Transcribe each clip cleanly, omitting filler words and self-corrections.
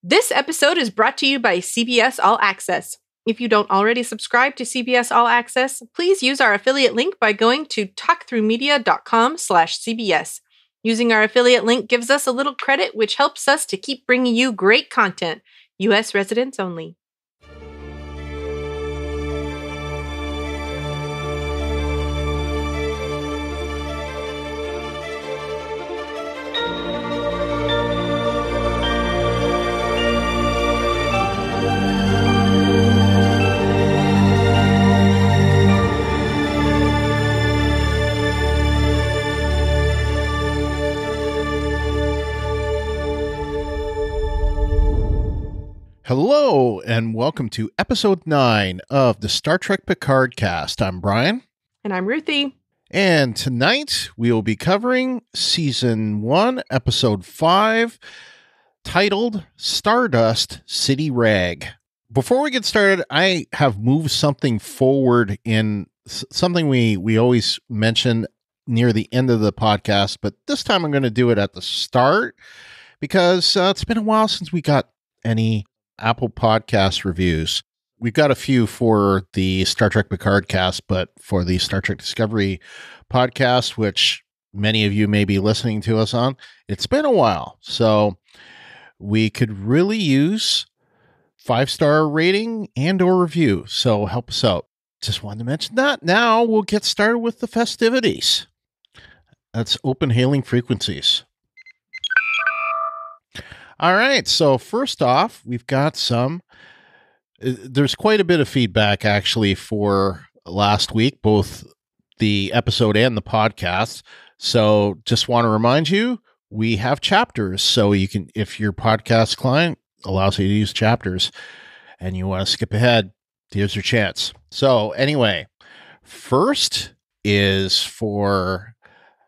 This episode is brought to you by CBS All Access. If you don't already subscribe to CBS All Access, please use our affiliate link by going to talkthroughmedia.com/CBS. Using our affiliate link gives us a little credit, which helps us to keep bringing you great content. U.S. residents only. Hello, and welcome to episode 9 of the Star Trek Picard Cast. I'm Brian. And I'm Ruthie. And tonight we will be covering Season 1, Episode 5, titled Stardust City Rag. Before we get started, I have moved something forward in something we always mention near the end of the podcast, but this time I'm going to do it at the start because it's been a while since we got any Apple Podcast reviews. We've got a few for the Star Trek Picard Cast, but for the Star Trek Discovery podcast, which many of you may be listening to us on, it's been a while. So we could really use 5-star rating and or review. So help us out. Just wanted to mention that. Now we'll get started with the festivities. That's open hailing frequencies. All right, so first off, we've got there's quite a bit of feedback actually for last week, both the episode and the podcast. So just want to remind you, we have chapters. So you can, if your podcast client allows you to use chapters and you want to skip ahead, here's your chance. So anyway, first is for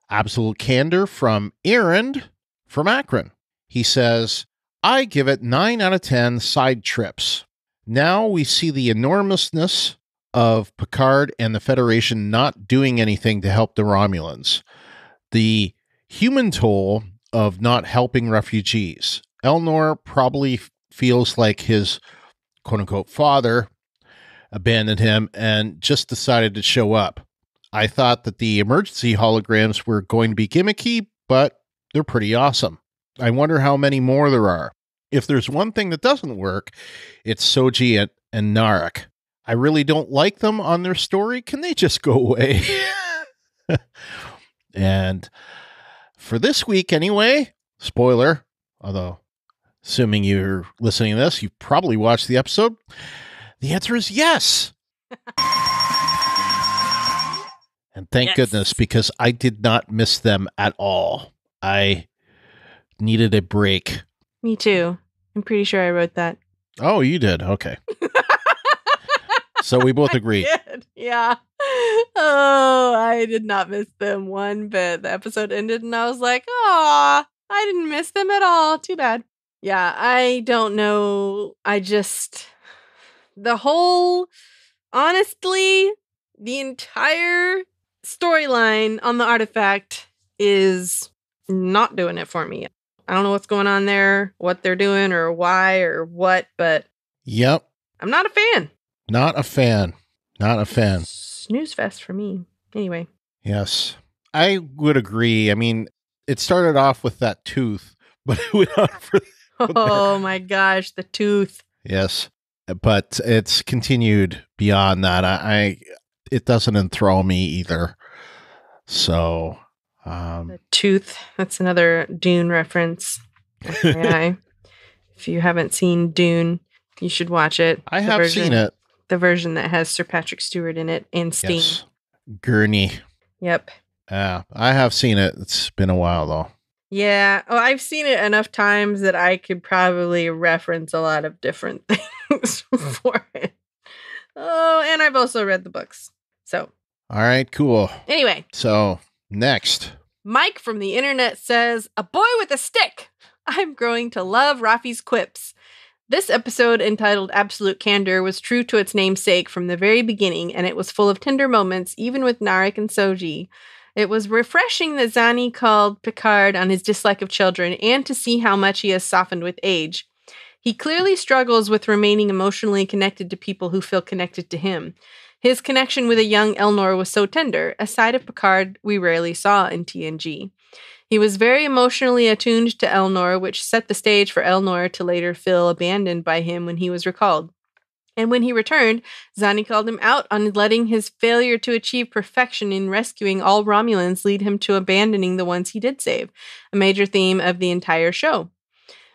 Absolute Candor from Aaron from Akron. He says, I give it 9 out of 10 side trips. Now we see the enormousness of Picard and the Federation not doing anything to help the Romulans. The human toll of not helping refugees. Elnor probably feels like his quote-unquote father abandoned him and just decided to show up. I thought that the emergency holograms were going to be gimmicky, but they're pretty awesome. I wonder how many more there are. If there's one thing that doesn't work, it's Soji and Narek. I really don't like them on their story. Can they just go away? And for this week anyway, spoiler, although assuming you're listening to this, you probably watched the episode. The answer is yes. And thank goodness, because I did not miss them at all. I needed a break. Me too. I'm pretty sure I wrote that. Oh, you did? Okay. So we both agree. I did. Yeah. Oh, I did not miss them one bit. The episode ended and I was like, "Aw, I didn't miss them at all. Too bad." Yeah, I don't know. Honestly, the entire storyline on the artifact is not doing it for me. I don't know what's going on there, what they're doing, or why, or what, but yep, I'm not a fan. Not a fan. Snooze fest for me. Anyway. Yes, I would agree. I mean, it started off with that tooth, but it went on for... Oh my gosh, the tooth. Yes, but it's continued beyond that. It doesn't enthrall me either. So... the tooth. That's another Dune reference. FYI. If you haven't seen Dune, you should watch it. I have seen it. The version that has Sir Patrick Stewart in it and Sting. Yes. Gurney. Yep. Yeah, I have seen it. It's been a while though. Yeah. Oh, I've seen it enough times that I could probably reference a lot of different things for it. Oh, and I've also read the books. So. All right, cool. Anyway. So, next. Mike from the internet says, "A boy with a stick. I'm growing to love Rafi's quips. This episode, entitled Absolute Candor, was true to its namesake from the very beginning, and it was full of tender moments, even with Narek and Soji. It was refreshing that Zani called Picard on his dislike of children, and to see how much he has softened with age. He clearly struggles with remaining emotionally connected to people who feel connected to him. His connection with a young Elnor was so tender, a side of Picard we rarely saw in TNG. He was very emotionally attuned to Elnor, which set the stage for Elnor to later feel abandoned by him when he was recalled. And when he returned, Zani called him out on letting his failure to achieve perfection in rescuing all Romulans lead him to abandoning the ones he did save, a major theme of the entire show.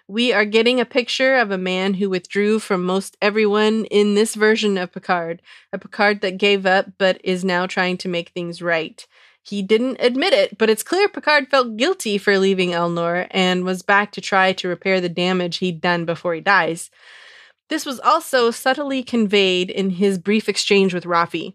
We are getting a picture of a man who withdrew from most everyone in this version of Picard, a Picard that gave up but is now trying to make things right. He didn't admit it, but it's clear Picard felt guilty for leaving Elnor and was back to try to repair the damage he'd done before he dies. This was also subtly conveyed in his brief exchange with Rafi.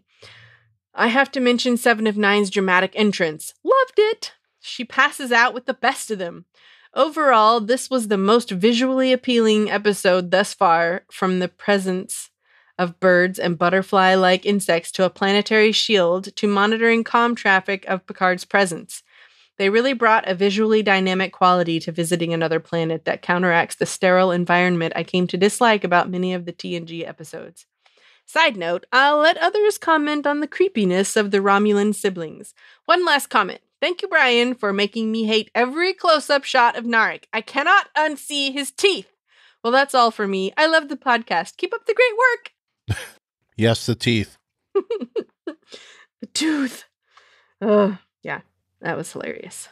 I have to mention Seven of Nine's dramatic entrance. Loved it! She passes out with the best of them. Overall, this was the most visually appealing episode thus far, from the presence of birds and butterfly-like insects to a planetary shield to monitoring comm traffic of Picard's presence. They really brought a visually dynamic quality to visiting another planet that counteracts the sterile environment I came to dislike about many of the TNG episodes. Side note, I'll let others comment on the creepiness of the Romulan siblings. One last comment. Thank you, Brian, for making me hate every close-up shot of Narek. I cannot unsee his teeth. Well, that's all for me. I love the podcast. Keep up the great work. Yes, the teeth. The tooth. Oh, yeah, that was hilarious.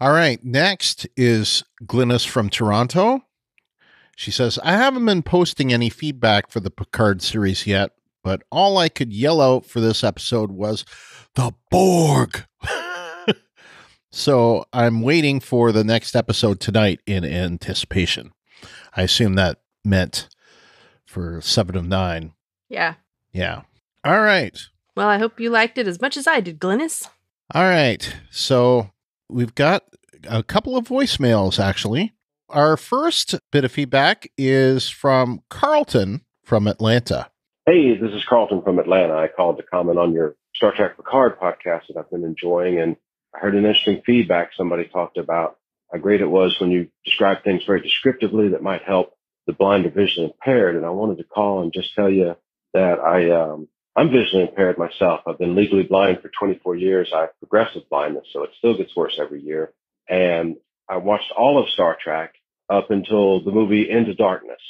All right, next is Glynis from Toronto. She says, I haven't been posting any feedback for the Picard series yet, but all I could yell out for this episode was, the Borg! So I'm waiting for the next episode tonight in anticipation. I assume that meant for 7 of 9. Yeah. Yeah. All right. Well, I hope you liked it as much as I did, Glynis. All right. So we've got a couple of voicemails, actually. Our first bit of feedback is from Carlton from Atlanta. Hey, this is Carlton from Atlanta. I called to comment on your Star Trek Picard podcast that I've been enjoying, and I heard an interesting feedback. Somebody talked about how great it was when you describe things very descriptively that might help the blind or visually impaired. And I wanted to call and just tell you that I'm visually impaired myself. I've been legally blind for 24 years. I have progressive blindness, so it still gets worse every year. And I watched all of Star Trek up until the movie Into Darkness.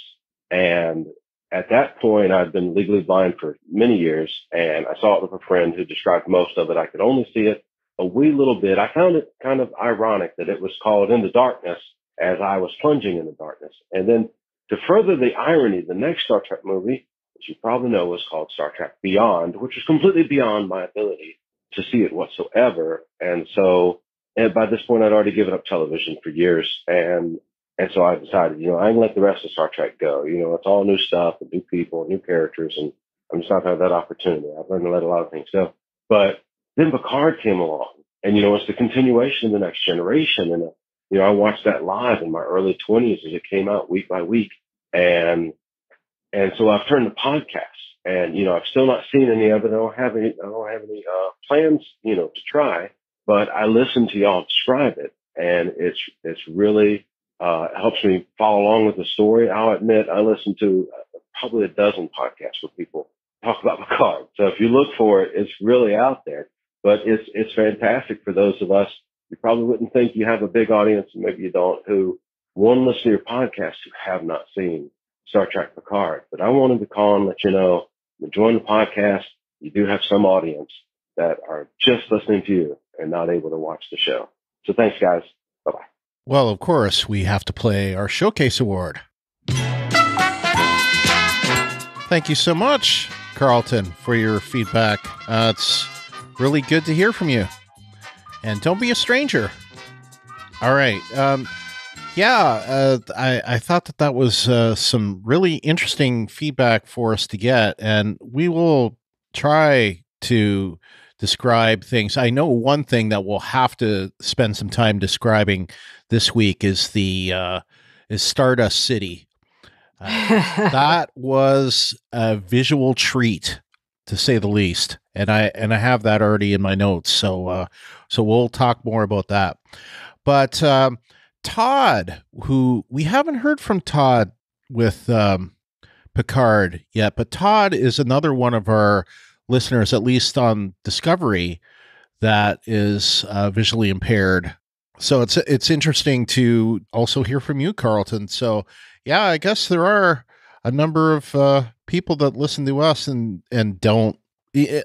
And at that point, I'd been legally blind for many years, and I saw it with a friend who described most of it. I could only see it a wee little bit. I found it kind of ironic that it was called In the Darkness as I was plunging in the darkness. And then to further the irony, the next Star Trek movie, which you probably know, was called Star Trek Beyond, which was completely beyond my ability to see it whatsoever. And so, and by this point, I'd already given up television for years. And so I decided, I can let the rest of Star Trek go. It's all new stuff and new people, new characters, and I'm just not going to have that opportunity. I've learned to let a lot of things go. But then Picard came along, and, it's the continuation of the Next Generation. And, I watched that live in my early 20s as it came out week by week. And so I've turned to podcasts, and, I've still not seen any of it. I don't have any plans, to try, but I listen to y'all describe it, and it's really, helps me follow along with the story. I'll admit I listen to probably a dozen podcasts where people talk about Picard. So if you look for it, it's really out there, but it's fantastic for those of us. You probably wouldn't think you have a big audience, and maybe you don't, who want to listen to your podcast who have not seen Star Trek Picard. But I wanted to call and let you know, join the podcast. You do have some audience that are just listening to you and not able to watch the show. So thanks, guys. Bye-bye. Well, of course, we have to play our Showcase Award. Thank you so much, Carlton, for your feedback. It's really good to hear from you. And don't be a stranger. All right. I thought that was some really interesting feedback for us to get, and we will try to describe things. I know one thing that we'll have to spend some time describing this week is is Stardust City. That was a visual treat, to say the least, and I have that already in my notes. So we'll talk more about that. But Todd, who we haven't heard from Todd with Picard yet, but Todd is another one of our listeners, at least on Discovery, that is visually impaired. So it's interesting to also hear from you, Carlton. So yeah, I guess there are a number of people that listen to us and don't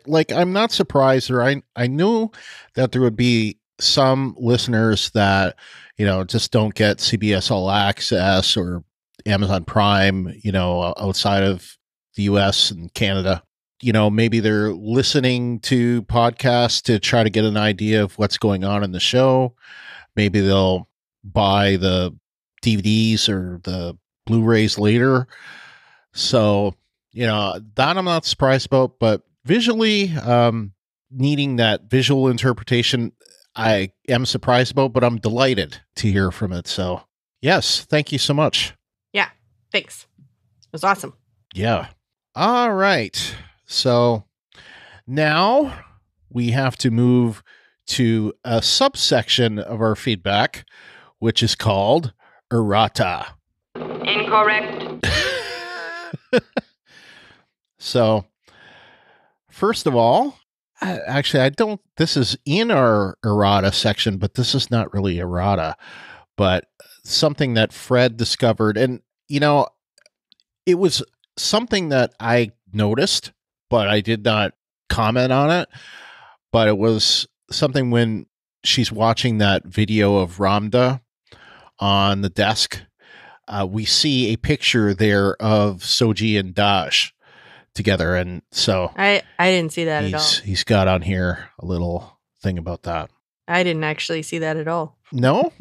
like. I'm not surprised, or I knew that there would be some listeners that just don't get CBS All Access or Amazon Prime, outside of the US and Canada. Maybe they're listening to podcasts to try to get an idea of what's going on in the show. Maybe they'll buy the DVDs or the Blu-rays later. So, that I'm not surprised about, but visually, needing that visual interpretation, I am surprised about, but I'm delighted to hear from it. So, yes, thank you so much. Yeah, thanks. It was awesome. Yeah. All right. So now we have to move to a subsection of our feedback, which is called errata. Incorrect. So, first of all, actually, this is in our errata section, but this is not really errata, but something that Fred discovered. And, it was something that I noticed, but I did not comment on it. But it was something when she's watching that video of Ramda on the desk. We see a picture there of Soji and Dash together. And so I didn't see that at all. He's got on here a little thing about that. I didn't actually see that at all. No?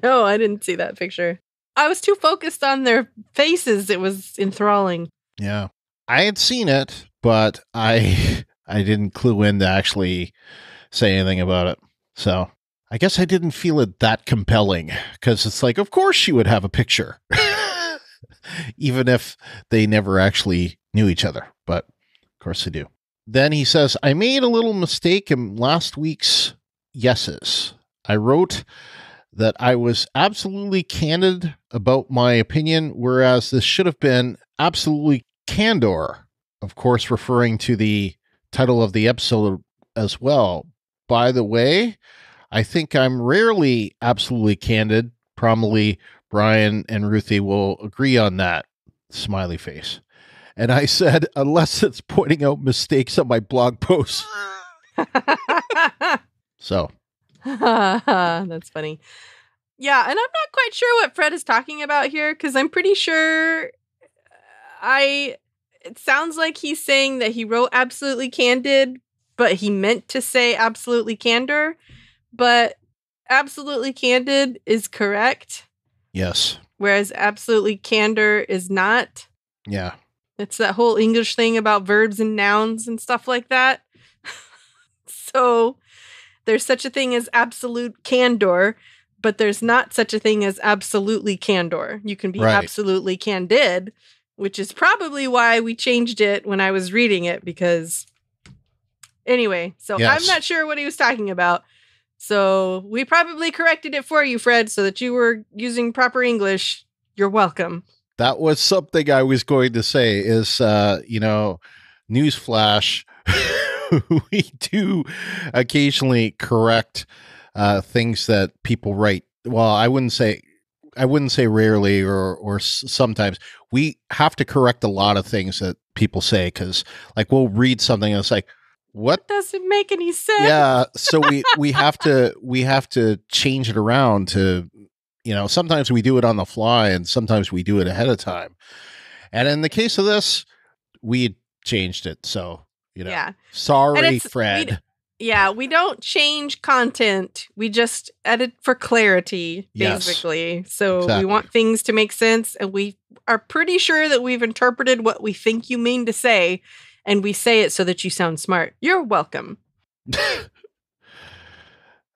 No, I didn't see that picture. I was too focused on their faces. It was enthralling. Yeah. I had seen it, but I didn't clue in to actually say anything about it. So I guess I didn't feel it that compelling, because it's like, of course she would have a picture, even if they never actually knew each other. But of course they do. Then he says, I made a little mistake in last week's yeses. I wrote that I was absolutely candid about my opinion, whereas this should have been absolutely candor, of course, referring to the title of the episode as well. By the way, I think I'm rarely absolutely candid. Probably Brian and Ruthie will agree on that. Smiley face. And I said, unless it's pointing out mistakes on my blog posts. So. That's funny. Yeah, and I'm not quite sure what Fred is talking about here, because I'm pretty sure it sounds like he's saying that he wrote absolutely candid, but he meant to say absolutely candor. But absolutely candid is correct. Yes. Whereas absolutely candor is not. Yeah. It's that whole English thing about verbs and nouns and stuff like that. So there's such a thing as absolute candor, but there's not such a thing as absolutely candor. You can be absolutely candid, which is probably why we changed it when I was reading it, because anyway, so yes. I'm not sure what he was talking about. So we probably corrected it for you, Fred, so that you were using proper English. You're welcome. That was something I was going to say is, newsflash. We do occasionally correct things that people write. Well, I wouldn't say rarely or sometimes. We have to correct a lot of things that people say, because like we'll read something and it's like, what doesn't make any sense? Yeah, so we have to change it around to, sometimes we do it on the fly and sometimes we do it ahead of time. And in the case of this, we changed it. So, yeah. Sorry, Fred. We don't change content. We just edit for clarity, basically. Yes, so exactly. We want things to make sense, and we are pretty sure that we've interpreted what we think you mean to say, and we say it so that you sound smart. You're welcome.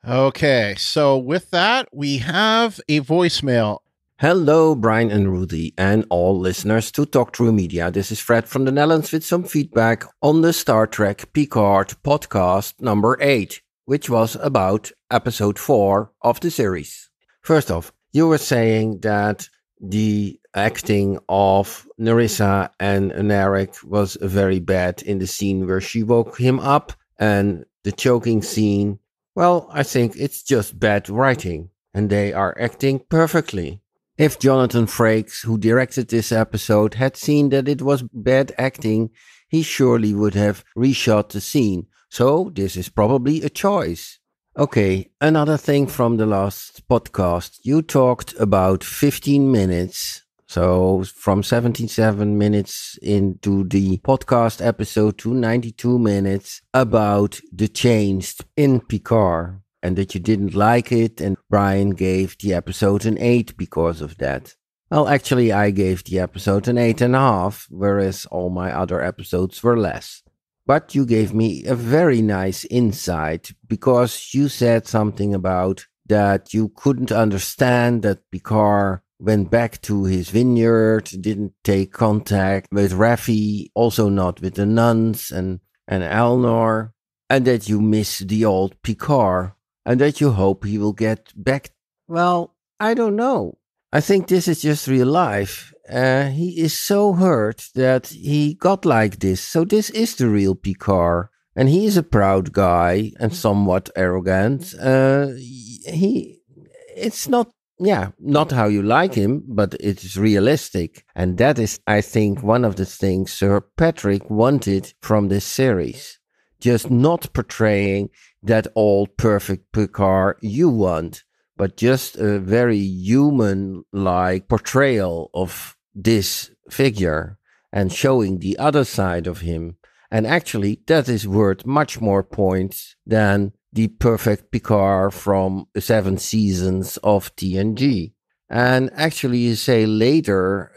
Okay, so with that, we have a voicemail. Hello, Brian and Ruthie, and all listeners to Talk Through Media. This is Fred from the Netherlands with some feedback on the Star Trek Picard podcast number 8, which was about episode 4 of the series. First off, you were saying that the acting of Nerissa and Narek was very bad in the scene where she woke him up, and the choking scene, well, I think it's just bad writing, and they are acting perfectly. If Jonathan Frakes, who directed this episode, had seen that it was bad acting, he surely would have reshot the scene. So this is probably a choice. Okay, another thing from the last podcast. You talked about 15 minutes. So from 77 minutes into the podcast episode to 92 minutes about the change in Picard. And that you didn't like it, and Brian gave the episode an 8 because of that. Well, actually, I gave the episode an 8.5, whereas all my other episodes were less. But you gave me a very nice insight, because you said something about that you couldn't understand that Picard went back to his vineyard, didn't take contact with Raffi, also not with the nuns and Elnor, and that you miss the old Picard. And that you hope he will get back. Well, I don't know. I think this is just real life. He is so hurt that he got like this. So this is the real Picard. And he is a proud guy and somewhat arrogant. It's not how you like him, but it's realistic. And that is, I think, one of the things Sir Patrick wanted from this series. Just not portraying that old perfect Picard you want, but just a very human-like portrayal of this figure and showing the other side of him. And actually, that is worth much more points than the perfect Picard from the 7 seasons of TNG. And actually, you say later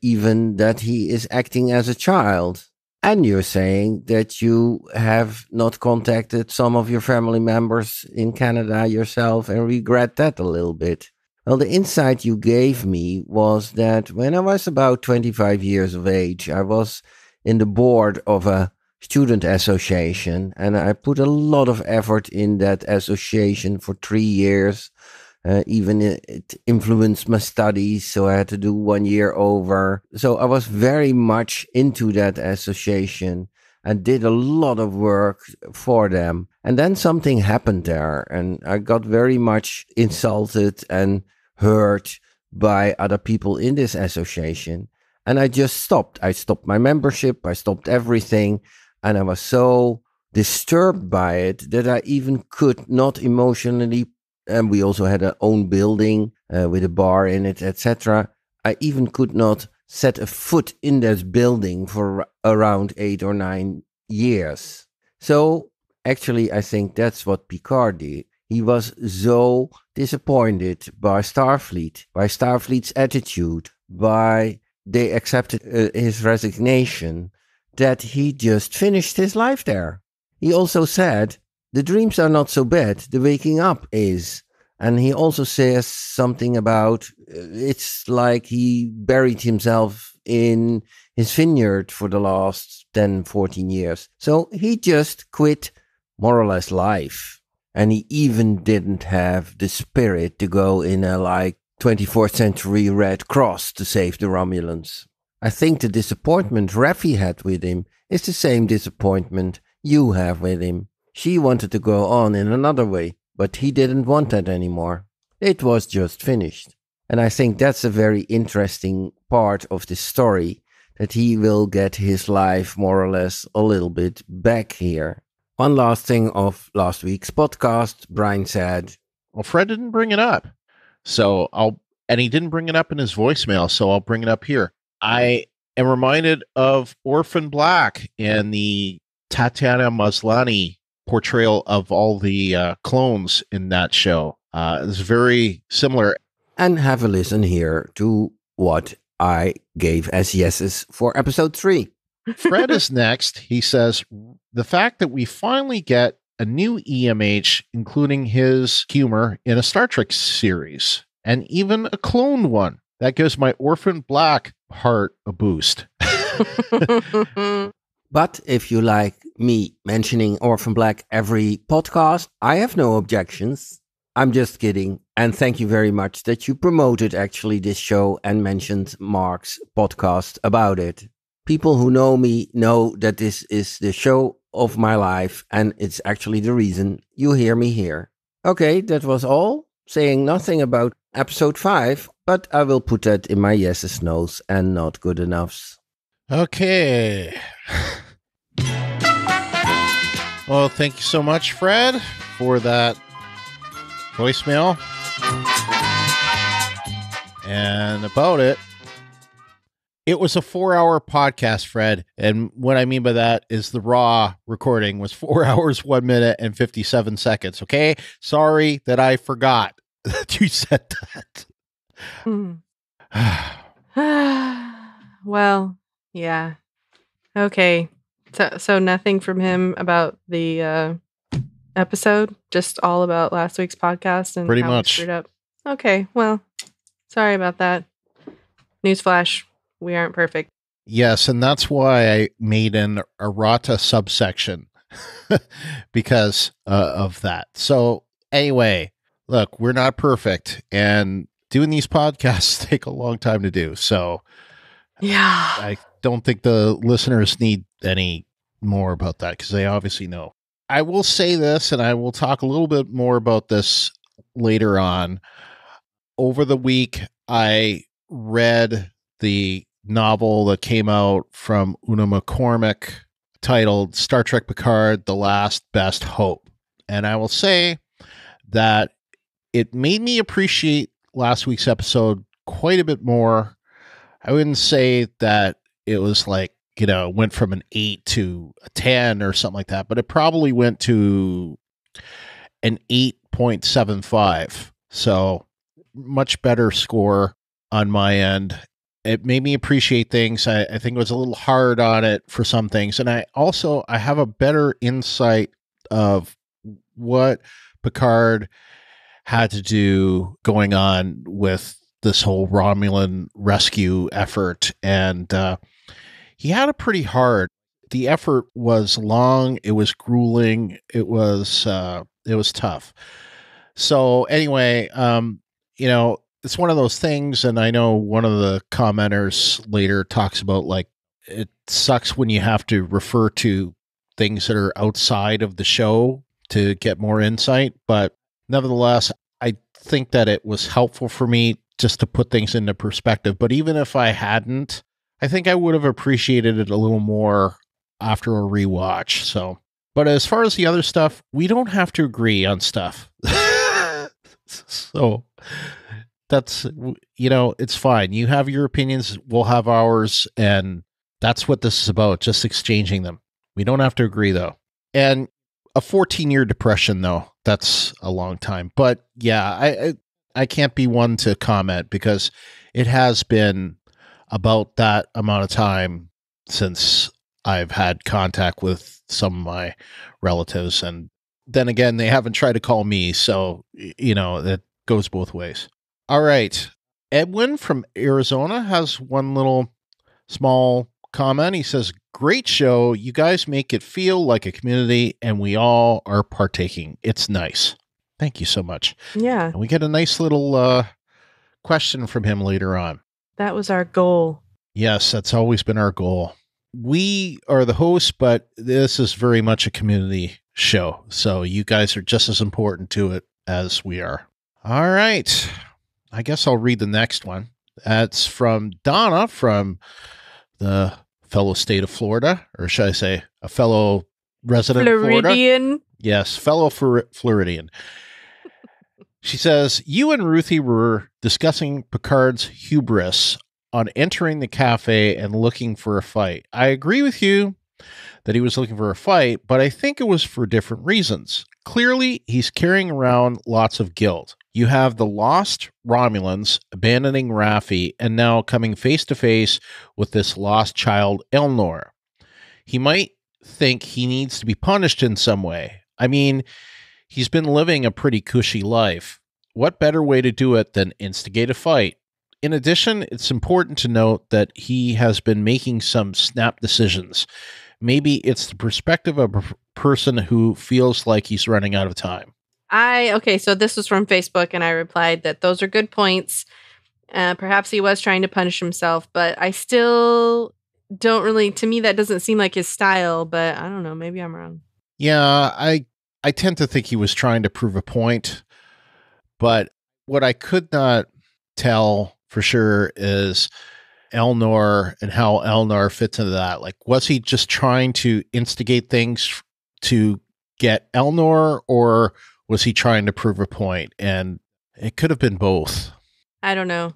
even that he is acting as a child. And you're saying that you have not contacted some of your family members in Canada yourself and regret that a little bit. Well, the insight you gave me was that when I was about 25 years of age, I was in the board of a student association, and I put a lot of effort in that association for 3 years. Even it influenced my studies, so I had to do 1 year over. So I was very much into that association and did a lot of work for them. And then something happened there, and I got very much insulted and hurt by other people in this association. And I just stopped. I stopped my membership. I stopped everything. And I was so disturbed by it that I even could not emotionally. And we also had our own building with a bar in it, etc. I even could not set a foot in that building for around 8 or 9 years. So actually, I think that's what Picard did. He was so disappointed by Starfleet's attitude, by they accepted his resignation, that he just finished his life there. He also said, the dreams are not so bad, the waking up is. And he also says something about it's like he buried himself in his vineyard for the last 10, 14 years. So he just quit more or less life. And he even didn't have the spirit to go in a 24th century Red Cross to save the Romulans. I think the disappointment Raffi had with him is the same disappointment you have with him. She wanted to go on in another way, but he didn't want that anymore. It was just finished. And I think that's a very interesting part of the story, that he will get his life more or less a little bit back here. One last thing of last week's podcast, Brian said, well, Fred didn't bring it up. And he didn't bring it up in his voicemail, so I'll bring it up here. I am reminded of Orphan Black and the Tatiana Maslany portrayal of all the clones in that show. It's very similar. And have a listen here to what I gave as yeses for episode 3. Fred is next. He says, the fact that we finally get a new EMH, including his humor in a Star Trek series, and even a clone one, that gives my Orphan Black heart a boost. But if you like me mentioning Orphan Black every podcast, I have no objections. I'm just kidding. And thank you very much that you promoted actually this show and mentioned Mark's podcast about it. People who know me know that this is the show of my life, and it's actually the reason you hear me here. Okay, that was all. Saying nothing about episode 5, but I will put that in my yeses, nos, and not good enoughs. Okay. Well, thank you so much, Fred, for that voicemail. And about it, it was a 4-hour podcast, Fred. And what I mean by that is the raw recording was 4 hours, 1 minute, and 57 seconds. Okay. Sorry that I forgot that you said that. Well, yeah. Okay. So nothing from him about the episode, just all about last week's podcast and pretty how much we screwed up. Okay. Well, sorry about that. Newsflash. We aren't perfect. Yes, and that's why I made an errata subsection because of that. So anyway, look, we're not perfect, and doing these podcasts take a long time to do. So yeah, I don't think the listeners need any more about that because they obviously know. I will say this, and I will talk a little bit more about this later on. Over the week, I read the novel that came out from Una McCormick titled Star Trek Picard, The Last Best Hope. And I will say that it made me appreciate last week's episode quite a bit more. I wouldn't say that it was like, went from an 8 to a 10 or something like that, but it probably went to an 8.75. So much better score on my end. It made me appreciate things. I think it was a little hard on it for some things. And I have a better insight of what Picard had to do going on with this whole Romulan rescue effort. And he had it pretty hard. The effort was long. It was grueling. It was tough. So anyway, it's one of those things, and I know one of the commenters later talks about, like, it sucks when you have to refer to things that are outside of the show to get more insight, but nevertheless, I think that it was helpful for me just to put things into perspective. But even if I hadn't, I think I would have appreciated it a little more after a rewatch. So, but as far as the other stuff, we don't have to agree on stuff. So that's, it's fine. You have your opinions, we'll have ours, and that's what this is about, just exchanging them. We don't have to agree, though. And a 14-year depression, though, that's a long time. But yeah, I can't be one to comment because it has been about that amount of time since I've had contact with some of my relatives. And then again, they haven't tried to call me, so, that goes both ways. All right. Edwin from Arizona has one little small comment. He says, "Great show. You guys make it feel like a community, and we all are partaking. It's nice." Thank you so much. Yeah. And we get a nice little question from him later on. That was our goal. Yes, that's always been our goal. We are the hosts, but this is very much a community show. So you guys are just as important to it as we are. All right. I guess I'll read the next one. That's from Donna from the fellow state of Florida, or should I say a fellow resident of Florida? Floridian. Yes, fellow Floridian. She says, "You and Ruthie were discussing Picard's hubris on entering the cafe and looking for a fight. I agree with you that he was looking for a fight, but I think it was for different reasons. Clearly, he's carrying around lots of guilt. You have the lost Romulans abandoning Raffi and now coming face to face with this lost child, Elnor. He might think he needs to be punished in some way. I mean, he's been living a pretty cushy life. What better way to do it than instigate a fight? In addition, it's important to note that he has been making some snap decisions. Maybe it's the perspective of a person who feels like he's running out of time." Okay, so this was from Facebook, and I replied that those are good points. Perhaps he was trying to punish himself, but I still don't really, to me, that doesn't seem like his style, but I don't know, maybe I'm wrong. Yeah, I tend to think he was trying to prove a point, but what I could not tell for sure is Elnor and how Elnor fits into that. Like, was he just trying to instigate things to get Elnor, or was he trying to prove a point? And it could have been both. I don't know.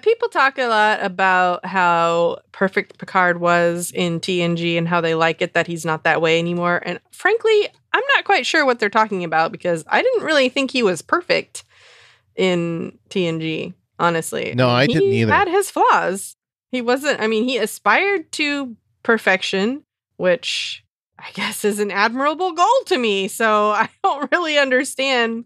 People talk a lot about how perfect Picard was in TNG and how they like it that he's not that way anymore. And frankly, I'm not quite sure what they're talking about because I didn't really think he was perfect in TNG, honestly. No, I didn't either. He had his flaws. He wasn't, I mean, he aspired to perfection, which I guess is an admirable goal to me. So I don't really understand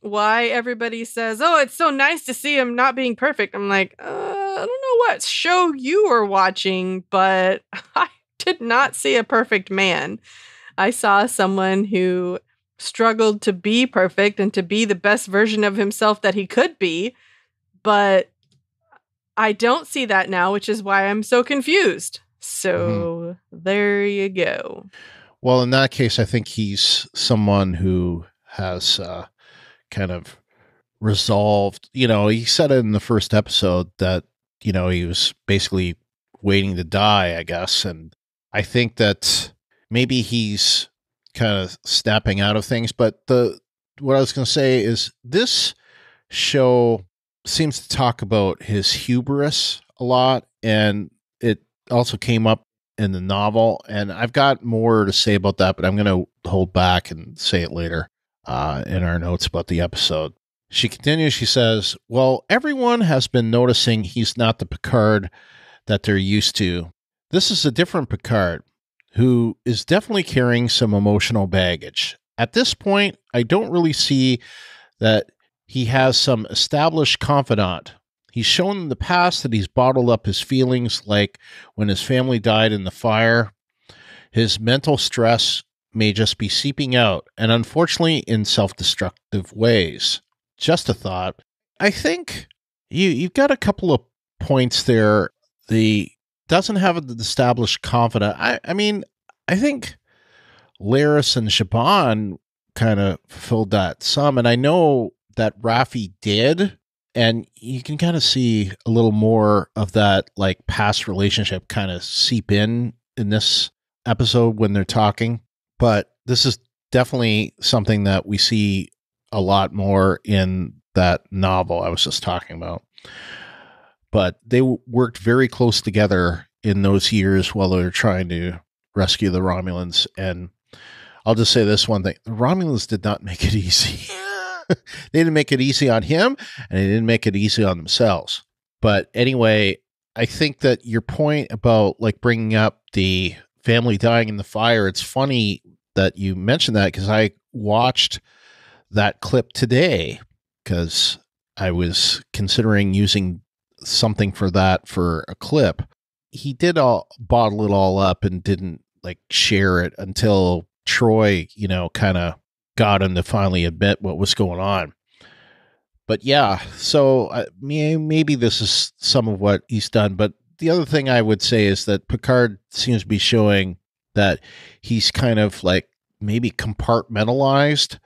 why everybody says, oh, it's so nice to see him not being perfect. I'm like, I don't know what show you were watching, but I did not see a perfect man. I saw someone who struggled to be perfect and to be the best version of himself that he could be, but I don't see that now, which is why I'm so confused. So there you go. Well, in that case, I think he's someone who has kind of resolved, he said it in the first episode that, he was basically waiting to die, I guess. And I think that maybe he's kind of snapping out of things. But what I was going to say is this show seems to talk about his hubris a lot. And it also came up in the novel. And I've got more to say about that, but I'm going to hold back and say it later in our notes about the episode. She continues, she says, well, everyone has been noticing he's not the Picard that they're used to. This is a different Picard who is definitely carrying some emotional baggage. At this point, I don't really see that he has some established confidant. He's shown in the past that he's bottled up his feelings, like when his family died in the fire. His mental stress may just be seeping out, and unfortunately in self-destructive ways. Just a thought. I think you've got a couple of points there. The doesn't have an established confidant. I mean, I think Laris and Shaban kind of fulfilled that some, and I know that Raffi did, and you can kind of see a little more of that like past relationship kind of seep in this episode when they're talking. But this is definitely something that we see a lot more in that novel I was just talking about. But they worked very close together in those years while they were trying to rescue the Romulans. And I'll just say this one thing. The Romulans did not make it easy. They didn't make it easy on him, and they didn't make it easy on themselves. But anyway, I think that your point about like bringing up the family dying in the fire, it's funny that you mentioned that because I watched that clip today because I was considering using something for that for a clip. He did bottle it all up and didn't like share it until Troy, kind of got him to finally admit what was going on. But yeah, so maybe this is some of what he's done. But the other thing I would say is that Picard seems to be showing that he's kind of like maybe compartmentalized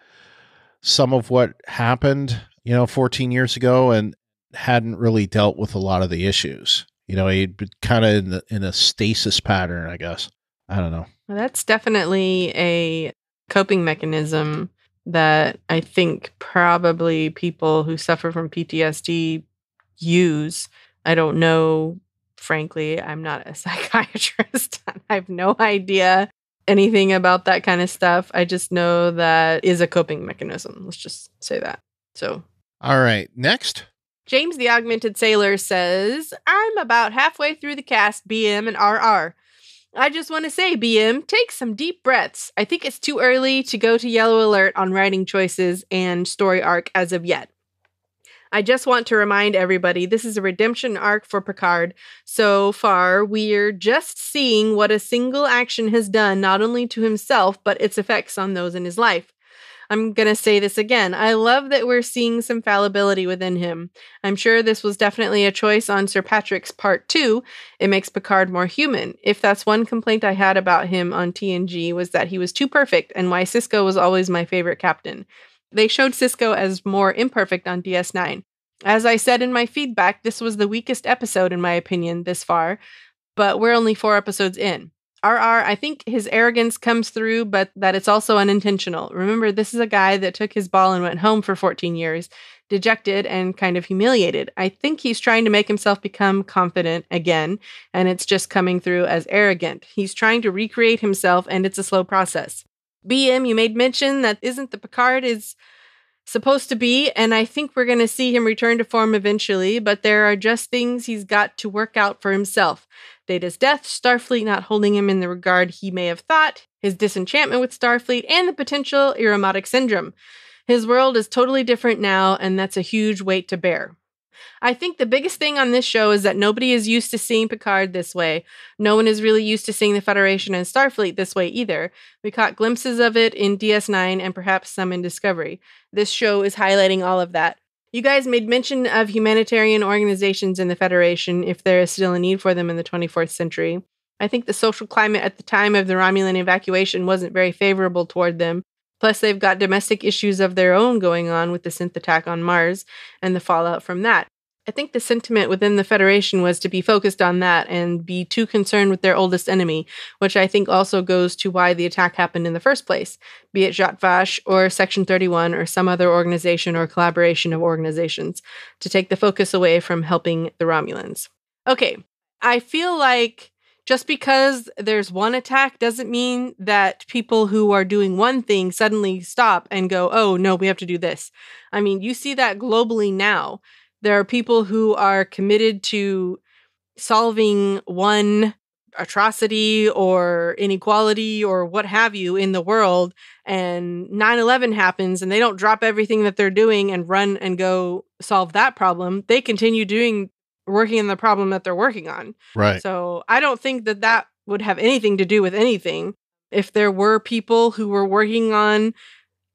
some of what happened, 14 years ago and hadn't really dealt with a lot of the issues. He'd been kind of in a stasis pattern, I guess. I don't know. Well, that's definitely a coping mechanism that I think probably people who suffer from PTSD use. I don't know, frankly, I'm not a psychiatrist. I have no idea anything about that kind of stuff. I just know that is a coping mechanism. Let's just say that. So, all right, next. James the Augmented Sailor says, I'm about halfway through the cast, BM and RR. I just want to say, BM, take some deep breaths. I think it's too early to go to yellow alert on writing choices and story arc as of yet. I just want to remind everybody this is a redemption arc for Picard. So far, we're just seeing what a single action has done not only to himself, but its effects on those in his life. I'm going to say this again. I love that we're seeing some fallibility within him. I'm sure this was definitely a choice on Sir Patrick's part too. It makes Picard more human. If that's one complaint I had about him on TNG was that he was too perfect and why Sisko was always my favorite captain. They showed Sisko as more imperfect on DS9. As I said in my feedback, this was the weakest episode in my opinion this far, but we're only 4 episodes in. I think his arrogance comes through, but that it's also unintentional. Remember, this is a guy that took his ball and went home for 14 years, dejected and kind of humiliated. I think he's trying to make himself become confident again, and it's just coming through as arrogant. He's trying to recreate himself, and it's a slow process. BM, you made mention that isn't the Picard is supposed to be, and I think we're going to see him return to form eventually, but there are just things he's got to work out for himself. Data's death, Starfleet not holding him in the regard he may have thought, his disenchantment with Starfleet, and the potential Irumodic syndrome. His world is totally different now, and that's a huge weight to bear. I think the biggest thing on this show is that nobody is used to seeing Picard this way. No one is really used to seeing the Federation and Starfleet this way either. We caught glimpses of it in DS9 and perhaps some in Discovery. This show is highlighting all of that. You guys made mention of humanitarian organizations in the Federation if there is still a need for them in the 24th century. I think the social climate at the time of the Romulan evacuation wasn't very favorable toward them. Plus, they've got domestic issues of their own going on with the synth attack on Mars and the fallout from that. I think the sentiment within the Federation was to be focused on that and be too concerned with their oldest enemy, which I think also goes to why the attack happened in the first place, be it Jat Vash or Section 31 or some other organization or collaboration of organizations, to take the focus away from helping the Romulans. Okay, I feel like just because there's one attack doesn't mean that people who are doing one thing suddenly stop and go, oh, no, we have to do this. I mean, you see that globally now. There are people who are committed to solving one atrocity or inequality or what have you in the world, and 9/11 happens and they don't drop everything that they're doing and run and go solve that problem. They continue working on the problem that they're working on. Right. So I don't think that would have anything to do with anything. If there were people who were working on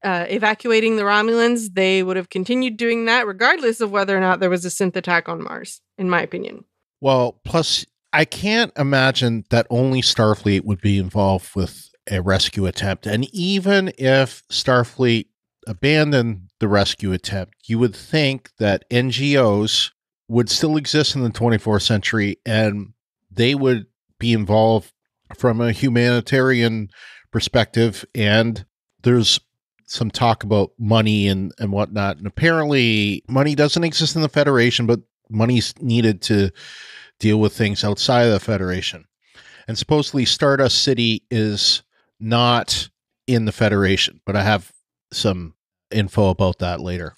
evacuating the Romulans, they would have continued doing that regardless of whether or not there was a synth attack on Mars, in my opinion. Well, plus, I can't imagine that only Starfleet would be involved with a rescue attempt. And even if Starfleet abandoned the rescue attempt, you would think that NGOs would still exist in the 24th century and they would be involved from a humanitarian perspective. And there's some talk about money and whatnot. And apparently money doesn't exist in the Federation, but money's needed to deal with things outside of the Federation. And supposedly Stardust City is not in the Federation, but I have some info about that later.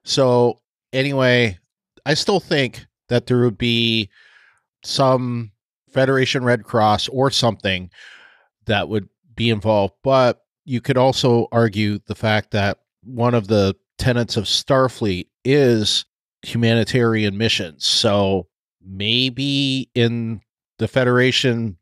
So anyway, I still think that there would be some Federation Red Cross or something that would be involved, but you could also argue the fact that one of the tenets of Starfleet is humanitarian missions. So maybe in the Federation,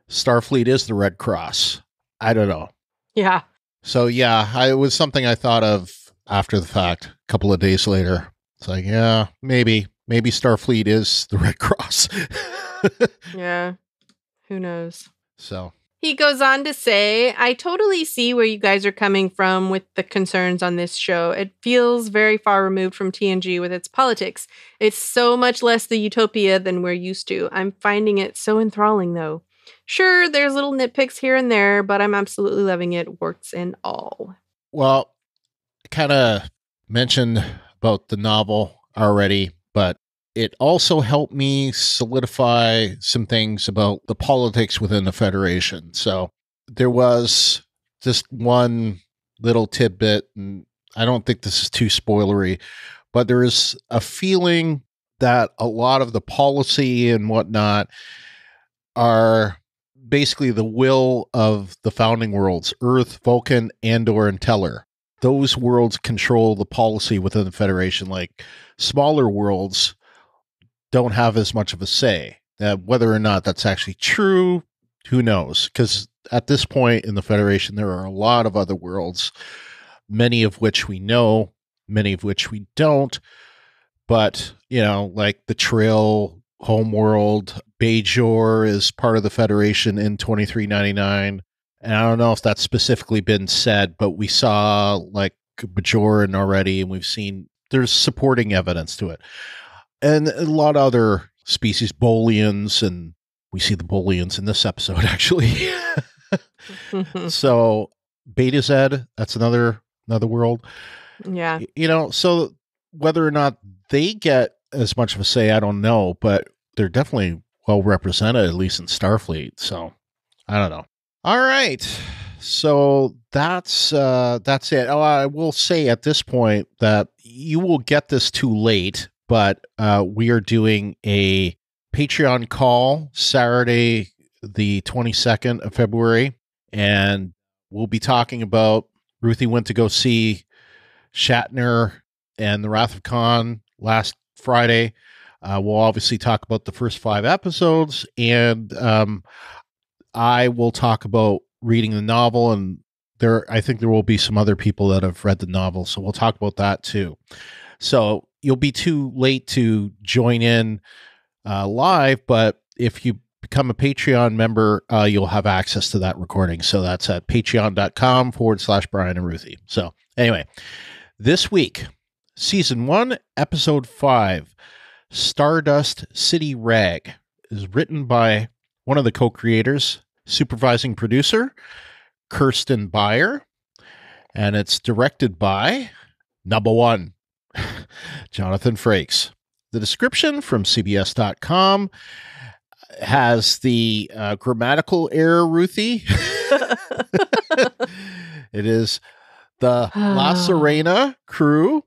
Starfleet is the Red Cross. I don't know. Yeah. So yeah, it was something I thought of after the fact, a couple of days later. It's like, yeah, maybe Starfleet is the Red Cross. Yeah. Who knows? So he goes on to say, I totally see where you guys are coming from with the concerns on this show. It feels very far removed from TNG with its politics. It's so much less the utopia than we're used to. I'm finding it so enthralling, though. Sure, there's little nitpicks here and there, but I'm absolutely loving it, warts and all. Well, I kind of mentioned about the novel already, but it also helped me solidify some things about the politics within the Federation. So there was just one little tidbit, and I don't think this is too spoilery, but there is a feeling that a lot of the policy and whatnot are basically the will of the founding worlds, Earth, Vulcan, Andor, and Teller. Those worlds control the policy within the Federation. Like smaller worlds don't have as much of a say. Whether or not that's actually true, who knows? Because at this point in the Federation, there are a lot of other worlds many of which we know, many of which we don't. But, like the Trill, Homeworld, Bajor is part of the Federation in 2399. And I don't know if that's specifically been said, but we saw like Bajoran already, and we've seen there's supporting evidence to it. And a lot of other species, Bolians, and we see the Bolians in this episode, actually. So Beta Z, that's another world. Yeah. So whether or not they get as much of a say, I don't know, but they're definitely well represented, at least in Starfleet. So I don't know. All right. So that's it. Oh, I will say at this point that you will get this too late, but we are doing a Patreon call Saturday, the 22nd of February, and we'll be talking about Ruthie went to go see Shatner and the Wrath of Khan last Friday. We'll obviously talk about the first 5 episodes, and I will talk about reading the novel, and I think there will be some other people that have read the novel, so we'll talk about that too. So you'll be too late to join in live, but if you become a Patreon member, you'll have access to that recording. So that's at patreon.com/Brian and Ruthie. So anyway, this week, Season 1, Episode 5, Stardust City Rag, is written by one of the co-creators, supervising producer, Kirsten Beyer, and it's directed by number 1, Jonathan Frakes. The description from CBS.com has the grammatical error, Ruthie. It is the La Serena crew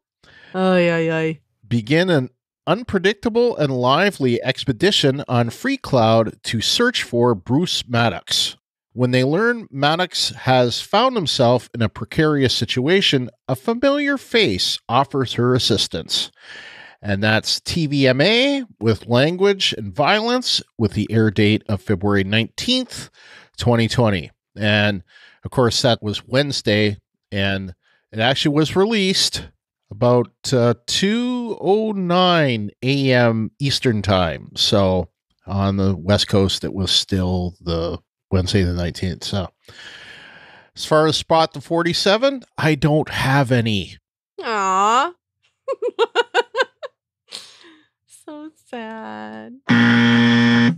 begin an unpredictable and lively expedition on Free Cloud to search for Bruce Maddox. When they learn Maddox has found himself in a precarious situation, a familiar face offers her assistance. And that's TVMA with language and violence, with the air date of February 19th, 2020. And of course, that was Wednesday, and it actually was released about 2:09 a.m. Eastern Time. So on the West Coast, it was still the Wednesday the 19th. So as far as Spot the 47, I don't have any. Aww. So sad. I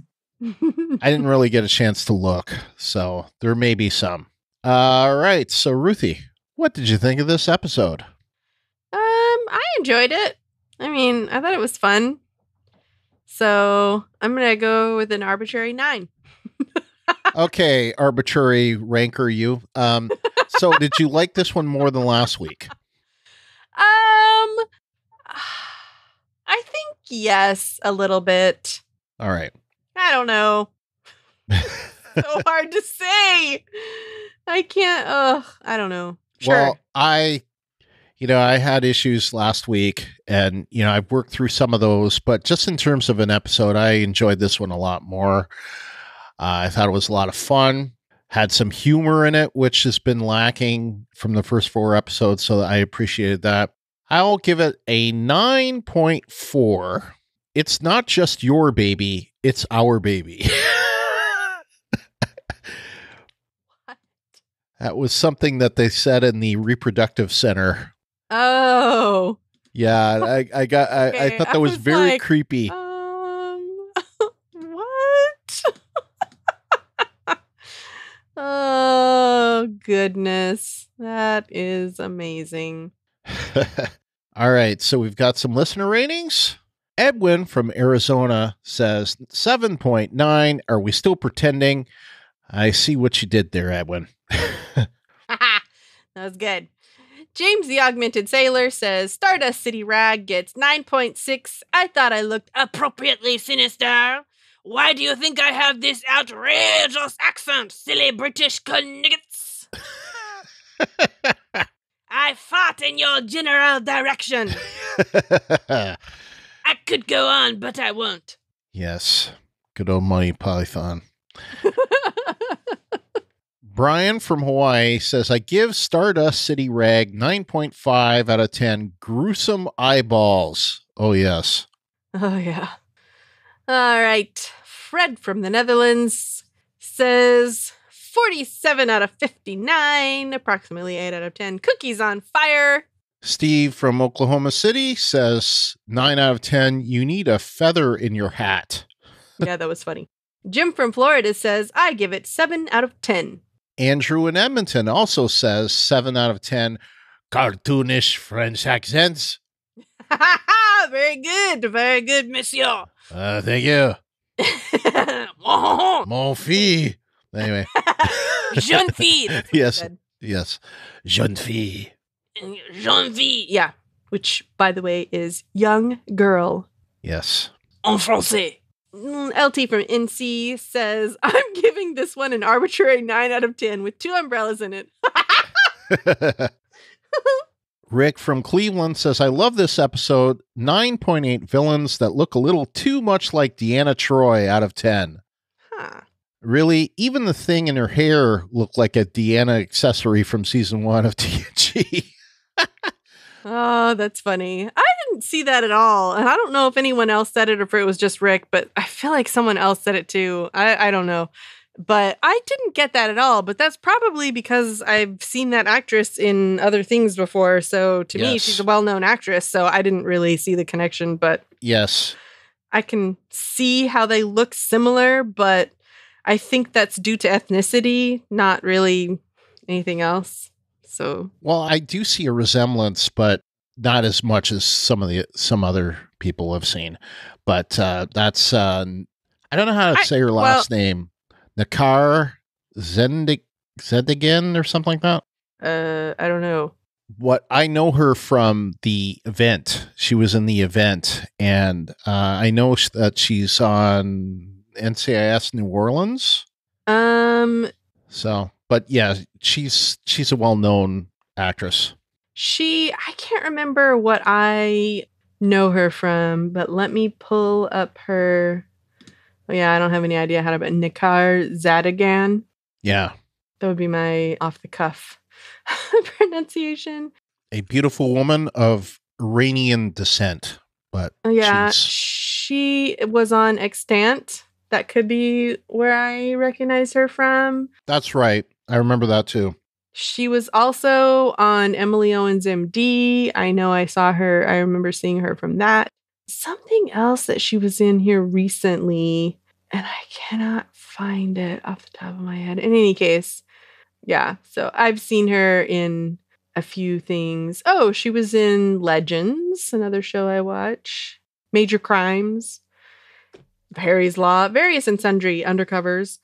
I didn't really get a chance to look, so there may be some. All right, so Ruthie, what did you think of this episode? I enjoyed it. I mean, I thought it was fun. So I'm gonna go with an arbitrary 9. Okay, arbitrary ranker you. So did you like this one more than last week? I think yes, a little bit. All right. I don't know. So hard to say. I can't. I don't know. Sure. Well, I had issues last week, and I've worked through some of those, but just in terms of an episode, I enjoyed this one a lot more. I thought it was a lot of fun. Had some humor in it, which has been lacking from the first 4 episodes, so I appreciated that. I'll give it a 9.4. It's not just your baby, it's our baby. What? That was something that they said in the reproductive center. Oh. Yeah, I thought that was very creepy. What? Oh, goodness. That is amazing. All right, so we've got some listener ratings. Edwin from Arizona says 7.9. Are we still pretending? I see what you did there, Edwin. That was good. James the Augmented Sailor says Stardust City Rag gets 9.6. I thought I looked appropriately sinister. Why do you think I have this outrageous accent, silly British conniggets? I fought in your general direction. I could go on, but I won't. Yes. Good old Monty Python. Brian from Hawaii says, I give Stardust City Rag 9.5 out of 10 gruesome eyeballs. Oh, yes. Oh, yeah. All right. Fred from the Netherlands says 47 out of 59, approximately 8 out of 10. Cookies on fire. Steve from Oklahoma City says 9 out of 10. You need a feather in your hat. Yeah, that was funny. Jim from Florida says, I give it 7 out of 10. Andrew in Edmonton also says 7 out of 10. Cartoonish French accents. Very good, monsieur. Thank you. Mon fille. Anyway. Jeune fille. Yes. Jeune fille. Jeune fille. Yeah. Which, by the way, is young girl. Yes. En français. LT from NC says, I'm giving this one an arbitrary 9 out of 10 with 2 umbrellas in it. Rick from Cleveland says, I love this episode. 9.8 villains that look a little too much like Deanna Troi out of 10. Huh. Really? Even the thing in her hair looked like a Deanna accessory from season 1 of TNG. Oh, that's funny. I didn't see that at all. And I don't know if anyone else said it or if it was just Rick, but I feel like someone else said it too. I don't know. But I didn't get that at all. But that's probably because I've seen that actress in other things before. So to me, she's a well-known actress. So I didn't really see the connection. But yes, I can see how they look similar. But I think that's due to ethnicity, not really anything else. So, well, I do see a resemblance, but not as much as some other people have seen. But that's I don't know how to say her last name. Nakar Zedigan or something like that. I don't know. What I know her from the event. She was in the event, and I know that she's on NCIS New Orleans. So, but yeah, she's a well-known actress. I can't remember what I know her from, but let me pull up her. Oh, yeah, I don't have any idea how to, but Nakar Zadigan. Yeah. That would be my off-the-cuff pronunciation. A beautiful woman of Iranian descent, but yeah, she was on Extant. That could be where I recognize her from. That's right. I remember that too. She was also on Emily Owens MD. I know I saw her. I remember seeing her from that. Something else that she was in here recently, and I cannot find it off the top of my head. In any case, yeah. So I've seen her in a few things. Oh, she was in Legends, another show I watch. Major Crimes. Harry's Law, various and sundry undercovers.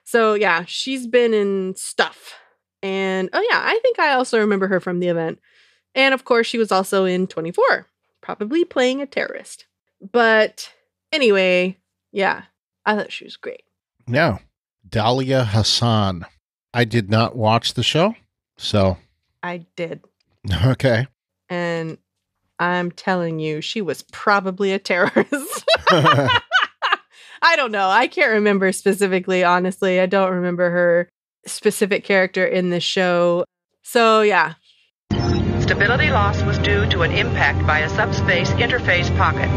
So yeah, she's been in stuff. And oh yeah, I think I also remember her from the event. And of course, she was also in 24, probably playing a terrorist. But anyway, yeah, I thought she was great. Yeah. Dahlia Hassan. I did not watch the show, so. I did. Okay. And I'm telling you, she was probably a terrorist. I don't know. I can't remember specifically, honestly. I don't remember her specific character in the show. So, yeah. Stability loss was due to an impact by a subspace interface pocket.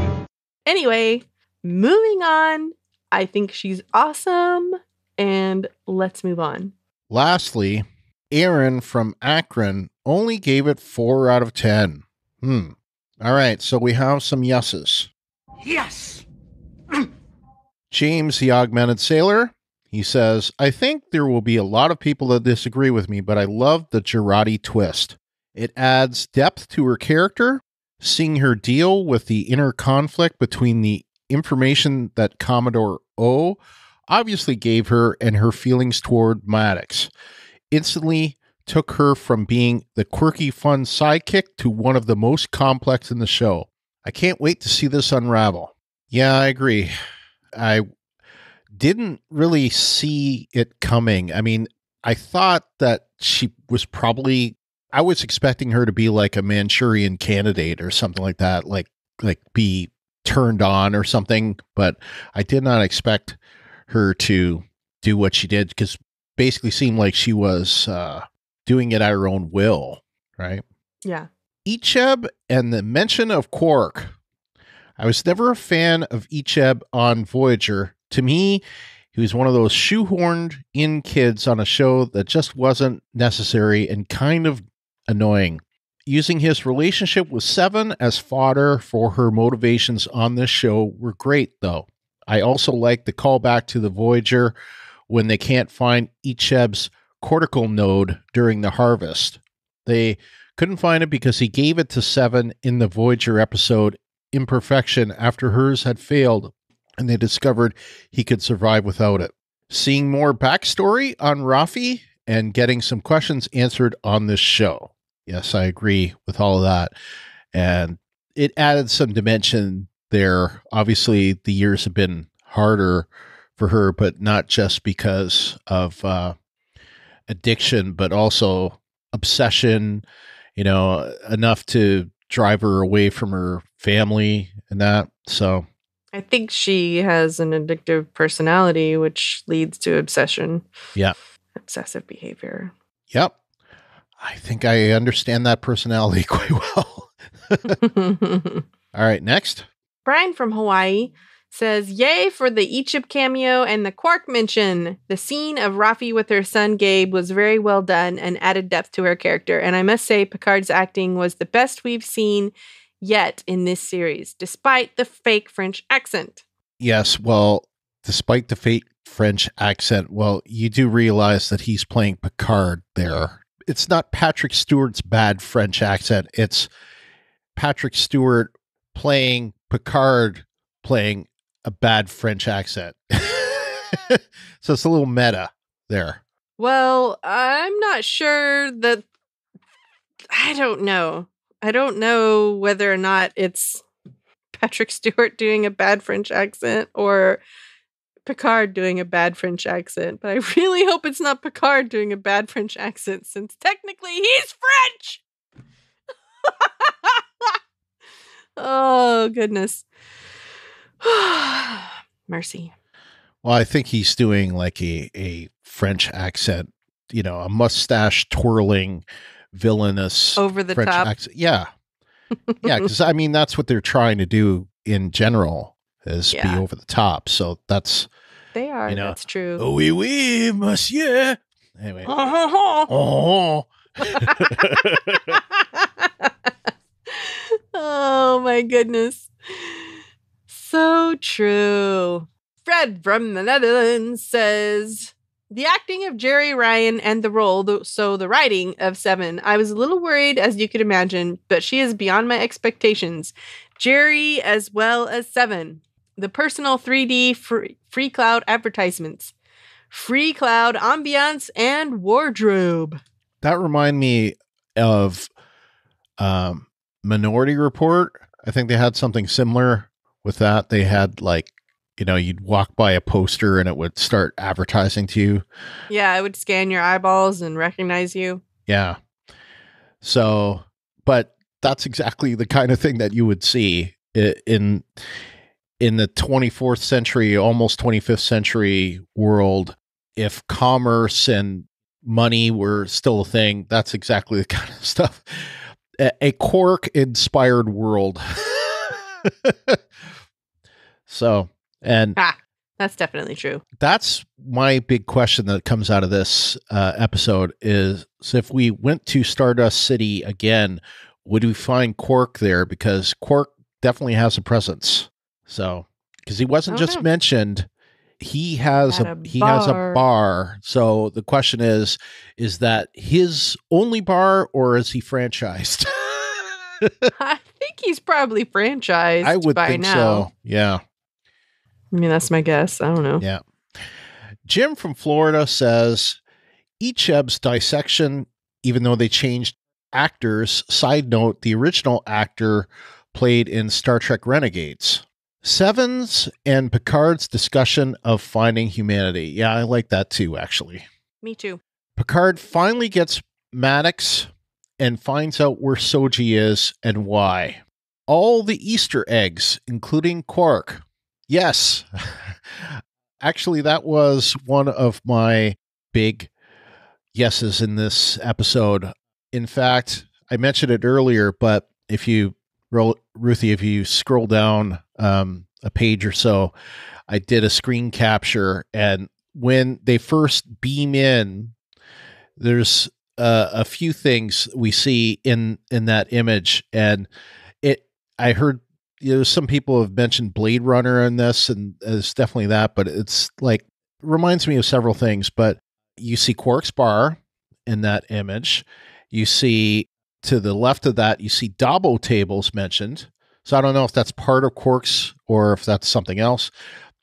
Anyway, moving on. I think she's awesome. And let's move on. Lastly, Aaron from Akron only gave it 4 out of 10. All right, so we have some yeses. Yes! James, the Augmented Sailor, he says, I think there will be a lot of people that disagree with me, but I love the Girardi twist. It adds depth to her character, seeing her deal with the inner conflict between the information that Commodore O obviously gave her and her feelings toward Maddox. Instantly took her from being the quirky, fun sidekick to one of the most complex in the show. I can't wait to see this unravel. Yeah, I agree. I didn't really see it coming. I mean, I thought that she was probably, I was expecting her to be like a Manchurian Candidate or something like that, like be turned on or something, but I did not expect her to do what she did, because basically seemed like she was doing it at her own will, right? Yeah. Icheb and the mention of Quark. I was never a fan of Icheb on Voyager. To me, he was one of those shoehorned in kids on a show that just wasn't necessary and kind of annoying. Using his relationship with Seven as fodder for her motivations on this show were great, though. I also like the callback to the Voyager when they can't find Icheb's cortical node during the harvest. They couldn't find it because he gave it to Seven in the Voyager episode Imperfection after hers had failed, and they discovered he could survive without it. Seeing more backstory on Rafi and getting some questions answered on this show. Yes, I agree with all of that. And it added some dimension there. Obviously, the years have been harder for her, but not just because of addiction, but also obsession, enough to drive her away from her family and that. So I think she has an addictive personality, which leads to obsession. Yeah. Obsessive behavior. Yep. I think I understand that personality quite well. All right, next. Brian from Hawaii says, yay for the Ichib cameo and the Quark mention. The scene of Rafi with her son Gabe was very well done and added depth to her character. And I must say, Picard's acting was the best we've seen yet in this series, despite the fake French accent. Yes, well, despite the fake French accent, well, you do realize that he's playing Picard there. It's not Patrick Stewart's bad French accent. It's Patrick Stewart playing Picard playing a bad French accent. So it's a little meta there. Well, I'm not sure that... I don't know. I don't know whether or not it's Patrick Stewart doing a bad French accent or Picard doing a bad French accent, but I really hope it's not Picard doing a bad French accent, since technically he's French! Oh, goodness. Mercy. Well, I think he's doing like a French accent, a mustache twirling, villainous over the French top accent. Yeah. Yeah, because I mean, that's what they're trying to do in general, is be over the top. So that's... They are, that's true. Oh, oui, oui, monsieur. Anyway. Oh. Oh, my goodness. So true. Fred from the Netherlands says, the acting of Jerry Ryan and the role, so the writing of Seven, I was a little worried, as you could imagine, but she is beyond my expectations. Jerry as well as Seven. The personal 3D free cloud advertisements. Free cloud ambiance and wardrobe. That reminded me of Minority Report. I think they had something similar with that. They had you'd walk by a poster and it would start advertising to you. Yeah, it would scan your eyeballs and recognize you. Yeah. So, but that's exactly the kind of thing that you would see in the 24th century, almost 25th century world. If commerce and money were still a thing, that's exactly the kind of stuff. A Quark-inspired world. So, and that's definitely true. That's my big question that comes out of this episode is, so if we went to Stardust City again, would we find Quark there? Because Quark definitely has a presence. So, because he wasn't just mentioned, he has a bar. So the question is that his only bar, or is he franchised? I think he's probably franchised. I would by think now. so. Yeah. I mean, that's my guess. I don't know. Yeah. Jim from Florida says, Icheb's dissection, even though they changed actors, side note, the original actor played in Star Trek Renegades. Seven's and Picard's discussion of finding humanity. Yeah, I like that too, actually. Me too. Picard finally gets Maddox and finds out where Soji is and why. All the Easter eggs, including Quark. Yes. Actually, that was one of my big yeses in this episode. In fact, I mentioned it earlier, but Ruthie, if you scroll down a page or so, I did a screen capture, and when they first beam in, there's a few things we see in that image, and I heard some people have mentioned Blade Runner in this, and it's definitely that, but it's like reminds me of several things. But you see Quark's bar in that image. You see to the left of that, you see Dabo tables mentioned. So I don't know if that's part of Quark's or if that's something else.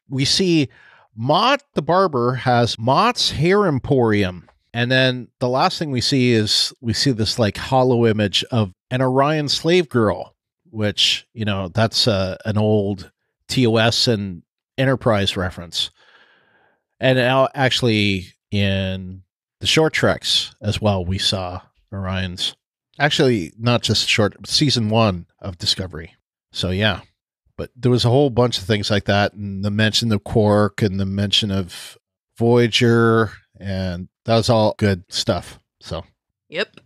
We see Mott the barber has Mott's Hair Emporium. And then the last thing we see is this like hollow image of an Orion slave girl, which, that's an old TOS and Enterprise reference. And now actually in the short treks as well, we saw Orion's. Actually, not just season 1 of Discovery. So yeah, but there was a whole bunch of things like that, and the mention of Quark and the mention of Voyager, and that was all good stuff. So yep,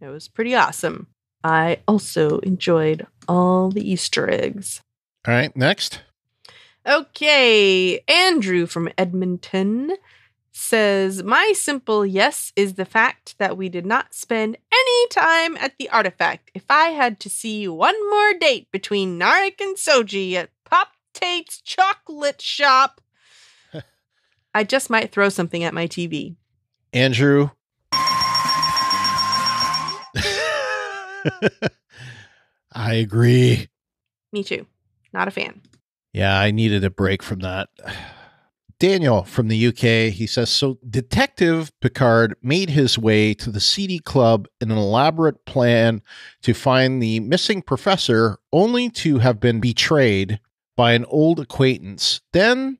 it was pretty awesome. I also enjoyed all the Easter eggs. All right, next. Okay, Andrew from Edmonton says, my simple yes is the fact that we did not spend any time at the artifact. If I had to see one more date between Narek and Soji at Pop Tate's chocolate shop, I just might throw something at my TV. Andrew. I agree. Me too. Not a fan. Yeah, I needed a break from that. Daniel from the UK, he says, so Detective Picard made his way to the CD Club in an elaborate plan to find the missing professor, only to have been betrayed by an old acquaintance. Then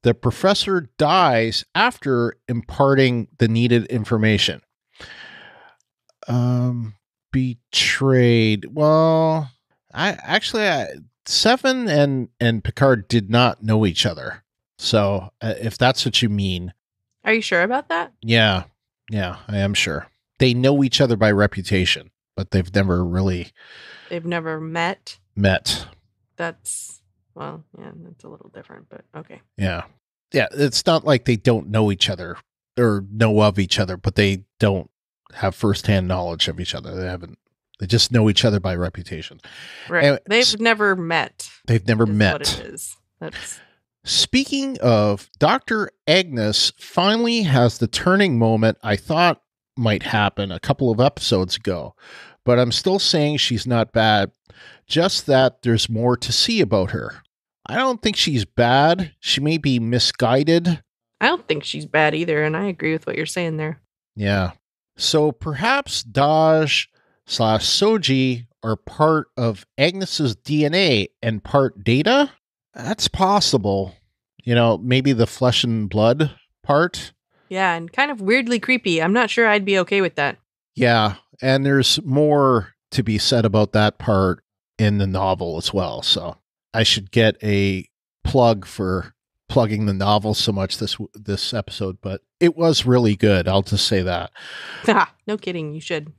the professor dies after imparting the needed information. Betrayed. Well, Seven and Picard did not know each other. So if that's what you mean. Are you sure about that? Yeah, I am sure. They know each other by reputation, but they've never met. That's a little different, but okay. Yeah. It's not like they don't know each other or know of each other, but they don't have firsthand knowledge of each other. They just know each other by reputation. Right. Anyway, they've never met. They've never met. What it is. Speaking of, Dr. Agnes finally has the turning moment I thought might happen a couple of episodes ago, but I'm still saying she's not bad, just that there's more to see about her. I don't think she's bad. She may be misguided. I don't think she's bad either, and I agree with what you're saying there. Yeah. So perhaps Daj/Soji are part of Agnes's DNA and part Data? That's possible. Maybe the flesh and blood part. Yeah, and kind of weirdly creepy. I'm not sure I'd be okay with that. Yeah, and there's more to be said about that part in the novel as well. So I should get a plug for plugging the novel so much this episode, but it was really good. I'll just say that. No kidding. You should.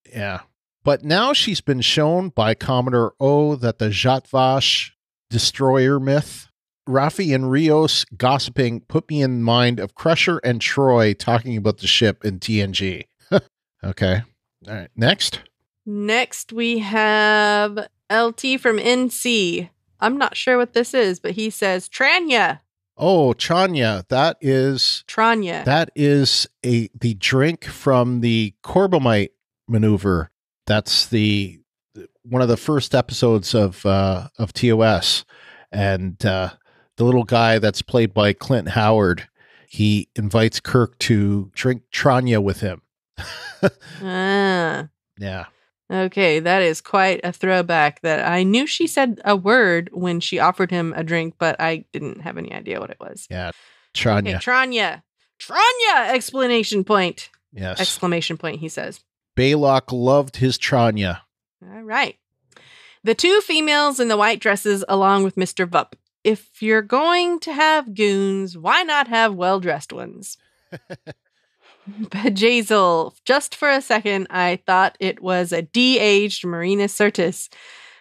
Yeah. But now she's been shown by Commodore O that the Jatvash destroyer myth. Raffi and Rios gossiping put me in mind of Crusher and Troy talking about the ship in TNG. Okay. All right. Next we have LT from NC. I'm not sure what this is, but he says Tranya. Oh, Tranya. That is the drink from the Corbomite maneuver. That's one of the first episodes of TOS, and the little guy that's played by Clint Howard, he invites Kirk to drink Tranya with him. Yeah. Okay, that is quite a throwback. That I knew she said a word when she offered him a drink, but I didn't have any idea what it was. Yeah, Tranya. Okay, Tranya! Exclamation point. Yes. Exclamation point, he says. Baylock loved his Tranya. All right. The two females in the white dresses along with Mr. Vup. If you're going to have goons, why not have well-dressed ones? Bajazel. Just for a second, I thought it was a de-aged Marina Sirtis.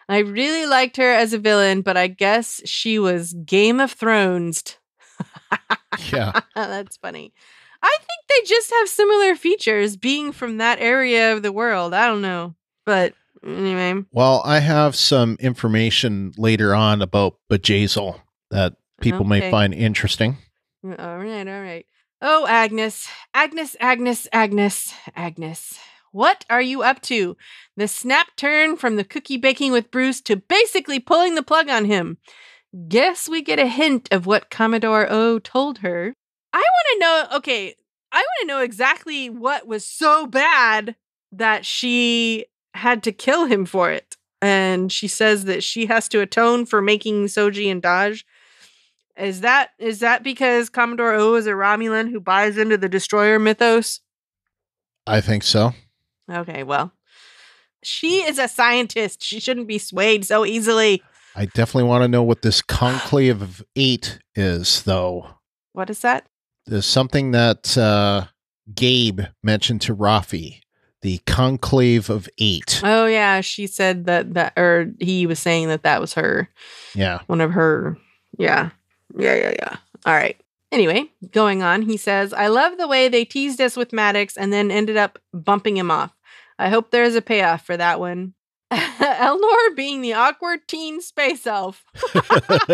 I really liked her as a villain, but I guess she was Game of Thrones. Yeah. That's funny. I think they just have similar features being from that area of the world. I don't know. But anyway. Well, I have some information later on about Bajazel that people may find interesting. All right. Oh, Agnes. Agnes. What are you up to? The snap turn from the cookie baking with Bruce to basically pulling the plug on him. Guess we get a hint of what Commodore O told her. I want to know exactly what was so bad that she had to kill him for it. And she says that she has to atone for making Soji and Daj. Is that because Commodore O is a Romulan who buys into the destroyer mythos? I think so. Okay, well, she is a scientist. She shouldn't be swayed so easily. I definitely want to know what this conclave of 8 is, though. What is that? There's something that Gabe mentioned to Rafi. The conclave of 8. Oh, yeah. She said or he was saying that was her. Yeah. One of her. Yeah. All right. Anyway, going on, he says, I love the way they teased us with Maddox and then ended up bumping him off. I hope there's a payoff for that one. Elnor being the awkward teen space elf. I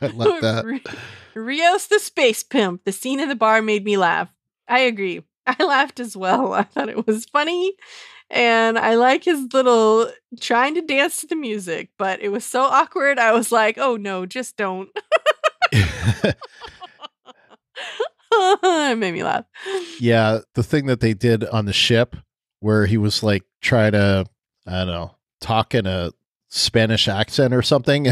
like that. Rios the space pimp. The scene in the bar made me laugh. I agree. I laughed as well. I thought it was funny. And I like his little trying to dance to the music, but it was so awkward. I was like, oh no, just don't. It made me laugh. Yeah, the thing that they did on the ship where he was like trying to, I don't know, talk in a Spanish accent or something.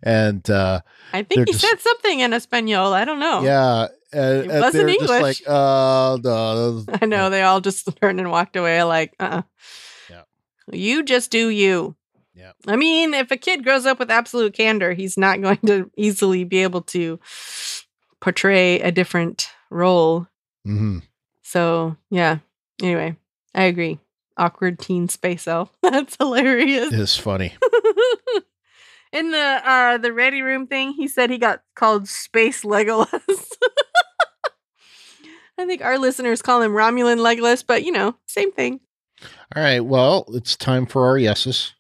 And I think he said something in Espanol. I don't know. Yeah. It wasn't English. Just like, no. I know. They all just turned and walked away like, Yeah. You just do you. Yeah. I mean, if a kid grows up with absolute candor, he's not going to easily be able to portray a different role. Mm-hmm. So, yeah. Anyway, I agree. Awkward teen space elf. That's hilarious. It is funny. In the ready room thing, he said he got called Space Legolas. I think our listeners call him Romulan Legolas, but same thing. All right. Well, it's time for our yeses.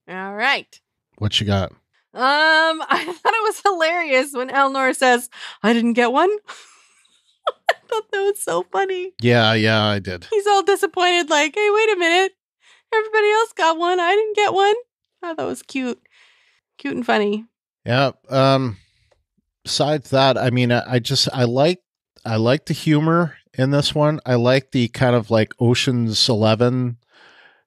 All right. What you got? I thought it was hilarious when Elnor says, I didn't get one. I thought that was so funny. Yeah, I did. He's all disappointed, like, hey, wait a minute. Everybody else got one. I didn't get one. I thought that was cute. Cute and funny. Yeah. Besides that, I mean, I like the humor in this one. I like the kind of like Ocean's 11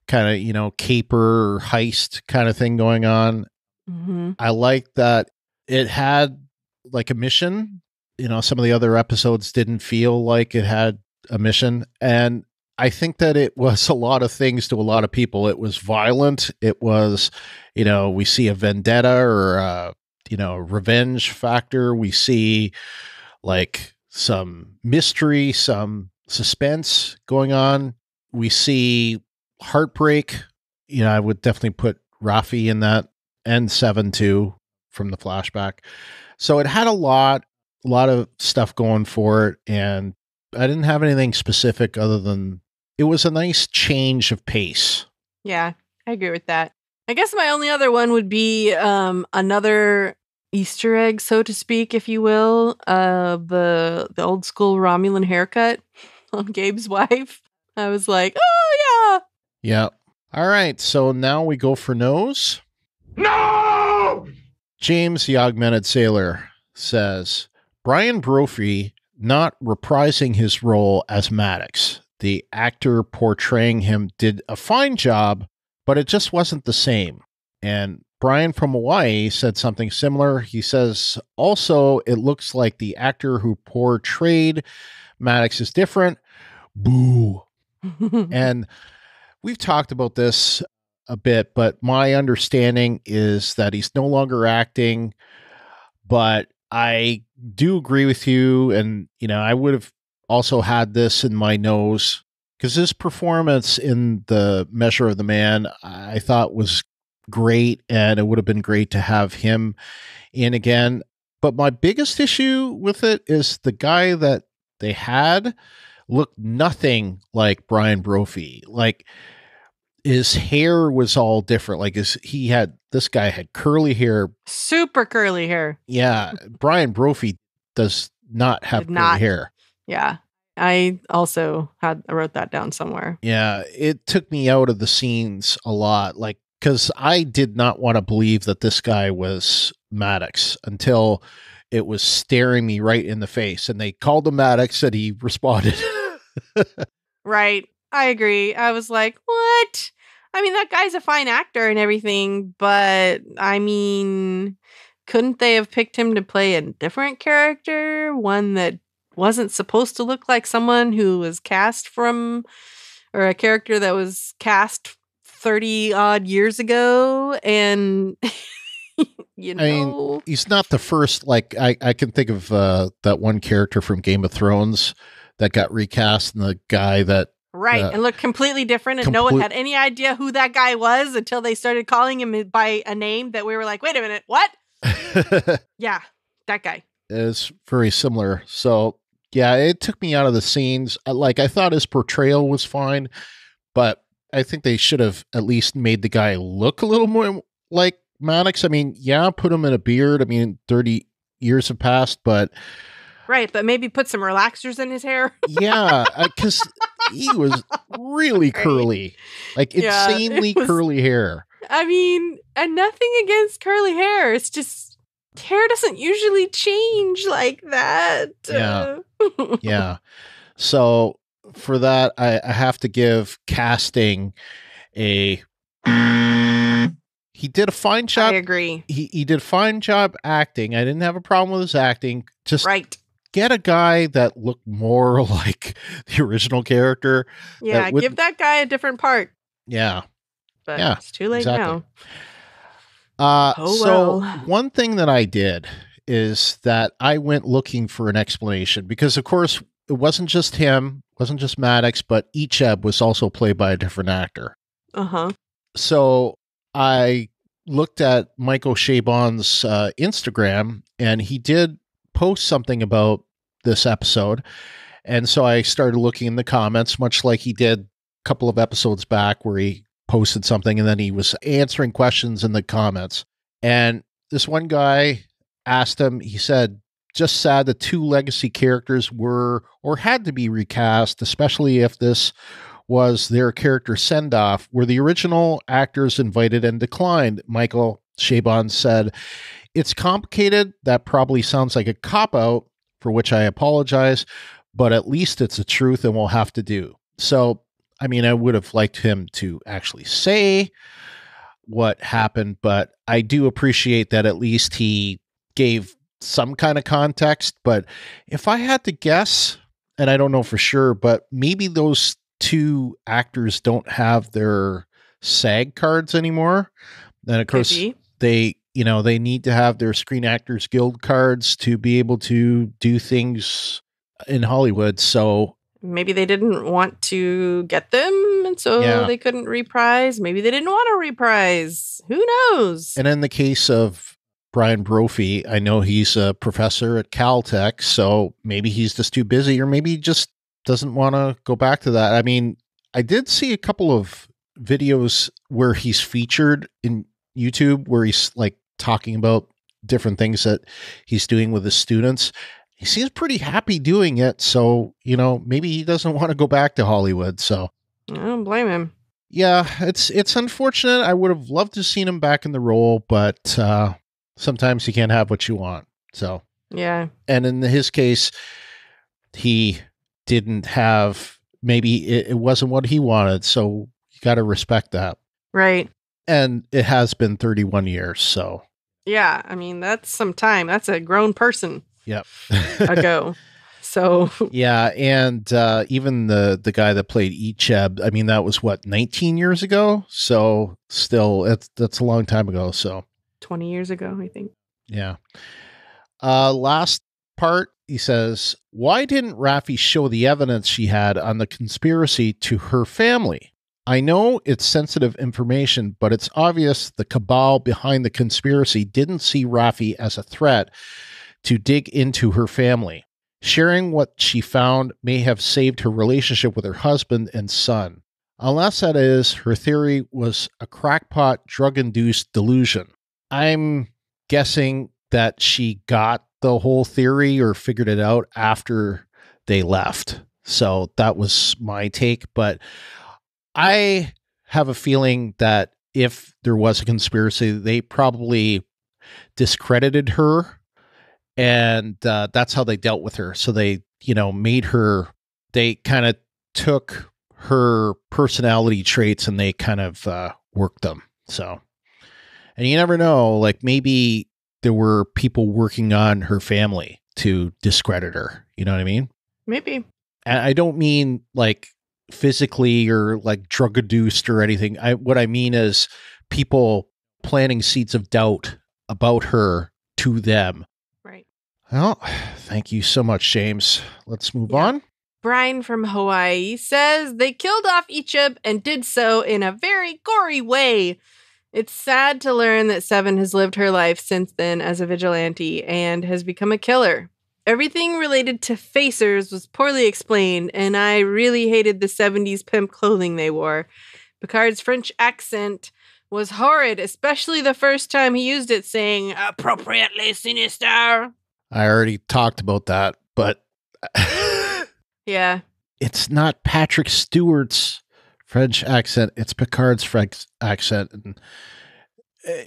kind of, caper or heist kind of thing going on. Mm-hmm. I like that it had like a mission. Some of the other episodes didn't feel like it had a mission. And I think that it was a lot of things to a lot of people. It was violent. It was, we see a vendetta or, a revenge factor. We see like some mystery, some suspense going on. We see heartbreak. I would definitely put Rafi in that, and Seven too from the flashback. So it had a lot of stuff going for it, and I didn't have anything specific other than it was a nice change of pace. Yeah, I agree with that. I guess my only other one would be another Easter egg, so to speak, if you will, the old school Romulan haircut on Gabe's wife. I was like, oh yeah. Yeah. All right. So now we go for nose. No! James, the augmented sailor, says Brian Brophy not reprising his role as Maddox. The actor portraying him did a fine job, but it just wasn't the same. And Brian from Hawaii said something similar. He says, also, it looks like the actor who portrayed Maddox is different. Boo. And we've talked about this a bit, but my understanding is that he's no longer acting, but I do agree with you. And, I would have also had this in my nose because his performance in The Measure of the Man, I thought was great. And it would have been great to have him in again. But my biggest issue with it is the guy that they had looked nothing like Brian Brophy. Like, his hair was all different. Like, this guy had curly hair. Super curly hair. Yeah. Brian Brophy does not have curly hair. Yeah. I also wrote that down somewhere. Yeah. It took me out of the scenes a lot. Like, because I did not want to believe that this guy was Maddox until it was staring me right in the face. And they called him Maddox and he responded. Right. I agree. I was like, what? I mean, that guy's a fine actor and everything, but I mean, couldn't they have picked him to play a different character? One that wasn't supposed to look like someone who was cast from, or a character that was cast 30 odd years ago. And, I mean, he's not the first, like, I can think of that one character from Game of Thrones that got recast, and the guy that right, and looked completely different, and no one had any idea who that guy was until they started calling him by a name that we were like, wait a minute, what? Yeah, that guy. Is very similar. So, yeah, it took me out of the scenes. Like, I thought his portrayal was fine, but I think they should have at least made the guy look a little more like Maddox. I mean, yeah, put him in a beard. I mean, 30 years have passed, but... Right, but maybe put some relaxers in his hair. Yeah, because he was really curly, like insanely curly hair. I mean, and nothing against curly hair. It's just hair doesn't usually change like that. Yeah, yeah. So for that, I have to give casting a. He did a fine job. I agree. He did a fine job acting. I didn't have a problem with his acting. Just right. Get a guy that looked more like the original character. Yeah, give that guy a different part. Yeah. But it's too late now. So one thing that I did is that I went looking for an explanation because, of course, it wasn't just him, wasn't just Maddox, but Icheb was also played by a different actor. Uh-huh. So I looked at Michael Chabon's Instagram, and he did post something about this episode. And so I started looking in the comments, much like he did a couple of episodes back where he posted something and then he was answering questions in the comments. And this one guy asked him, he said, just sad that 2 legacy characters were or had to be recast, especially if this was their character send-off. Were the original actors invited and declined? Michael Chabon said, it's complicated. That probably sounds like a cop-out, for which I apologize, but at least it's the truth and we'll have to do. So, I mean, I would have liked him to actually say what happened, but I do appreciate that at least he gave some kind of context. But if I had to guess, and I don't know for sure, but maybe those 2 actors don't have their SAG cards anymore. And of course, they need to have their Screen Actors Guild cards to be able to do things in Hollywood. So maybe they didn't want to get them, and so they couldn't reprise. Maybe they didn't want to reprise. Who knows? And in the case of Brian Brophy, I know he's a professor at Caltech, so maybe he's just too busy, or maybe he just doesn't want to go back to that. I mean, I did see a couple of videos where he's featured in YouTube where he's like talking about different things that he's doing with his students. He seems pretty happy doing it. So, maybe he doesn't want to go back to Hollywood. So I don't blame him. Yeah, it's unfortunate. I would have loved to have seen him back in the role, but sometimes you can't have what you want. So yeah. And in his case, he didn't have, maybe it wasn't what he wanted. So you got to respect that. Right. And it has been 31 years. So yeah, I mean, that's some time. That's a grown person. Yep. ago. So yeah, and even the guy that played Icheb, I mean, that was 19 years ago. So still, that's a long time ago. So 20 years ago, I think. Yeah. Last part, he says, why didn't Raffi show the evidence she had on the conspiracy to her family? I know it's sensitive information, but it's obvious the cabal behind the conspiracy didn't see Raffi as a threat to dig into her family. Sharing what she found may have saved her relationship with her husband and son. Unless that is, her theory was a crackpot, drug-induced delusion. I'm guessing that she got the whole theory or figured it out after they left. So that was my take. But I have a feeling that if there was a conspiracy, they probably discredited her, and that's how they dealt with her. So they, made her, they kind of took her personality traits and they kind of worked them. So, and you never know, like maybe there were people working on her family to discredit her. You know what I mean? Maybe. And I don't mean like physically or like drug induced or anything. What I mean is people planting seeds of doubt about her to them. Right. Well, thank you so much, James. Let's move on. Brian from Hawaii says they killed off Ichib and did so in a very gory way. It's sad to learn that Seven has lived her life since then as a vigilante and has become a killer. Everything related to facers was poorly explained, and I really hated the 70s pimp clothing they wore. Picard's French accent was horrid, especially the first time he used it, saying, appropriately sinister. I already talked about that, but... Yeah. It's not Patrick Stewart's French accent, it's Picard's French accent. And,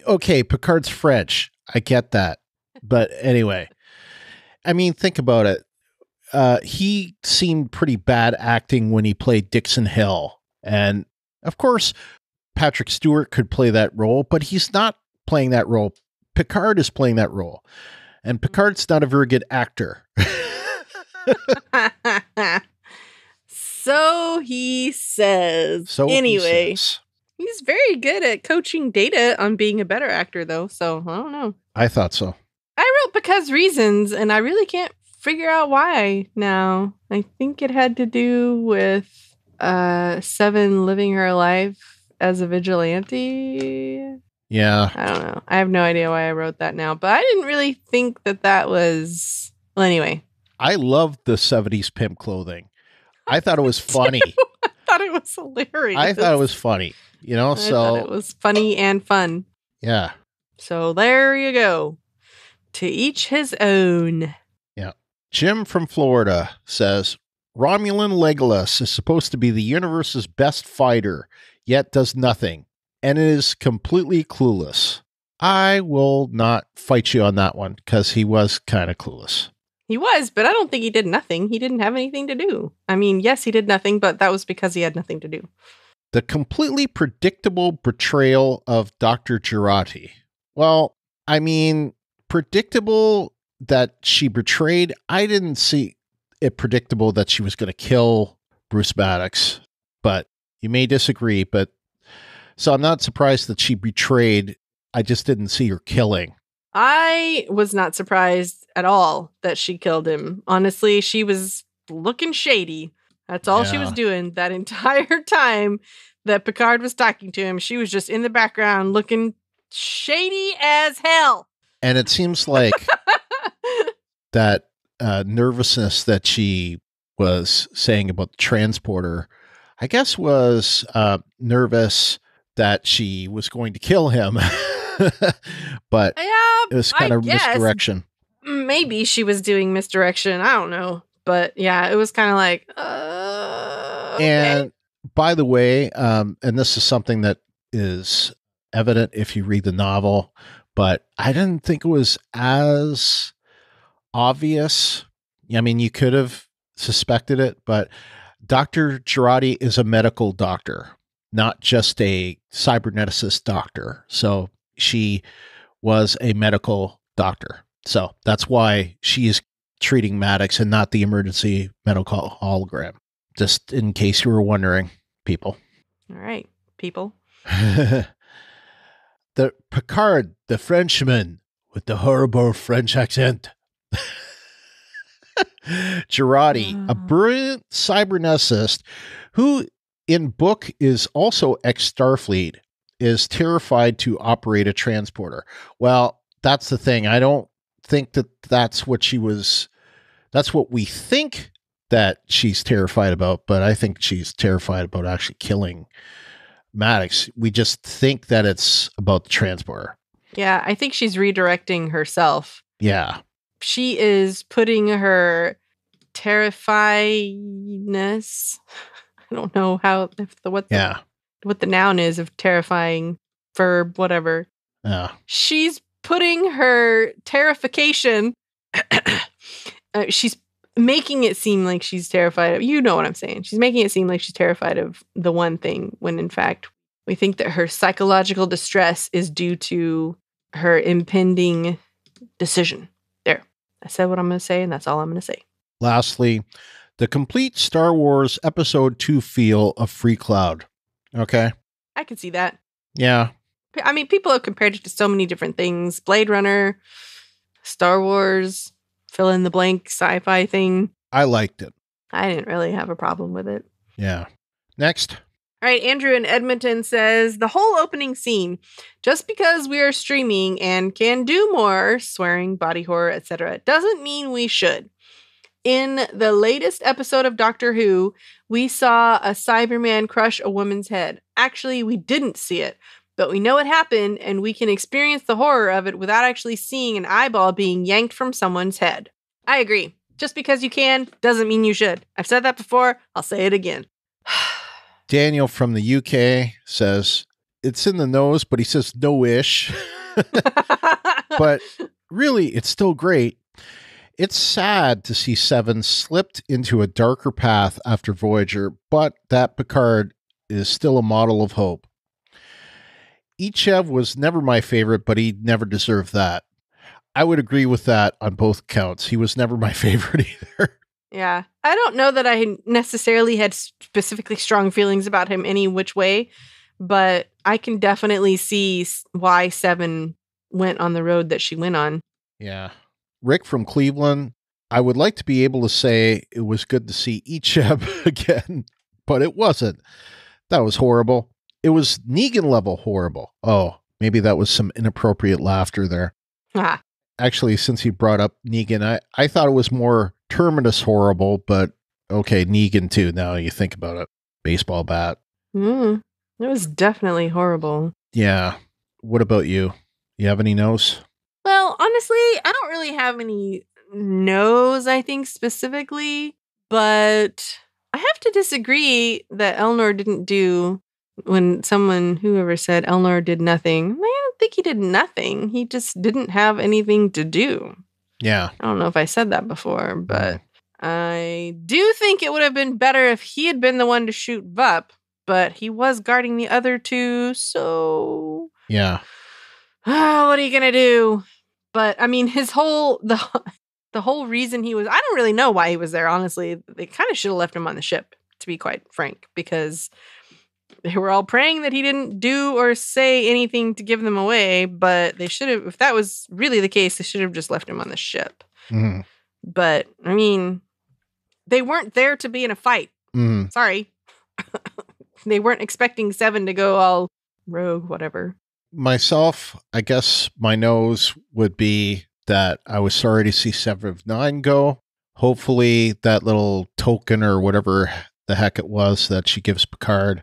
okay, Picard's French. I get that. But anyway... I mean, think about it. He seemed pretty bad acting when he played Dixon Hill. And of course, Patrick Stewart could play that role, but he's not playing that role. Picard is playing that role. And Picard's not a very good actor. So he says. Anyway, he's very good at coaching Data on being a better actor, though. So I don't know. I thought so. I wrote because reasons, and I really can't figure out why now. I think it had to do with Seven living her life as a vigilante. Yeah. I don't know. I have no idea why I wrote that now, but I didn't really think that was... Well, anyway. I loved the 70s pimp clothing. I thought it was funny. I thought it was hilarious. I thought it was funny. I thought it was funny and fun. Yeah. So there you go. To each his own. Yeah. Jim from Florida says, Romulan Legolas is supposed to be the universe's best fighter, yet does nothing, and is completely clueless. I will not fight you on that one, because he was kind of clueless. He was, but I don't think he did nothing. He didn't have anything to do. I mean, yes, he did nothing, but that was because he had nothing to do. The completely predictable betrayal of Dr. Jurati. Well, I mean... predictable that she betrayed. I didn't see it predictable that she was going to kill Bruce Maddox, but you may disagree. But so I'm not surprised that she betrayed. I just didn't see her killing. I was not surprised at all that she killed him. Honestly, she was looking shady. That's all she was doing that entire time that Picard was talking to him. She was just in the background looking shady as hell. And it seems like that nervousness that she was saying about the transporter, I guess was nervous that she was going to kill him. But it was kind of misdirection. Maybe she was doing misdirection. I don't know. But yeah, it was kind of like, okay. And by the way, and this is something that is evident if you read the novel, but I didn't think it was as obvious. I mean, you could have suspected it, but Dr. Jurati is a medical doctor, not just a cyberneticist doctor. So she was a medical doctor. So that's why she is treating Maddox and not the emergency medical hologram. Just in case you were wondering, people. All right, people. The Picard, the Frenchman with the horrible French accent. Girardi, a brilliant cyberneticist who in book is also ex-Starfleet, is terrified to operate a transporter. Well, that's the thing. I don't think that's what she was. That's what we think that she's terrified about, but I think she's terrified about actually killing Maddox. We just think that it's about the transporter. Yeah, I think she's redirecting herself. Yeah. She is putting her terrifyingness. I don't know what the noun is of terrifying, verb, whatever. Yeah. She's putting her terrification. She's making it seem like she's terrified of, you know what I'm saying. She's making it seem like she's terrified of the one thing, when in fact, we think that her psychological distress is due to her impending decision. There. I said what I'm going to say, and that's all I'm going to say. Lastly, the complete Star Wars Episode 2 feel of Free Cloud. Okay? I can see that. Yeah. I mean, people have compared it to so many different things. Blade Runner, Star Wars, fill in the blank sci-fi thing. I liked it. I didn't really have a problem with it. Yeah. Next. All right, Andrew in Edmonton says, the whole opening scene, just because we are streaming and can do more, swearing, body horror, etc., doesn't mean we should. In the latest episode of Doctor Who, we saw a Cyberman crush a woman's head. Actually, we didn't see it, but we know it happened, and we can experience the horror of it without actually seeing an eyeball being yanked from someone's head. I agree. Just because you can doesn't mean you should. I've said that before. I'll say it again. Daniel from the UK says, it's in the nose, but he says no-ish. But really, it's still great. It's sad to see Seven slipped into a darker path after Voyager, but that Picard is still a model of hope. Ichev was never my favorite, but he never deserved that. I would agree with that on both counts. He was never my favorite either. Yeah. I don't know that I necessarily had specifically strong feelings about him any which way, but I can definitely see why Seven went on the road that she went on. Yeah. Rick from Cleveland, I would like to be able to say it was good to see Icheb again, but it wasn't. That was horrible. It was Negan level horrible. Oh, maybe that was some inappropriate laughter there. Ah. Actually, since you brought up Negan, I thought it was more Terminus horrible, but okay, Negan too, now you think about it. Baseball bat. It was definitely horrible. Yeah. What about you? You have any no's? Well, honestly, I don't really have any no's, I think, specifically, but I have to disagree that Elnor didn't do, whoever said Elnor did nothing. I don't think he did nothing. He just didn't have anything to do. Yeah. I don't know if I said that before, but I do think it would have been better if he had been the one to shoot Vup, but he was guarding the other two, so... Yeah. What are you gonna do? But, I mean, the whole reason he was... I don't really know why he was there, honestly. They kind of should have left him on the ship, to be quite frank, because they were all praying that he didn't do or say anything to give them away, but they should have... If that was really the case, they should have just left him on the ship. Mm-hmm. But, I mean, they weren't there to be in a fight. Mm-hmm. Sorry. They weren't expecting Seven to go all rogue, whatever. Myself, I guess my nose would be that I was sorry to see Seven of Nine go. Hopefully that little token or whatever the heck it was that she gives Picard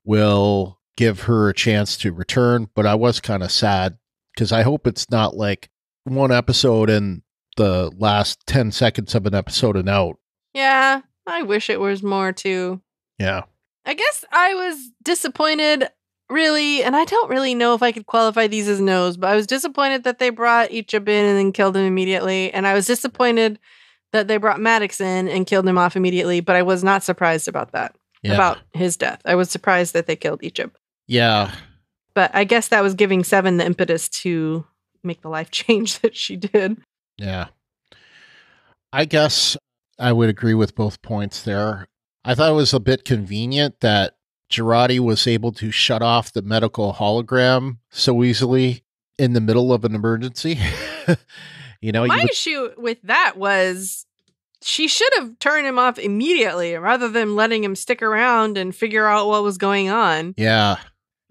will give her a chance to return. But I was kind of sad because I hope it's not like one episode and the last 10 seconds of an episode and out. Yeah, I wish it was more too. Yeah. I guess I was disappointed, really, and I don't really know if I could qualify these as no's, but I was disappointed that they brought Icheb in and then killed him immediately, and I was disappointed that they brought Maddox in and killed him off immediately, but I was not surprised about that, about his death. I was surprised that they killed Icheb. Yeah. But I guess that was giving Seven the impetus to make the life change that she did. Yeah. I guess I would agree with both points there. I thought it was a bit convenient that Girardi was able to shut off the medical hologram so easily in the middle of an emergency. My issue with that was she should have turned him off immediately rather than letting him stick around and figure out what was going on. Yeah.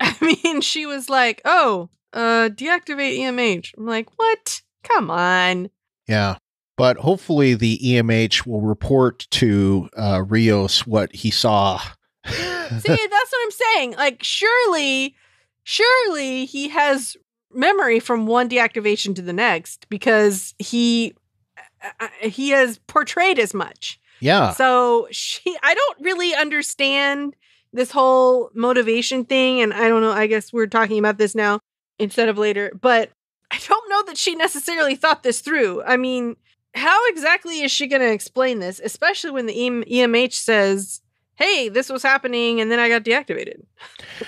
I mean, she was like, oh, deactivate EMH. I'm like, what? Come on. Yeah. But hopefully the EMH will report to Rios what he saw. See, that's what I'm saying. Like, surely he has memory from one deactivation to the next because he has portrayed as much. Yeah. So I don't really understand this whole motivation thing. And I don't know, I guess we're talking about this now instead of later, but I don't know that she necessarily thought this through. I mean, how exactly is she going to explain this? Especially when the EMH says, hey, this was happening and then I got deactivated.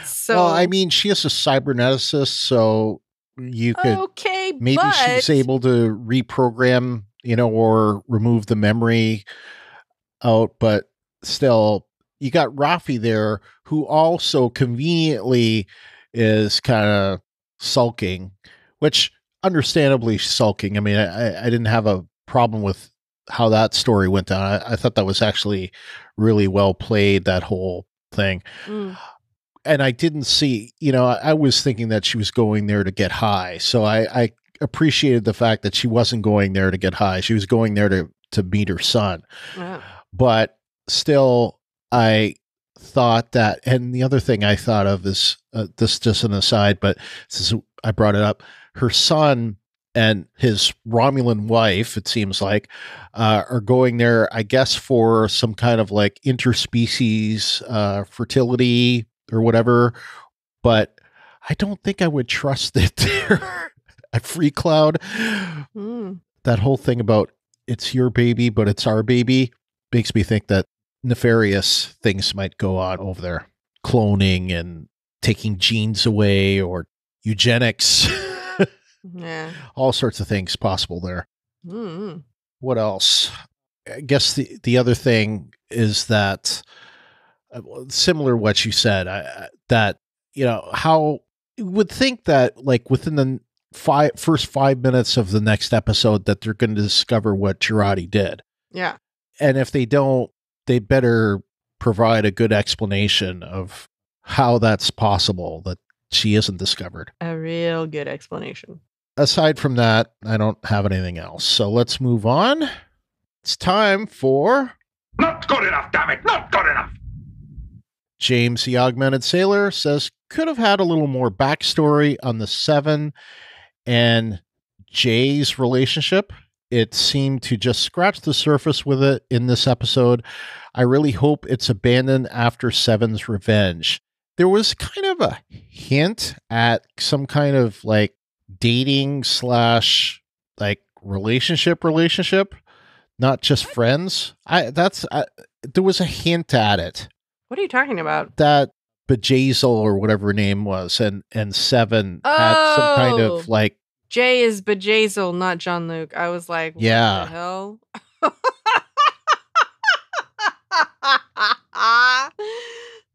So, well, I mean, she is a cyberneticist, so you could, okay, maybe she's able to reprogram, or remove the memory out, but still, you got Rafi there who also conveniently is kind of sulking, which understandably sulking. I mean, I didn't have a problem with how that story went down. I thought that was actually really well played, that whole thing. And I didn't see, I was thinking that she was going there to get high. So I appreciated the fact that she wasn't going there to get high. She was going there to meet her son. Wow. But still, I thought that, and the other thing I thought of is, this just an aside, but since I brought it up, her son and his Romulan wife, it seems like, are going there, I guess, for some kind of like interspecies fertility or whatever. But I don't think I would trust it there at Free Cloud. That whole thing about it's your baby, but it's our baby makes me think that nefarious things might go on over there. Cloning and taking genes away or eugenics. Yeah. All sorts of things possible there. What else? I guess the other thing is that, similar to what you said, that, how you would think that like within the first 5 minutes of the next episode that they're going to discover what Girardi did. Yeah. And if they don't, they better provide a good explanation of how that's possible that she isn't discovered. A real good explanation. Aside from that, I don't have anything else. So let's move on. It's time for... Not good enough, damn it! Not good enough! James, the Augmented Sailor, says, could have had a little more backstory on the Seven and Jay's relationship. It seemed to just scratch the surface with it in this episode. I really hope it's abandoned after Seven's revenge. There was kind of a hint at some kind of like dating / like relationship, not just friends. There was a hint at it. What are you talking about? That Bejazel or whatever her name was, and Seven had some kind of like... Jay is Bejazel, not Jean-Luc. I was like, what the hell?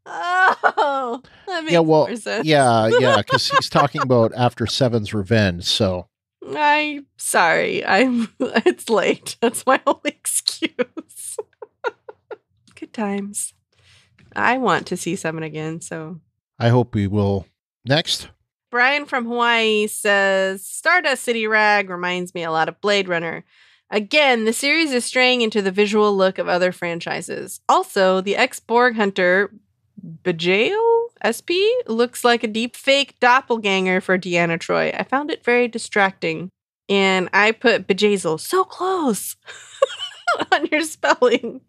Oh, that makes more sense. Yeah, because he's talking about after Seven's revenge, so... I'm sorry. It's late. That's my only excuse. Good times. I want to see Seven again, so... I hope we will. Next. Brian from Hawaii says, Stardust City Rag reminds me a lot of Blade Runner. Again, the series is straying into the visual look of other franchises. Also, the ex-Borg hunter, Bejail SP, looks like a deep fake doppelganger for Deanna Troi. I found it very distracting. And I put Bejazel so close on your spelling.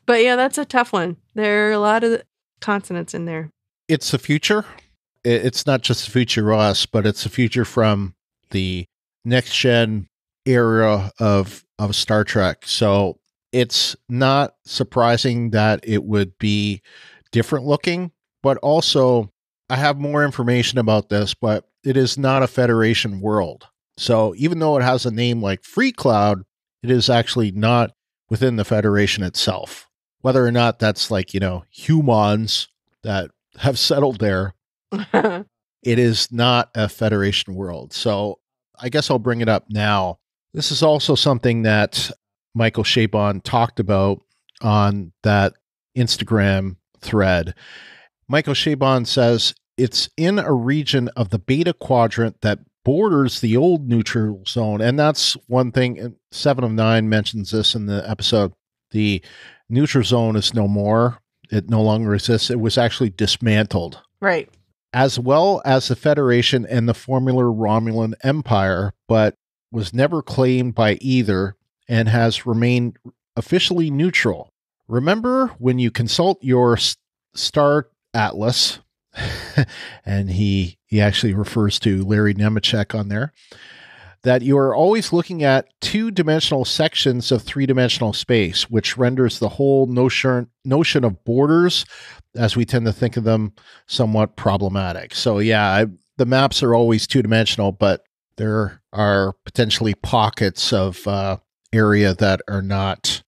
But yeah, that's a tough one. There are a lot of consonants in there. It's the future. It's not just the future of us, but it's the future from the next gen era of Star Trek. So it's not surprising that it would be different looking, but also I have more information about this, but it is not a Federation world. So even though it has a name like Free Cloud, it is actually not within the Federation itself. Whether or not that's like, humans that have settled there, it is not a Federation world. So I guess I'll bring it up now. This is also something that Michael Chabon talked about on that Instagram thread. Michael Chabon says it's in a region of the beta quadrant that borders the old neutral zone. And that's one thing. 7 of 9 mentions this in the episode. The neutral zone is no more. It no longer exists. It was actually dismantled. Right. As well as the Federation and the former Romulan Empire, but was never claimed by either and has remained officially neutral. Remember when you consult your Star Atlas, and he actually refers to Larry Nemeczek on there, that you are always looking at 2-dimensional sections of 3-dimensional space, which renders the whole notion of borders, as we tend to think of them, somewhat problematic. So yeah, the maps are always 2-dimensional, but there are potentially pockets of area that are not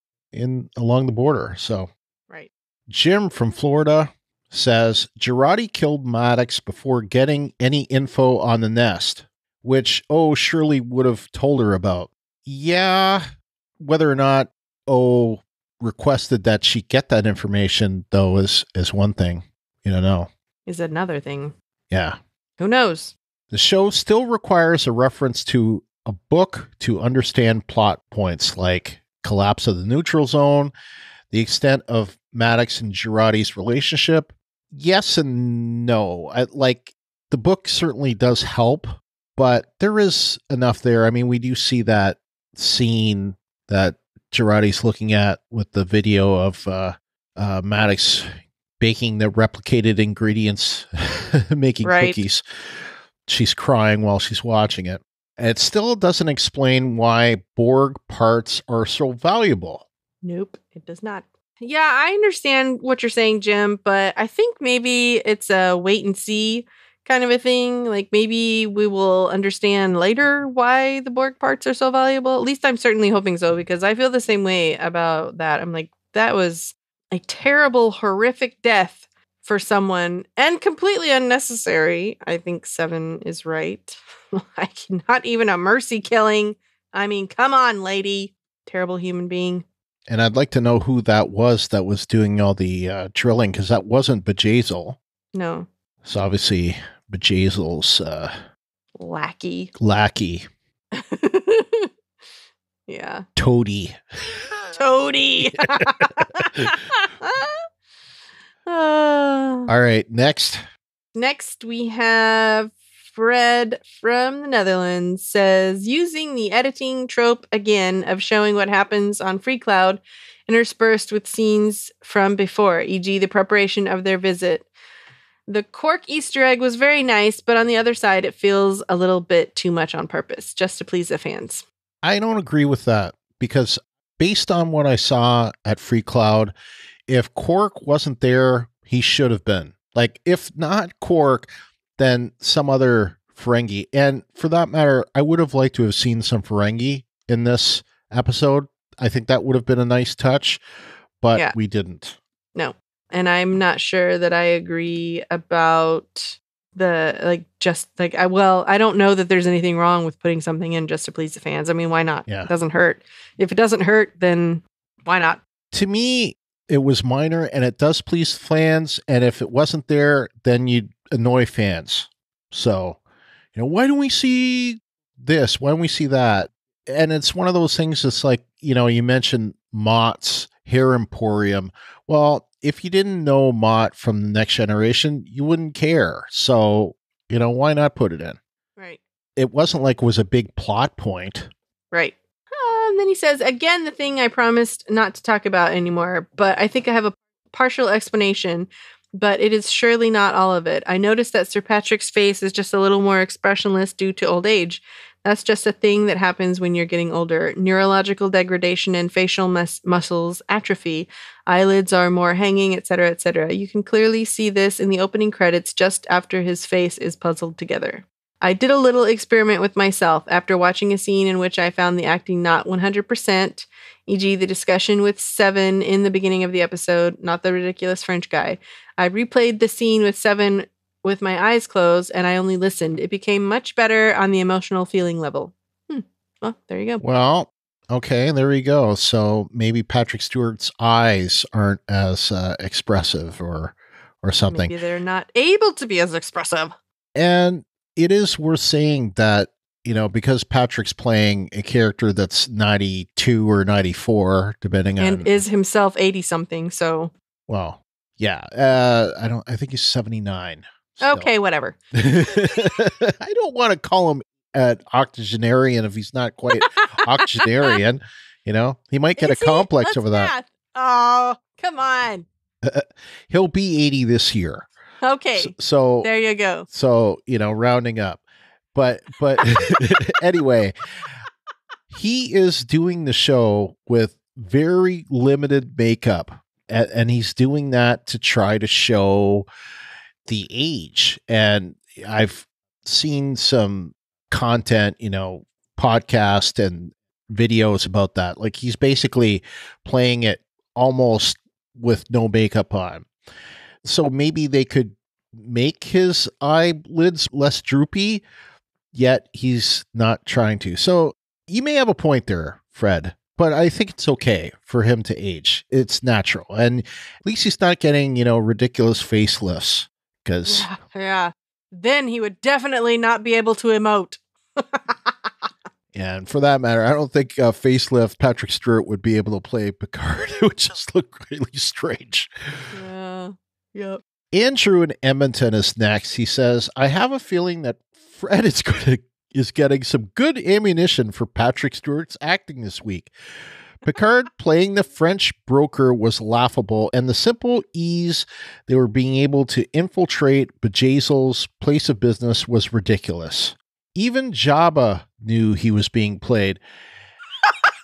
along the border. So right. Jim from Florida says Girardi killed Maddox before getting any info on the nest, which Shirley would have told her about. Yeah, whether or not requested that she get that information, though, is one thing. You don't know. Is another thing. Yeah. Who knows? The show still requires a reference to a book to understand plot points like collapse of the neutral zone, the extent of Maddox and Girardi's relationship. Yes and no. The book certainly does help, but there is enough there. I mean, we do see that scene that Girardi's looking at with the video of Maddox baking the replicated ingredients, making cookies. She's crying while she's watching it. And it still doesn't explain why Borg parts are so valuable. Nope, it does not. Yeah, I understand what you're saying, Jim, but I think maybe it's a wait and see kind of a thing. Like maybe we will understand later why the Borg parts are so valuable. At least I'm certainly hoping so, because I feel the same way about that. I'm like, that was a terrible, horrific death for someone and completely unnecessary. I think 7 is right. Like, not even a mercy killing. I mean, come on, lady. Terrible human being. And I'd like to know who that was doing all the drilling, because that wasn't Bjayzl. No. It's obviously Bjayzl's lackey. Yeah. Toady. All right, next. Next, we have Fred from the Netherlands says, using the editing trope again of showing what happens on Free Cloud interspersed with scenes from before, e.g. the preparation of their visit. The Quark Easter egg was very nice, but on the other side, it feels a little bit too much on purpose, just to please the fans. I don't agree with that, because based on what I saw at Free Cloud, if Quark wasn't there, he should have been. Like, if not Quark, then some other Ferengi. And for that matter, I would have liked to have seen some Ferengi in this episode. I think that would have been a nice touch, but we didn't. No. And I'm not sure that I agree about I don't know that there's anything wrong with putting something in just to please the fans. I mean, why not? Yeah. It doesn't hurt. If it doesn't hurt, then why not? To me, it was minor and it does please fans. And if it wasn't there, then you'd annoy fans. So, why don't we see this? Why don't we see that? And it's one of those things that's like, you mentioned Mott's Hair Emporium. Well, if you didn't know Mott from the Next Generation, you wouldn't care. So, why not put it in? Right. It wasn't like it was a big plot point. Right. And then he says, again, the thing I promised not to talk about anymore, but I think I have a partial explanation, but it is surely not all of it. I noticed that Sir Patrick's face is just a little more expressionless due to old age. That's just a thing that happens when you're getting older. Neurological degradation and facial muscles atrophy. Eyelids are more hanging, etc., etc. You can clearly see this in the opening credits just after his face is puzzled together. I did a little experiment with myself after watching a scene in which I found the acting not 100%, e.g. the discussion with 7 in the beginning of the episode, not the ridiculous French guy. I replayed the scene with 7 with my eyes closed, and I only listened. It became much better on the emotional feeling level. Well, there you go. Well, Okay, there we go. So maybe Patrick Stewart's eyes aren't as expressive or something. Maybe they're not able to be as expressive. And it is worth saying that, because Patrick's playing a character that's 92 or 94, depending on... And is himself 80-something, so... Well, yeah. I think he's 79. Still. Okay, whatever. I don't want to call him an octogenarian if he's not quite octogenarian. He might get a complex over that. Oh, come on. He'll be 80 this year. Okay. So there you go. So, rounding up. But anyway, he is doing the show with very limited makeup. And he's doing that to try to show the age. And I've seen some content, podcast and videos about that. Like he's basically playing it almost with no makeup on. So maybe they could make his eyelids less droopy, yet he's not trying to. So you may have a point there, Fred, but I think it's okay for him to age. It's natural. And at least he's not getting, ridiculous facelifts. Because yeah. Then he would definitely not be able to emote. And for that matter, I don't think facelift Patrick Stewart would be able to play Picard. It would just look really strange. Yeah. Yep. Andrew in Edmonton is next. He says, I have a feeling that Fred is getting some good ammunition for Patrick Stewart's acting this week. Picard playing the French broker was laughable, and the simple ease they were being able to infiltrate Bjayzl's place of business was ridiculous. Even Jabba knew he was being played.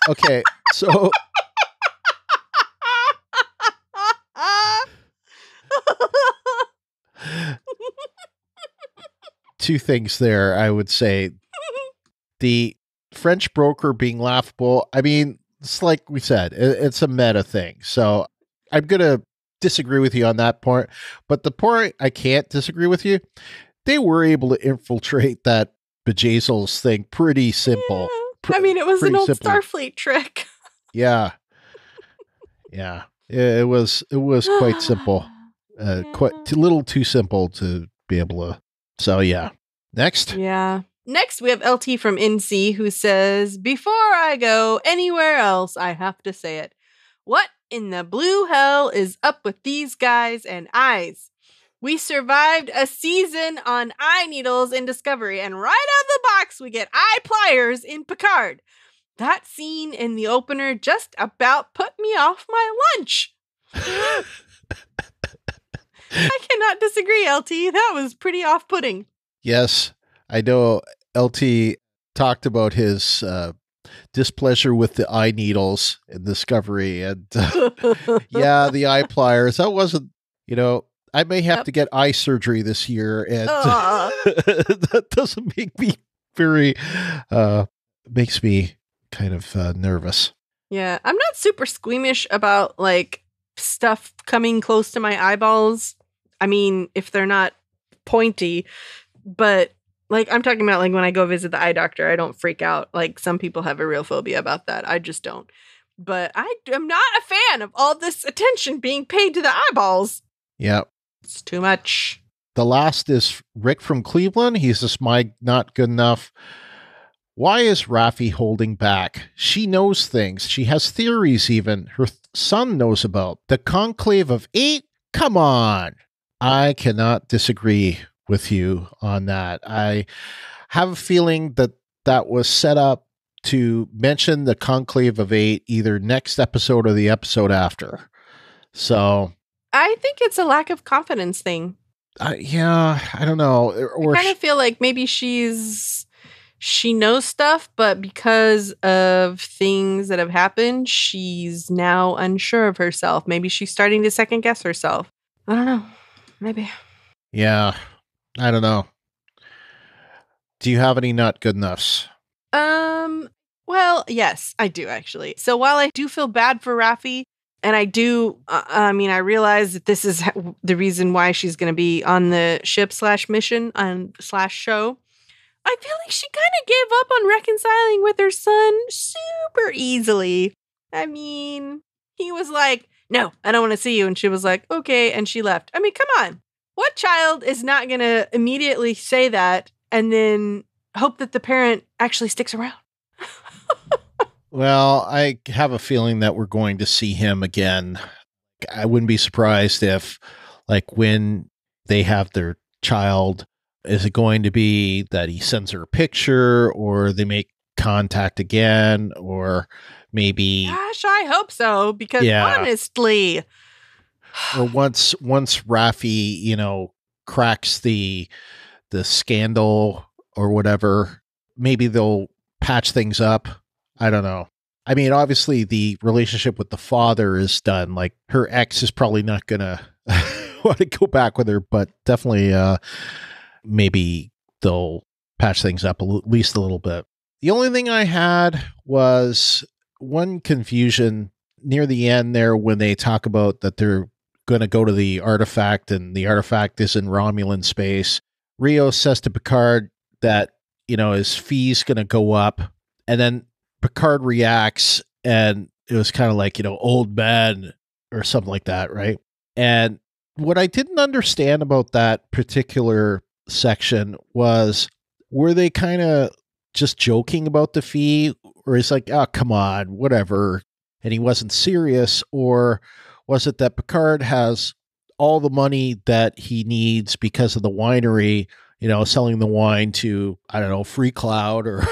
Okay, so... Two things there, I would say. The French broker being laughable, I mean, it's like we said, it's a meta thing. So I'm going to disagree with you on that point. But the point I can't disagree with you, they were able to infiltrate that Bjayzl's thing pretty simple. Yeah. I mean, it was an old simple Starfleet trick. Yeah. Yeah. It was quite simple. Quite a little too simple to be able to. So, yeah. Next. Yeah. Next, we have LT from NC who says, before I go anywhere else, I have to say it. What in the blue hell is up with these guys and eyes? We survived a season on eye needles in Discovery, and right out of the box, we get eye pliers in Picard. That scene in the opener just about put me off my lunch. I cannot disagree, LT. That was pretty off-putting. Yes, I know LT talked about his displeasure with the eye needles in Discovery. And yeah, the eye pliers. That wasn't, I may have to get eye surgery this year. And that doesn't make me makes me kind of nervous. Yeah, I'm not super squeamish about like stuff coming close to my eyeballs. I mean, if they're not pointy, but like I'm talking about like when I go visit the eye doctor, I don't freak out. Like some people have a real phobia about that. I just don't. But I am not a fan of all this attention being paid to the eyeballs. Yeah. It's too much. The last is Rick from Cleveland. He's just not good enough. Why is Raffi holding back? She knows things. She has theories even. Her son knows about. The Conclave of 8? Come on. I cannot disagree with you on that. I have a feeling that was set up to mention the Conclave of 8 either next episode or the episode after. So I think it's a lack of confidence thing. Yeah, I don't know. Or I kind of feel like maybe she knows stuff, but because of things that have happened, she's now unsure of herself. Maybe she's starting to second guess herself. I don't know. Maybe. Yeah, I don't know. Do you have any not good enoughs? Well, yes, I do actually. So while I do feel bad for Raffi, and I do, I realize that this is the reason why she's going to be on the ship /mission /show. I feel like she kind of gave up on reconciling with her son super easily. I mean, he was like, no, I don't want to see you. And she was like, okay. And she left. I mean, come on. What child is not going to immediately say that and then hope that the parent actually sticks around? Well, I have a feeling that we're going to see him again. I wouldn't be surprised if, like, when they have their child, is it going to be that he sends her a picture or they make contact again, or maybe... Gosh, I hope so, because honestly... Or once Raffi, cracks the scandal or whatever, maybe they'll patch things up. I don't know. I mean, obviously the relationship with the father is done. Like, her ex is probably not going to want to go back with her, but definitely maybe they'll patch things up at least a little bit. The only thing I had was one confusion near the end there when they talk about that they're going to go to the artifact and the artifact is in Romulan space. Rios says to Picard that, his fee's going to go up, and then Picard reacts, and it was kind of like, old man or something like that, right? And what I didn't understand about that particular section was, were they kind of just joking about the fee, or is like, oh, come on, whatever, and he wasn't serious, or was it that Picard has all the money that he needs because of the winery, selling the wine to, I don't know, Free Cloud or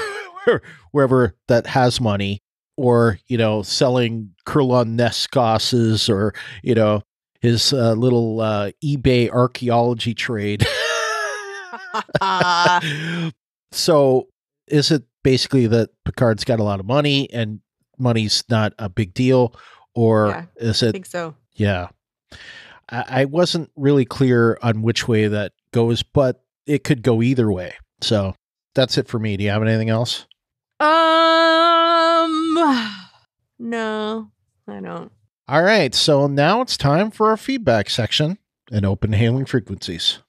wherever that has money, or, selling Kurlan Nest gosses, or, his little eBay archaeology trade. So is it basically that Picard's got a lot of money and money's not a big deal, or is it? I think so. Yeah. I wasn't really clear on which way that goes, but it could go either way. So that's it for me. Do you have anything else? No, I don't. All right. So now it's time for our feedback section and open hailing frequencies.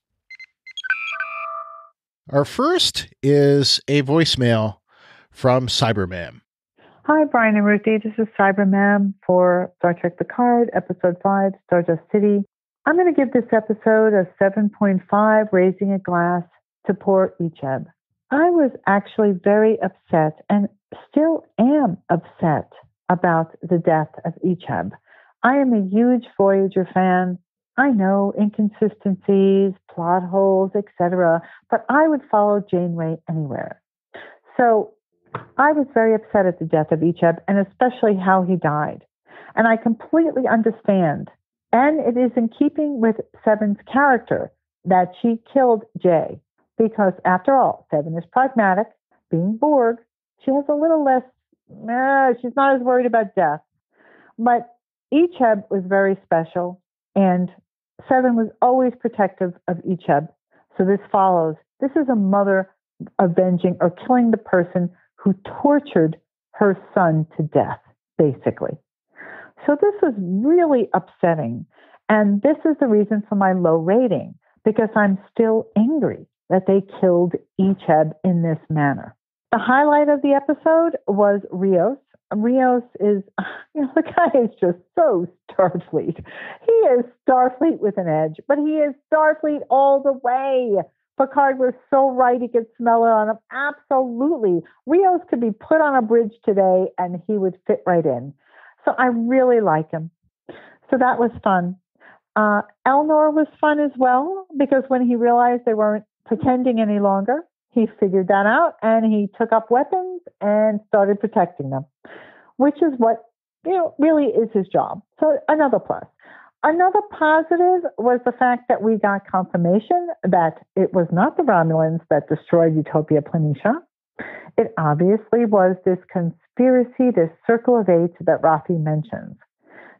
Our first is a voicemail from Cyberman. Hi, Brian and Ruthie. This is Cyberman for Star Trek Picard, Episode 5, Stardust City. I'm going to give this episode a 7.5, raising a glass to poor Icheb. I was actually very upset and still am upset about the death of Icheb. I am a huge Voyager fan. I know inconsistencies, plot holes, etc., but I would follow Janeway anywhere. So I was very upset at the death of Icheb, and especially how he died. And I completely understand. And it is in keeping with Seven's character that she killed Jay. Because after all, Seven is pragmatic. Being Borg, she has a little less, she's not as worried about death. But Icheb was very special, and Seven was always protective of Icheb. So this follows. This is a mother avenging or killing the person who tortured her son to death, basically. So this was really upsetting. And this is the reason for my low rating, because I'm still angry that they killed Icheb in this manner. The highlight of the episode was Rios. Rios is, the guy is just so Starfleet. He is Starfleet with an edge, but he is Starfleet all the way. Picard was so right, he could smell it on him. Absolutely. Rios could be put on a bridge today and he would fit right in. So I really like him. So that was fun. Elnor was fun as well, because when he realized they weren't pretending any longer, he figured that out and he took up weapons and started protecting them, which is what, really is his job. So another plus. Another positive was the fact that we got confirmation that it was not the Romulans that destroyed Utopia Planitia. It obviously was this conspiracy, this circle of eight that Raffi mentions.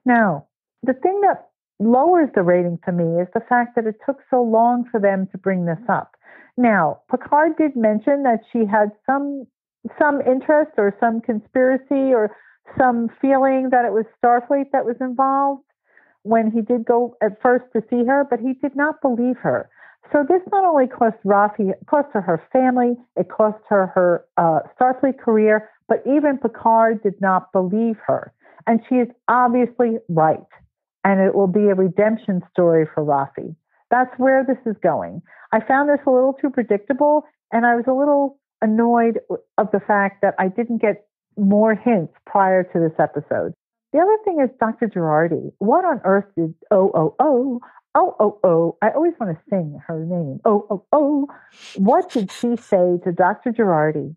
Now, the thing that lowers the rating for me is the fact that it took so long for them to bring this up. Now, Picard did mention that she had some interest or some conspiracy or some feeling that it was Starfleet that was involved when he did go at first to see her, but he did not believe her. So this not only cost Rafi, it cost her family, it cost her Starfleet career, but even Picard did not believe her. And she is obviously right. And it will be a redemption story for Rafi. That's where this is going. I found this a little too predictable, and I was a little annoyed of the fact that I didn't get more hints prior to this episode. The other thing is Dr. Girardi. What on earth did I always want to sing her name. What did she say to Dr. Girardi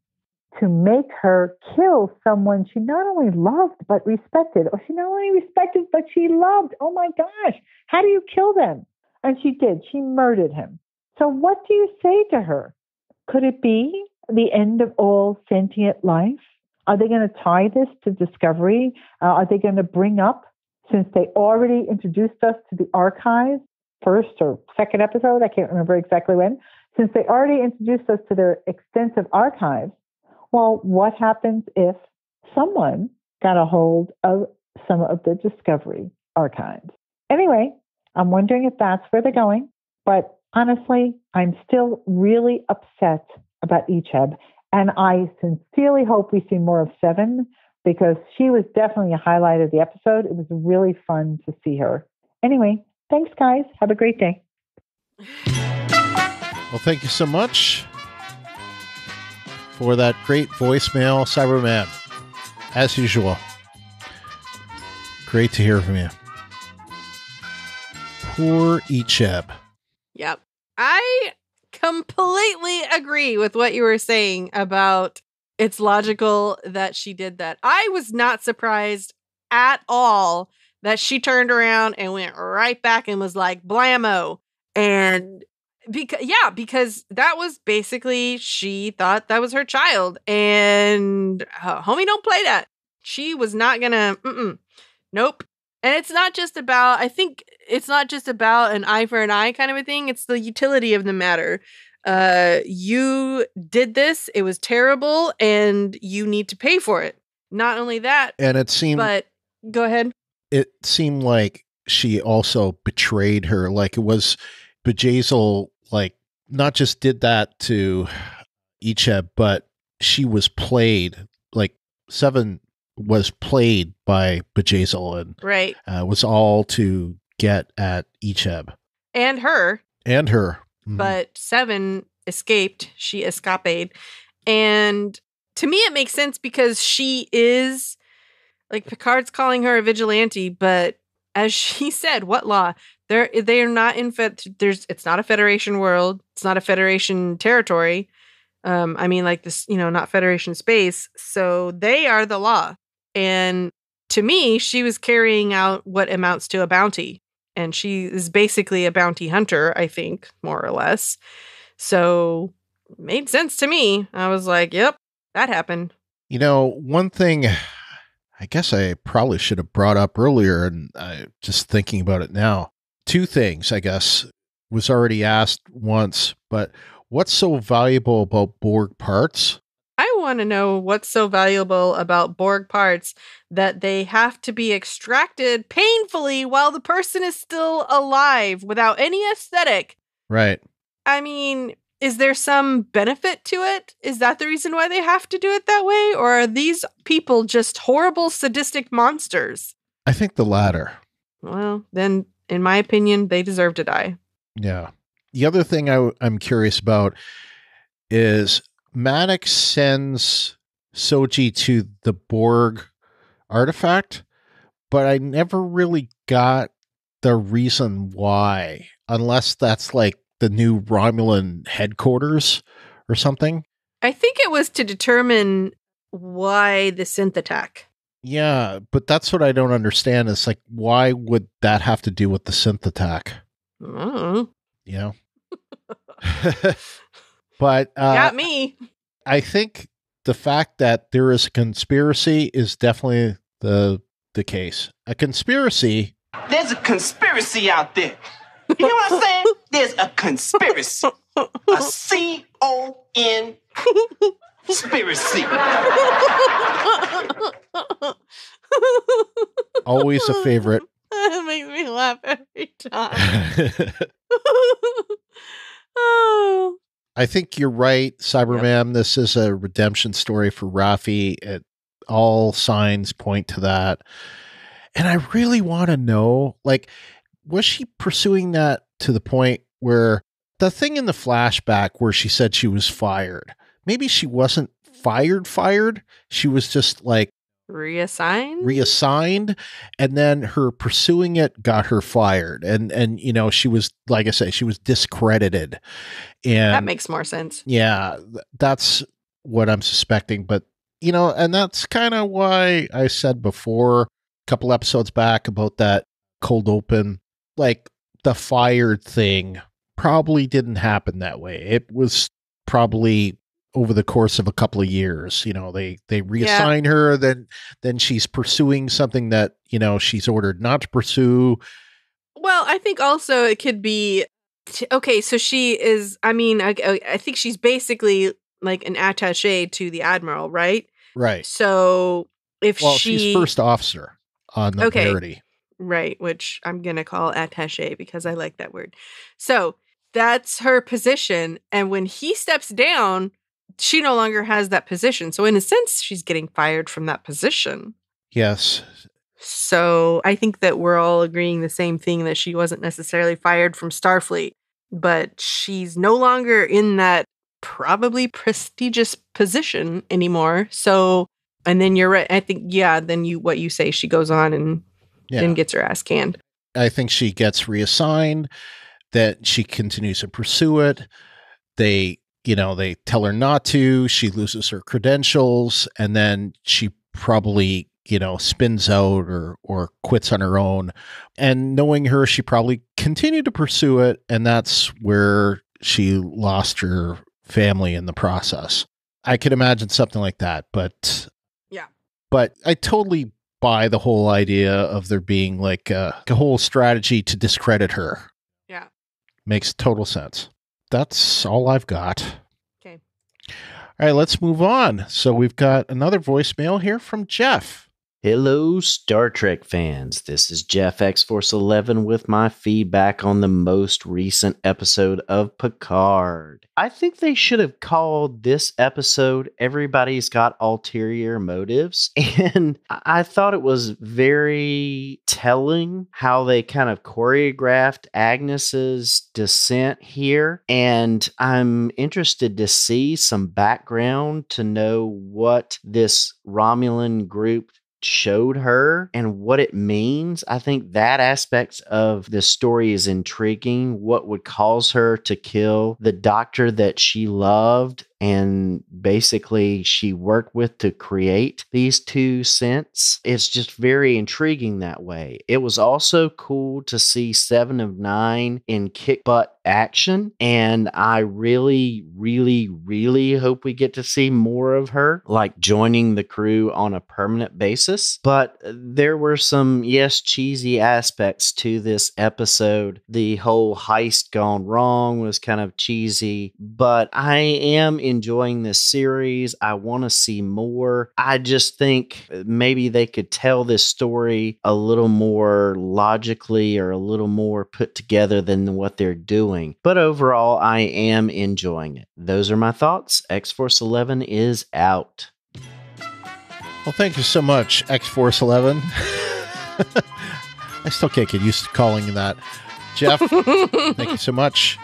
to make her kill someone she not only loved but respected? Or she not only respected but she loved. Oh my gosh. How do you kill them? And she did. She murdered him. So what do you say to her? Could it be the end of all sentient life? Are they going to tie this to Discovery? Are they going to bring up, since they already introduced us to the archives, first or second episode, I can't remember exactly when, since they already introduced us to their extensive archives, well, what happens if someone got a hold of some of the Discovery archives? Anyway, I'm wondering if that's where they're going. But honestly, I'm still really upset about Icheb. And I sincerely hope we see more of Seven, because she was definitely a highlight of the episode. It was really fun to see her. Anyway, thanks, guys. Have a great day. Well, thank you so much for that great voicemail, Cyberman. As usual. Great to hear from you. Poor Icheb. Yep. I completely agree with what you were saying about it's logical that she did that. I was not surprised at all that she turned around and went right back and was like, blammo. And because that was basically, she thought that was her child. And homie, don't play that. She was not gonna, nope. And it's not just about, I think it's not just about an eye for an eye kind of a thing. It's the utility of the matter. You did this. It was terrible and you need to pay for it. Not only that. And it seemed. But go ahead. It seemed like she also betrayed her. Like it was Bjayzl, like not just did that to Icheb, but she was played. Like Seven was played by Bjayzl and right. Was all to get at Icheb. And her. Mm-hmm. But Seven escaped. She escaped. And to me, it makes sense because she is, like, Picard's calling her a vigilante, but as she said, what law? They are not in it's not a Federation world. It's not a Federation territory. I mean, like this, not Federation space. So they are the law. And to me, she was carrying out what amounts to a bounty. And she is basically a bounty hunter, I think, more or less. So it made sense to me. I was like, yep, that happened. One thing I guess I probably should have brought up earlier, and just thinking about it now. Two things, I guess, was already asked once, but what's so valuable about Borg parts? I want to know what's so valuable about Borg parts that they have to be extracted painfully while the person is still alive without any aesthetic. Right. I mean, is there some benefit to it? Is that the reason why they have to do it that way? Or are these people just horrible, sadistic monsters? I think the latter. Well, then, in my opinion, they deserve to die. Yeah. The other thing I'm curious about is Maddox sends Soji to the Borg artifact, but I never really got the reason why, unless that's like the new Romulan headquarters or something. I think it was to determine why the synth attack. Yeah, but that's what I don't understand. Is like, why would that have to do with the synth attack? Yeah. But got me. I think the fact that there is a conspiracy is definitely the case. A conspiracy. There's a conspiracy out there. You know what I'm saying? There's a conspiracy. A C-O-N conspiracy. Always a favorite. It makes me laugh every time. Oh. I think you're right, Cyberman. This is a redemption story for Rafi. All signs point to that. And I really want to know, like, was she pursuing that to the point where the thing in the flashback where she said she was fired, maybe she wasn't fired. She was just like reassigned. And then her pursuing it got her fired. And, you know, she was, like I say, she was discredited. And that makes more sense. Yeah, that's what I'm suspecting. But, you know, and that's kind of why I said before, a couple episodes back, about that cold open, like the fired thing probably didn't happen that way. It was probably over the course of a couple of years. You know, they reassign her, then she's pursuing something that, you know, she's ordered not to pursue. Well, I think also it could be, okay, so she is, I mean, I think she's basically like an attaché to the Admiral, right? Right. So she's first officer on the Verity. Right, which I'm going to call attaché because I like that word. So that's her position. And when he steps down, she no longer has that position. So in a sense, she's getting fired from that position. Yes. So I think that we're all agreeing the same thing, that she wasn't necessarily fired from Starfleet, but she's no longer in that probably prestigious position anymore. So, and then you're right. I think, then what you say, she goes on and then gets her ass canned. I think she gets reassigned, that she continues to pursue it. They tell her not to, she loses her credentials, and then she probably, spins out or quits on her own. And knowing her, she probably continued to pursue it, and that's where she lost her family in the process. I could imagine something like that, but I totally buy the whole idea of there being like a whole strategy to discredit her. Yeah. Makes total sense. That's all I've got. Okay. All right, let's move on. So we've got another voicemail here from Jeff. Hello, Star Trek fans. This is Jeff X-Force11 with my feedback on the most recent episode of Picard. I think they should have called this episode Everybody's Got Ulterior Motives. And I thought it was very telling how they kind of choreographed Agnes's descent here. And I'm interested to see some background to know what this Romulan group showed her and what it means. I think that aspect of the story is intriguing. What would cause her to kill the doctor that she loved and basically she worked with to create these two synths? It's just very intriguing that way. It was also cool to see 7 of 9 in kick butt action, and I really, really, really hope we get to see more of her, like joining the crew on a permanent basis. But there were some, cheesy aspects to this episode. The whole heist gone wrong was kind of cheesy, but I am enjoying this series. I want to see more. I just think maybe they could tell this story a little more logically or a little more put together than what they're doing. But overall, I am enjoying it. Those are my thoughts. X-Force11 is out. Well, thank you so much, X-Force11. I still can't get used to calling you that. Jeff, thank you so much.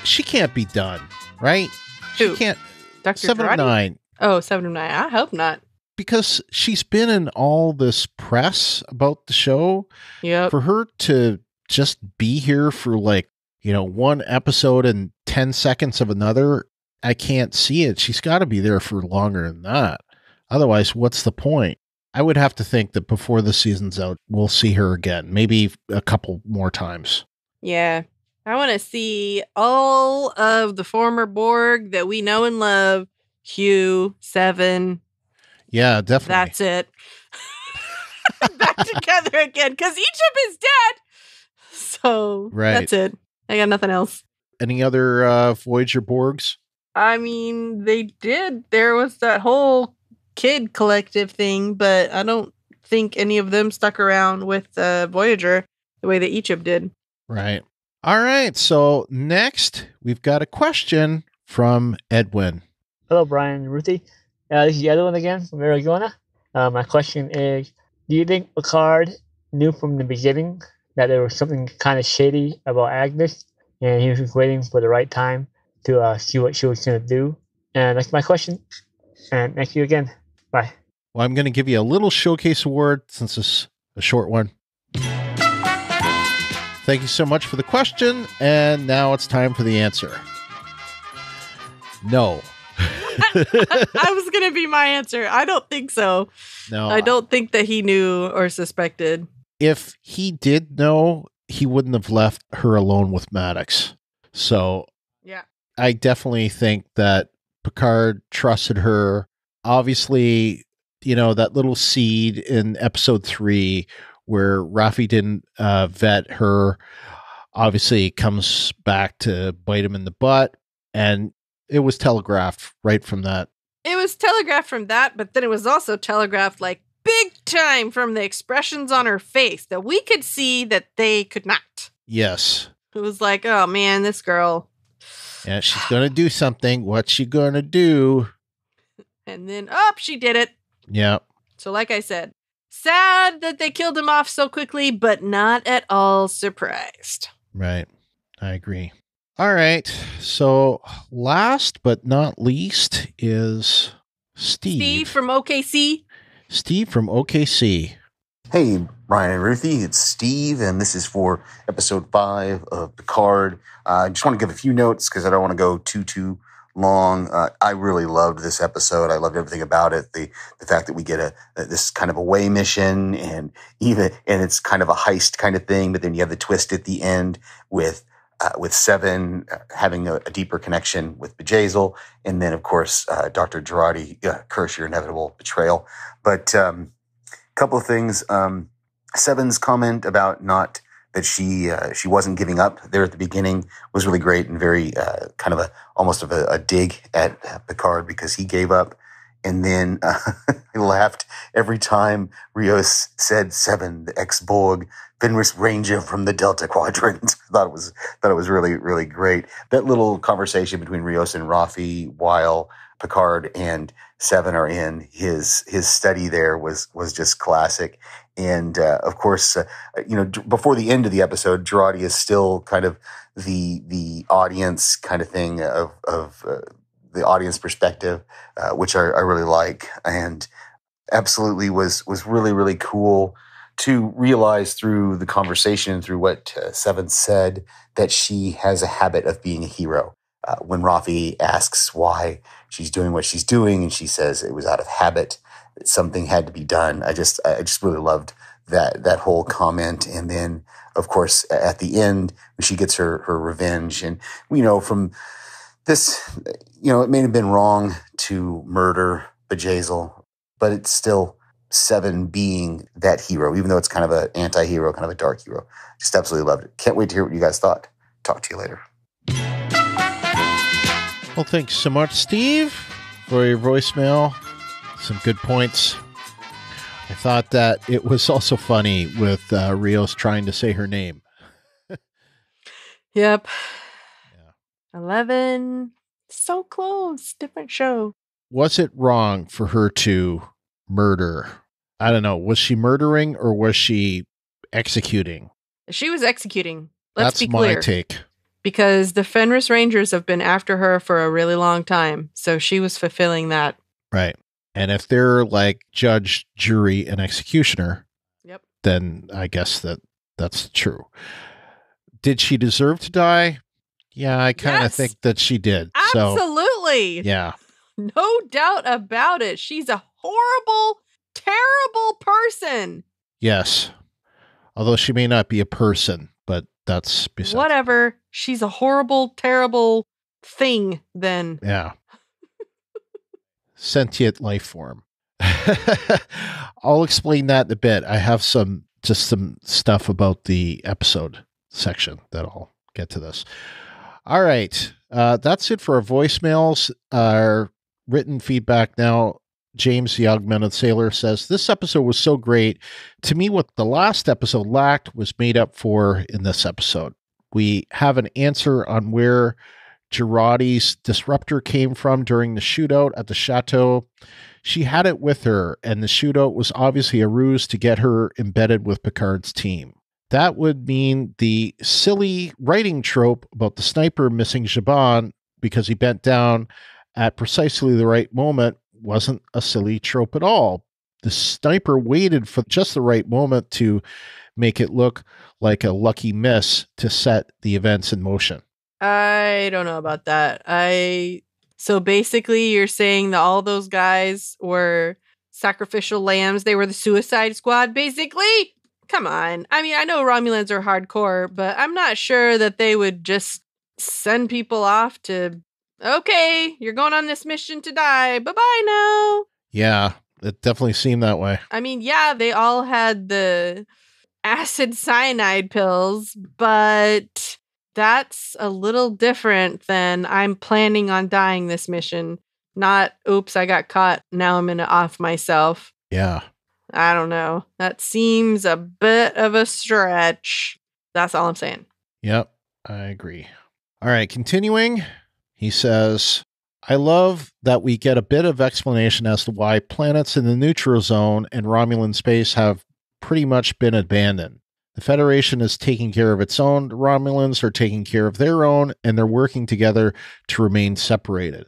She can't be done, right? Who? She can't. Dr. 7 of 9. Oh, 7 of 9. I hope not. Because she's been in all this press about the show. Yep. For her to just be here for like, one episode and 10 seconds of another, I can't see it. She's got to be there for longer than that. Otherwise, what's the point? I would have to think that before the season's out, we'll see her again. Maybe a couple more times. Yeah. I want to see all of the former Borg that we know and love. Hugh, 7. Yeah, definitely. That's it. Back together again, because each of them is dead. So that's it. I got nothing else. Any other Voyager Borgs? I mean, they did. There was that whole kid collective thing, but I don't think any of them stuck around with Voyager the way that each of did. Right. All right. So next, we've got a question from Edwin. Hello, Brian and Ruthie. This is Edwin again from Arizona. My question is, do you think Picard knew from the beginning that there was something kind of shady about Agnes, and he was just waiting for the right time to see what she was going to do? And that's my question. And thank you again. Bye. Well, I'm going to give you a little showcase award since it's a short one. Thank you so much for the question. And now it's time for the answer. No. I was going to be my answer. I don't think so. No. I don't think that he knew or suspected. If he did know, he wouldn't have left her alone with Maddox. So yeah, I definitely think that Picard trusted her. Obviously, you know, that little seed in episode 3 where Rafi didn't vet her, obviously comes back to bite him in the butt. And it was telegraphed right from that. It was telegraphed from that, but then it was also telegraphed like big time from the expressions on her face that we could see that they could not. Yes. It was like, oh man, this girl. Yeah, she's going to do something. What's she going to do? And then, she did it. Yeah. So like I said, sad that they killed him off so quickly, but not at all surprised. Right. I agree. All right. So last but not least is Steve. Steve from OKC. Steve from OKC. Hey, Brian and Ruthie, it's Steve, and this is for episode 5 of Picard. I just want to give a few notes because I don't want to go too long. I really loved this episode. I loved everything about it. The fact that we get this kind of away mission, and it's kind of a heist kind of thing, but then you have the twist at the end with Seven having a deeper connection with Bjayzl, and then of course Dr. Girardi, curse your inevitable betrayal. But couple of things. Seven's comment about that she wasn't giving up there at the beginning was really great and very kind of almost a dig at Picard because he gave up. And then I laughed every time Rios said Seven, the ex-Borg, Fenris Ranger from the Delta Quadrant. I thought it was really, really great. That little conversation between Rios and Rafi while Picard and Seven are in his study there was just classic. And of course, before the end of the episode, Girardi is still kind of the audience kind of thing of the audience perspective, which I really like, and absolutely was really, really cool to realize through the conversation, through what Seven said, that she has a habit of being a hero. When Rafi asks why she's doing what she's doing, and she says it was out of habit, that something had to be done. I just really loved that whole comment. And then, of course, at the end, when she gets her revenge, and from this, it may have been wrong to murder Bjayzl, but it's still Seven being that hero, even though it's kind of an anti-hero, kind of a dark hero. Just absolutely loved it. Can't wait to hear what you guys thought. Talk to you later. Well, thanks so much, Steve, for your voicemail. Some good points. I thought that it was also funny with Rios trying to say her name. Yep. Yeah. 11. So close. Different show. Was it wrong for her to murder? I don't know. Was she murdering or was she executing? She was executing. Let's be That's clear. my take. Because the Fenris Rangers have been after her for a really long time. So she was fulfilling that. Right. And if they're like judge, jury, and executioner, yep, then I guess that's true. Did she deserve to die? Yeah, I kind of think that she did. Absolutely. So, yeah. No doubt about it. She's a horrible, terrible person. Yes. Although she may not be a person, but that's besides. Whatever. She's a horrible, terrible thing then. Yeah. Sentient life form. I'll explain that in a bit. I have some stuff about the episode section that I'll get to this. All right. That's it for our voicemails. Our written feedback now. James, the Augmented Sailor, says, this episode was so great. To me, what the last episode lacked was made up for in this episode. We have an answer on where Girardi's disruptor came from during the shootout at the chateau. She had it with her, and the shootout was obviously a ruse to get her embedded with Picard's team. That would mean the silly writing trope about the sniper missing Zhaban because he bent down at precisely the right moment wasn't a silly trope at all. The sniper waited for just the right moment to make it look like a lucky miss to set the events in motion. I don't know about that. So basically you're saying that all those guys were sacrificial lambs. They were the Suicide Squad, basically? Come on. I mean, I know Romulans are hardcore, but I'm not sure that they would just send people off to, okay, you're going on this mission to die. Bye-bye now. Yeah, it definitely seemed that way. I mean, yeah, they all had the acid cyanide pills, but that's a little different than I'm planning on dying this mission. Not, oops, I got caught. Now I'm going to off myself. Yeah. I don't know. That seems a bit of a stretch. That's all I'm saying. Yep, I agree. All right, continuing. He says, I love that we get a bit of explanation as to why planets in the neutral zone and Romulan space have pretty much been abandoned. The Federation is taking care of its own, the Romulans are taking care of their own, and they're working together to remain separated.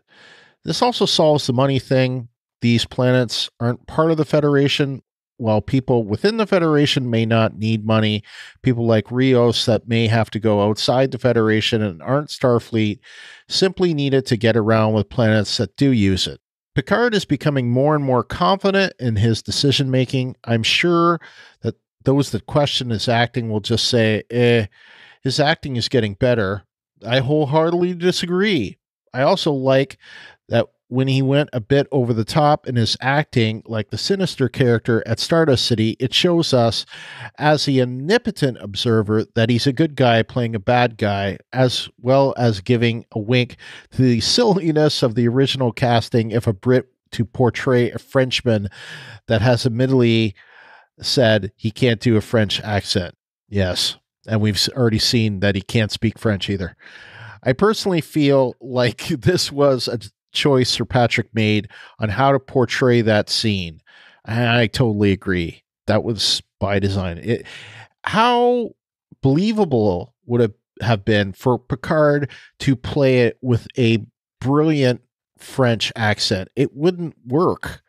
This also solves the money thing. These planets aren't part of the Federation. While people within the Federation may not need money, people like Rios that may have to go outside the Federation and aren't Starfleet simply need it to get around with planets that do use it. Picard is becoming more and more confident in his decision-making. I'm sure that those that question his acting will just say, his acting is getting better. I wholeheartedly disagree. I also like that when he went a bit over the top in his acting, like the sinister character at Stardust City, it shows us as the omnipotent observer that he's a good guy playing a bad guy, as well as giving a wink to the silliness of the original casting if a Brit to portray a Frenchman that has admittedly said he can't do a French accent. Yes, and we've already seen that he can't speak French either. I personally feel like this was a choice Sir Patrick made on how to portray that scene. And I totally agree. That was by design. How believable would it have been for Picard to play it with a brilliant French accent? It wouldn't work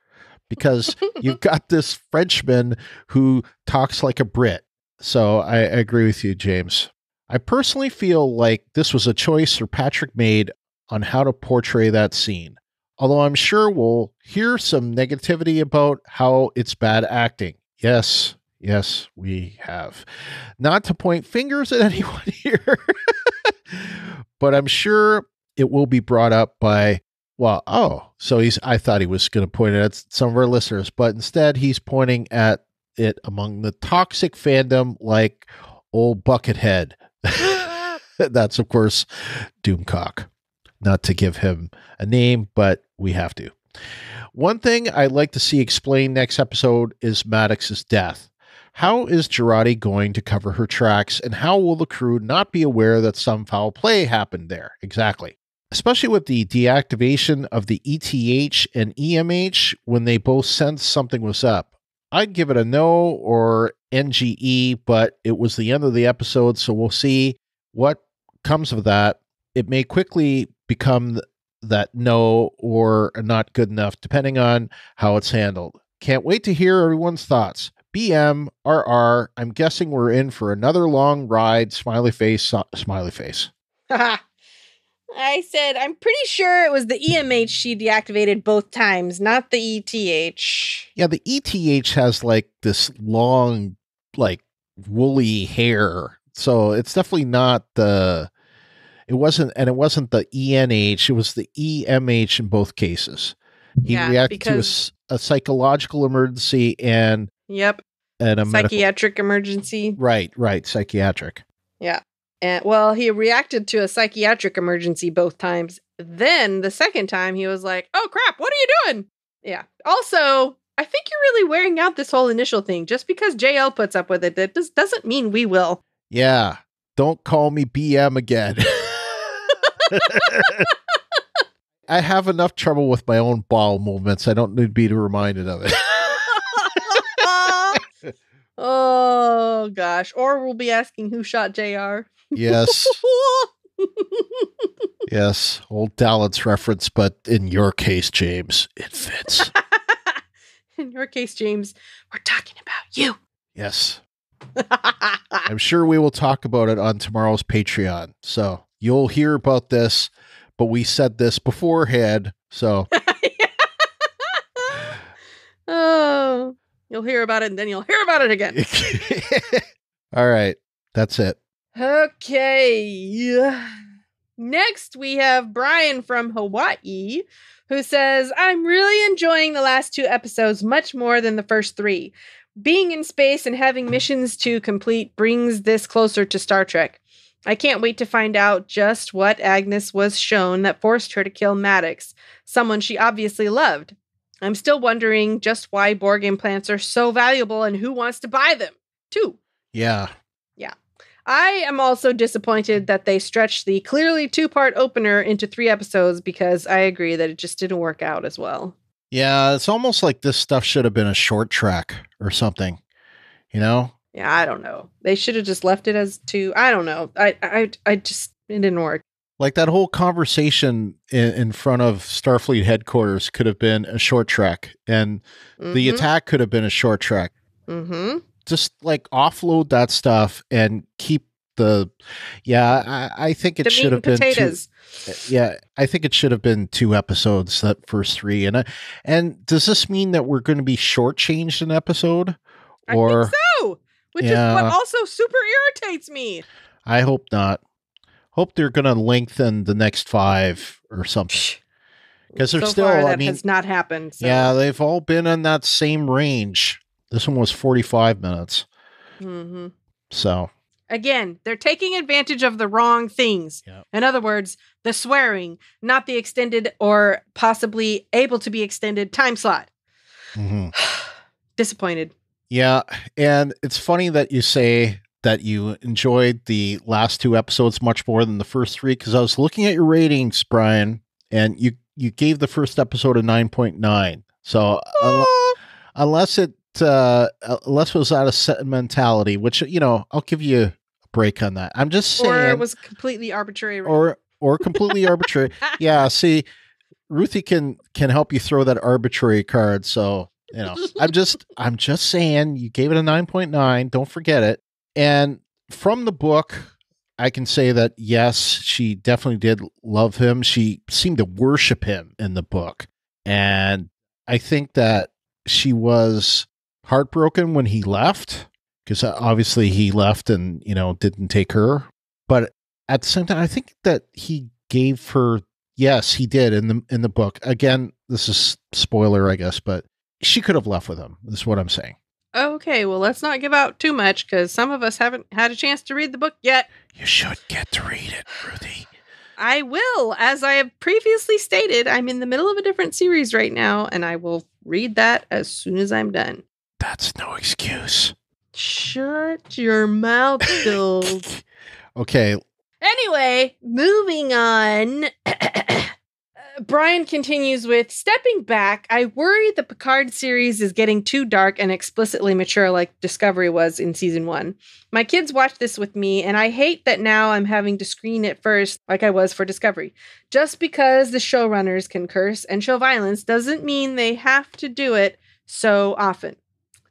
because you've got this Frenchman who talks like a Brit. So I agree with you, James. I personally feel like this was a choice Sir Patrick made on how to portray that scene. Although I'm sure we'll hear some negativity about how it's bad acting. Yes, we have. Not to point fingers at anyone here, but I'm sure it will be brought up by, I thought he was going to point it at some of our listeners, but instead he's pointing at it among the toxic fandom like old Buckethead. That's, of course, Doomcock. Not to give him a name, but we have to. One thing I'd like to see explained next episode is Maddox's death. How is Girardi going to cover her tracks, and how will the crew not be aware that some foul play happened there? Exactly. Especially with the deactivation of the ETH and EMH when they both sensed something was up. I'd give it a no or NGE, but it was the end of the episode, so we'll see what comes of that. It may quickly become that no or not good enough, depending on how it's handled. Can't wait to hear everyone's thoughts. BM, RR, I'm guessing we're in for another long ride, smiley face, smiley face. I said, I'm pretty sure it was the EMH she deactivated both times, not the ETH. Yeah, the ETH has like this long, like woolly hair. So it's definitely not it wasn't the ENH, it was the EMH in both cases. He reacted to a psychological emergency and a psychiatric emergency. Right, psychiatric. Yeah. And he reacted to a psychiatric emergency both times. Then the second time he was like, "Oh crap, what are you doing?" Yeah. Also, I think you're really wearing out this whole initial thing. Just because JL puts up with it, that doesn't mean we will. Yeah. Don't call me BM again. I have enough trouble with my own bowel movements. I don't need to be reminded of it. Oh, gosh. Or we'll be asking who shot JR. Yes. Yes. Old Dallas reference, but in your case, James, it fits. In your case, James, we're talking about you. Yes. I'm sure we will talk about it on tomorrow's Patreon. So you'll hear about this, but we said this beforehand. So. Oh, you'll hear about it and then you'll hear about it again. All right. That's it. Okay. Next, we have Brian from Hawaii, who says, I'm really enjoying the last 2 episodes much more than the first 3. Being in space and having missions to complete brings this closer to Star Trek. I can't wait to find out just what Agnes was shown that forced her to kill Maddox, someone she obviously loved. I'm still wondering just why Borg implants are so valuable and who wants to buy them, too. Yeah. Yeah. I am also disappointed that they stretched the clearly 2-part opener into 3 episodes because I agree that it just didn't work out as well. Yeah, it's almost like this stuff should have been a short track or something, you know? Yeah, I don't know. They should have just left it as 2. I don't know. I just, it didn't work. Like that whole conversation in front of Starfleet headquarters could have been a short track, and the attack could have been a short track. Mm-hmm. Just like offload that stuff and keep the, I think it should have been potatoes. 2. Yeah, I think it should have been 2 episodes, that first 3. And does this mean that we're going to be shortchanged an episode? Or, I think so, which is what also super irritates me. I hope not. Hope they're going to lengthen the next 5 or something. Because they're so still, far, I mean, has not happened. So. Yeah, they've all been in that same range. This one was 45 minutes. Mm-hmm. So. Again, they're taking advantage of the wrong things. Yep. In other words, the swearing, not the extended or possibly able to be extended time slot. Mm-hmm. Disappointed. Yeah, and it's funny that you say that you enjoyed the last 2 episodes much more than the first 3, because I was looking at your ratings, Brian, and you gave the first episode a 9.9. So unless it was out of sentimentality, which, you know, I'll give you a break on that. I'm just saying, or it was completely arbitrary, or completely arbitrary. Yeah, see, Ruthie can help you throw that arbitrary card. So, you know, I'm just saying, you gave it a 9.9. Don't forget it. And from the book, I can say that, yes, she definitely did love him. She seemed to worship him in the book. And I think that she was heartbroken when he left, because obviously he left and, you know, didn't take her. But at the same time, I think that he gave her, yes, he did in the book. Again, this is spoiler, I guess, but she could have left with him, is what I'm saying. Okay, well, let's not give out too much, because some of us haven't had a chance to read the book yet. You should get to read it, Ruthie. I will. As I have previously stated, I'm in the middle of a different series right now, and I will read that as soon as I'm done. That's no excuse. Shut your mouth, Bill. Okay. Anyway, moving on. Brian continues with, stepping back, I worry the Picard series is getting too dark and explicitly mature like Discovery was in season 1. My kids watch this with me, and I hate that now I'm having to screen it first like I was for Discovery. Just because the showrunners can curse and show violence doesn't mean they have to do it so often.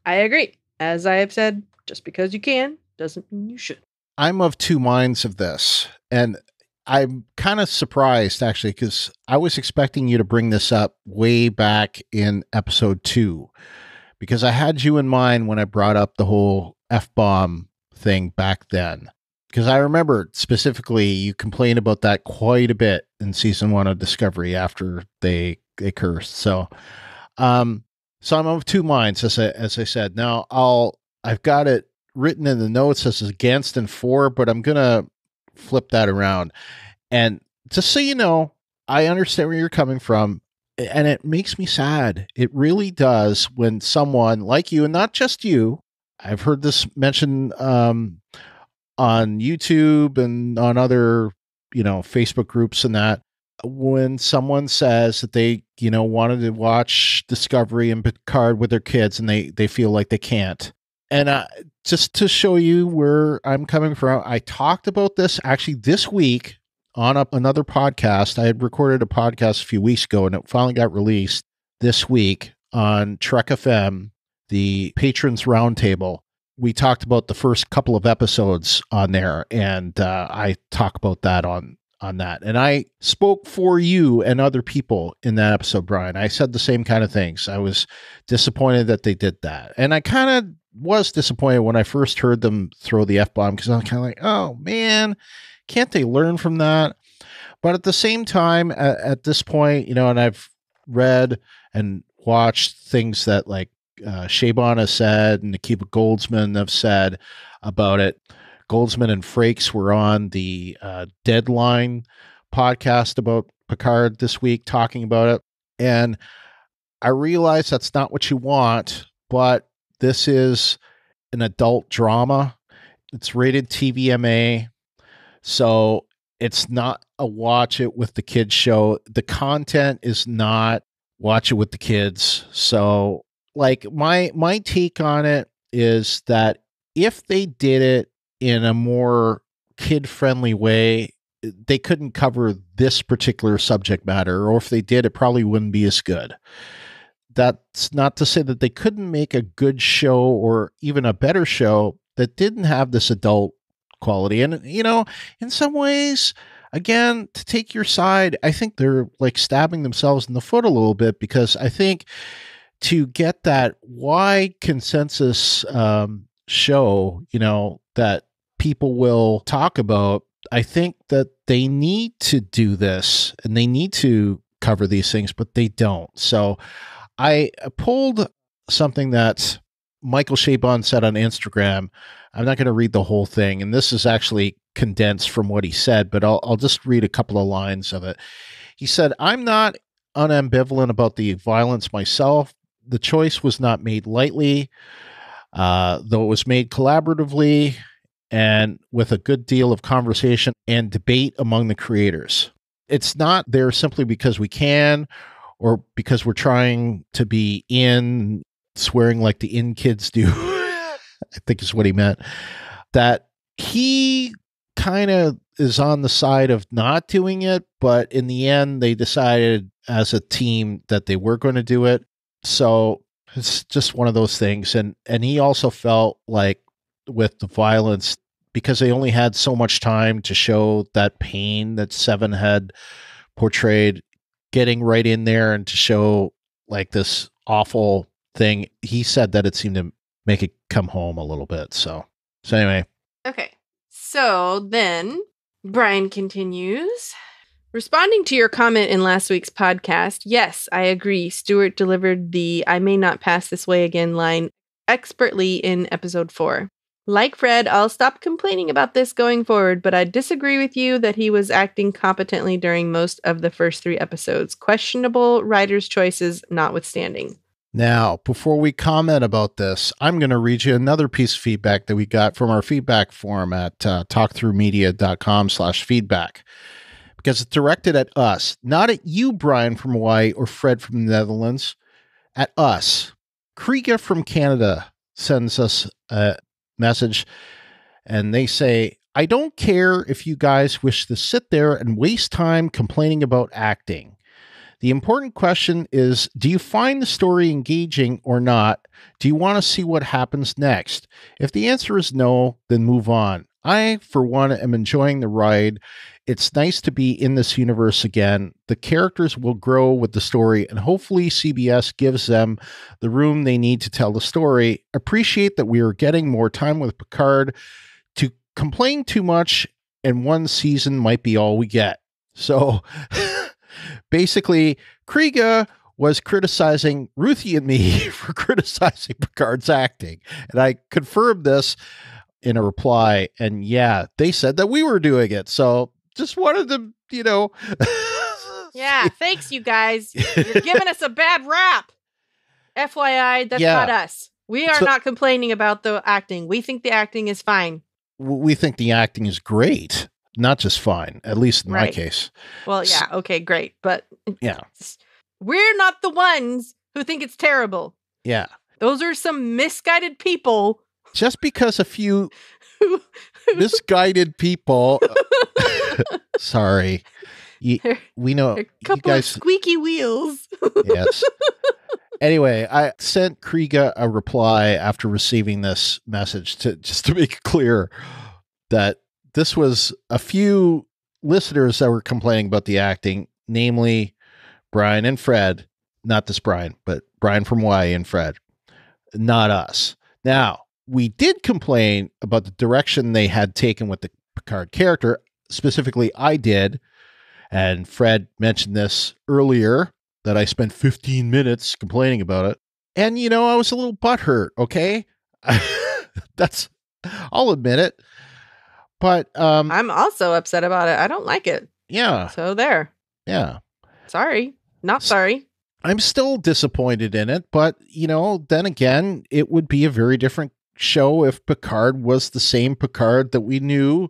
I agree. As I have said, just because you can doesn't mean you should. I'm of 2 minds of this, and I'm kind of surprised, actually, because I was expecting you to bring this up way back in episode 2, because I had you in mind when I brought up the whole F-bomb thing back then. Because I remember specifically you complained about that quite a bit in season 1 of Discovery after they cursed. So I'm of 2 minds, as I said. Now I've got it written in the notes as against and for, but I'm gonna flip that around. And just so you know, I understand where you're coming from, and it makes me sad. It really does when someone like you, and not just you, I've heard this mentioned on YouTube and on other, Facebook groups and that, when someone says that they, wanted to watch Discovery and Picard with their kids and they feel like they can't. And just to show you where I'm coming from, I talked about this actually this week on another podcast. I had recorded a podcast a few weeks ago and it finally got released this week on Trek FM, the Patrons Roundtable. We talked about the first couple of episodes on there, and I talk about that on that. And I spoke for you and other people in that episode, Brian. I said the same kind of things. I was disappointed that they did that. And I kind of was disappointed when I first heard them throw the F-bomb, because I was kind of like, oh man, can't they learn from that? But at the same time, at this point, and I've read and watched things that like Chabon has said and Akiva Goldsman have said about it. Goldsman and Frakes were on the Deadline podcast about Picard this week talking about it. And I realize that's not what you want, but this is an adult drama. It's rated TVMA. So it's not a watch it with the kids show. The content is not watch it with the kids. So like my take on it is that if they did it in a more kid-friendly way, they couldn't cover this particular subject matter, or if they did, it probably wouldn't be as good. That's not to say that they couldn't make a good show or even a better show that didn't have this adult quality. And, in some ways, again, to take your side, I think they're like stabbing themselves in the foot a little bit, because I think to get that wide consensus show, that people will talk about, I think that they need to do this and they need to cover these things, but they don't. So I pulled something that Michael Chabon said on Instagram. I'm not going to read the whole thing, and this is actually condensed from what he said, but I'll just read a couple of lines of it. He said, "I'm not unambivalent about the violence myself. The choice was not made lightly, though it was made collaboratively and with a good deal of conversation and debate among the creators. It's not there simply because we can, or because we're trying to be in, swearing like the in kids do," I think is what he meant. That he kind of is on the side of not doing it, but in the end, they decided as a team that they were going to do it. So it's just one of those things. And he also felt like with the violence, because they only had so much time to show that pain that Seven had portrayed, getting right in there and to show like this awful thing, he said that it seemed to make it come home a little bit. So anyway. Okay. So then Brian continues. Responding to your comment in last week's podcast, yes, I agree. Stewart delivered the "I may not pass this way again" line expertly in episode 4. Like Fred, I'll stop complaining about this going forward, but I disagree with you that he was acting competently during most of the first 3 episodes. Questionable writer's choices notwithstanding. Now, before we comment about this, I'm going to read you another piece of feedback that we got from our feedback form at talkthroughmedia.com/feedback. Because it's directed at us, not at you, Brian from Hawaii, or Fred from the Netherlands, at us. Kriega from Canada sends us a message, and they say, "I don't care if you guys wish to sit there and waste time complaining about acting. The important question is, do you find the story engaging or not? Do you want to see what happens next? If the answer is no, then move on. I, for one, am enjoying the ride. It's nice to be in this universe again. The characters will grow with the story, and hopefully CBS gives them the room they need to tell the story. Appreciate that we are getting more time with Picard. To complain too much in one season might be all we get." So basically, Kriega was criticizing Ruthie and me for criticizing Picard's acting. And I confirmed this in a reply. And yeah, they said that we were doing it. So just wanted to, Yeah, thanks, you guys. You're giving us a bad rap. FYI, that's not us. We are not complaining about the acting. We think the acting is fine. we think the acting is great, not just fine, at least in my case. Well, yeah, okay, great. But yeah, we're not the ones who think it's terrible. Yeah. Those are some misguided people. Just because a few misguided people, sorry, we know a couple you of guys, squeaky wheels. Yes. Anyway, I sent Kriega a reply after receiving this message just to make it clear that this was a few listeners that were complaining about the acting, namely Brian and Fred. Not this Brian, but Brian from Hawaii and Fred, not us. Now, we did complain about the direction they had taken with the Picard character. Specifically, I did. And Fred mentioned this earlier, that I spent 15 minutes complaining about it. And, I was a little butthurt, okay? I'll admit it. But I'm also upset about it. I don't like it. Yeah. So there. Yeah. Sorry. Not sorry. I'm still disappointed in it, but, then again, it would be a very different show if Picard was the same Picard that we knew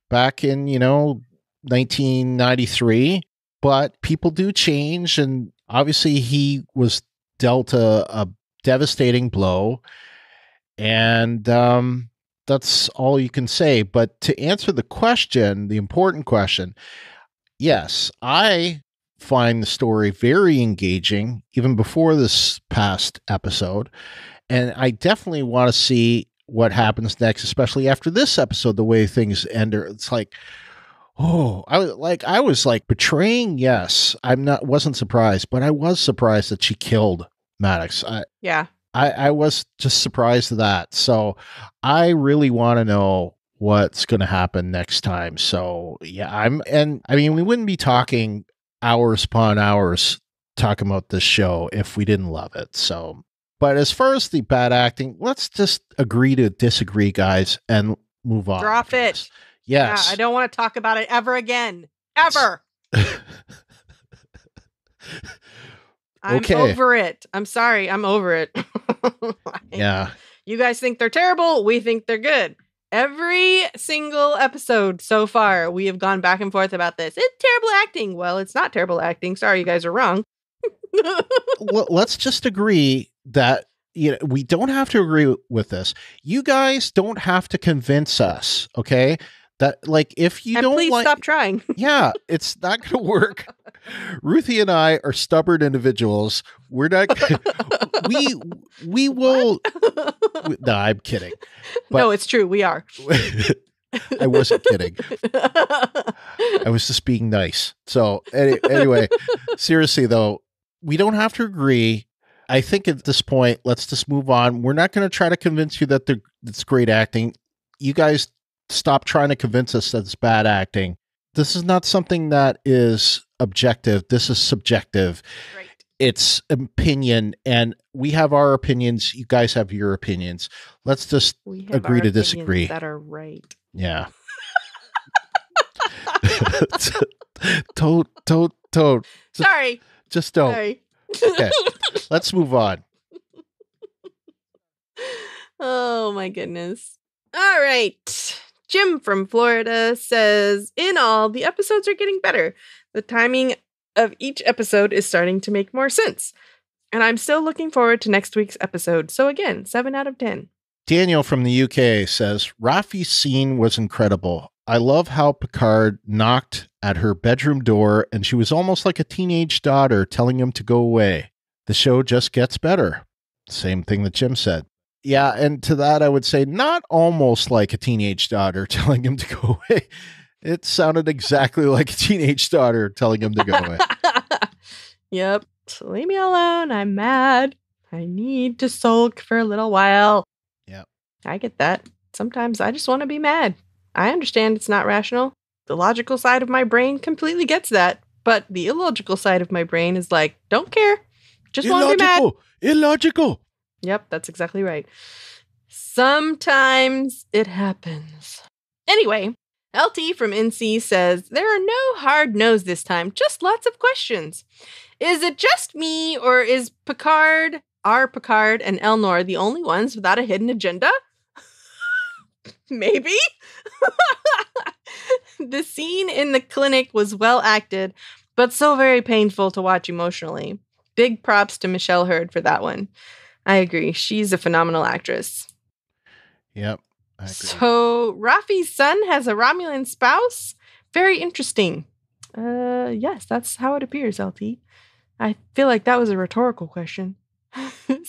back in, 1993. But people do change, and obviously he was dealt a devastating blow, and that's all you can say. But to answer the question, the important question, yes, I find the story very engaging, even before this past episode, and I definitely want to see what happens next, especially after this episode, the way things end. It's like, oh, I was betraying. Yes, wasn't surprised, but I was surprised that she killed Maddox. I was just surprised at that. So I really want to know what's going to happen next time. So yeah, we wouldn't be talking hours upon hours talking about this show if we didn't love it. So, but as far as the bad acting, let's just agree to disagree, guys, and move on. Drop it. Yes. Yeah, I don't want to talk about it ever again. Ever. I'm over it. I'm sorry. I'm over it. Yeah. You guys think they're terrible. We think they're good. Every single episode so far, we have gone back and forth about this. It's terrible acting. Well, it's not terrible acting. Sorry, you guys are wrong. Well, let's just agree that we don't have to agree with this. You guys don't have to convince us, okay? That if you don't please stop trying. Yeah, it's not going to work. Ruthie and I are stubborn individuals. We're not. We will. No, I'm kidding. But no, it's true. We are. I wasn't kidding. I was just being nice. So anyway, seriously though, we don't have to agree. I think at this point, let's just move on. We're not going to try to convince you that it's great acting. You guys stop trying to convince us that it's bad acting. This is not something that is objective. This is subjective. Right. It's opinion, and we have our opinions. You guys have your opinions. Let's just agree to disagree. That are right. Yeah. Don't. Sorry. Just don't. Sorry. Okay. Let's move on. Oh my goodness. All right. Jim from Florida says, in all, the episodes are getting better. The timing of each episode is starting to make more sense. And I'm still looking forward to next week's episode. So again, 7 out of 10. Daniel from the UK says, Rafi's scene was incredible. I love how Picard knocked at her bedroom door and she was almost like a teenage daughter telling him to go away. The show just gets better. Same thing that Jim said. Yeah, and to that I would say not almost like a teenage daughter telling him to go away. It sounded exactly like a teenage daughter telling him to go away. Yep. Leave me alone. I'm mad. I need to sulk for a little while. Yep. I get that. Sometimes I just want to be mad. I understand it's not rational. The logical side of my brain completely gets that. But the illogical side of my brain is like, don't care. Just want to be mad. Illogical. Yep, that's exactly right. Sometimes it happens. Anyway, LT from NC says, there are no hard no's this time, just lots of questions. Is it just me, or is Picard, and Elnor the only ones without a hidden agenda? Maybe. The scene in the clinic was well acted, but so very painful to watch emotionally. Big props to Michelle Hurd for that one. I agree. She's a phenomenal actress. Yep. I agree. So, Rafi's son has a Romulan spouse? Very interesting. Yes, that's how it appears, LT. I feel like that was a rhetorical question. 7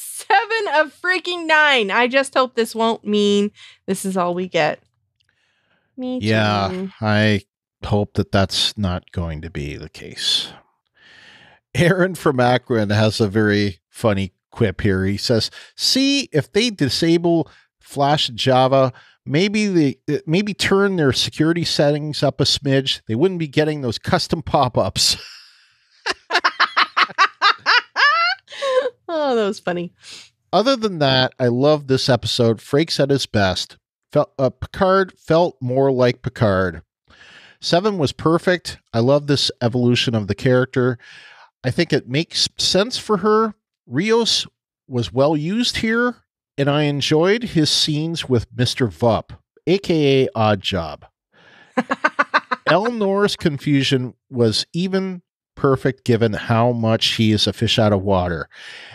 of freaking 9. I just hope this won't mean this is all we get. Me too. Yeah, I hope that that's not going to be the case. Aaron from Akron has a very funny quip here. He says, see, if they disable Flash and Java, maybe turn their security settings up a smidge, they wouldn't be getting those custom pop-ups. Oh, that was funny. Other than that, I love this episode. Frakes at his best. Picard felt more like Picard. 7 was perfect. I love this evolution of the character. I think it makes sense for her. Rios was well used here, and I enjoyed his scenes with Mr. Vup, aka Odd Job. Elnor's confusion was even perfect given how much he is a fish out of water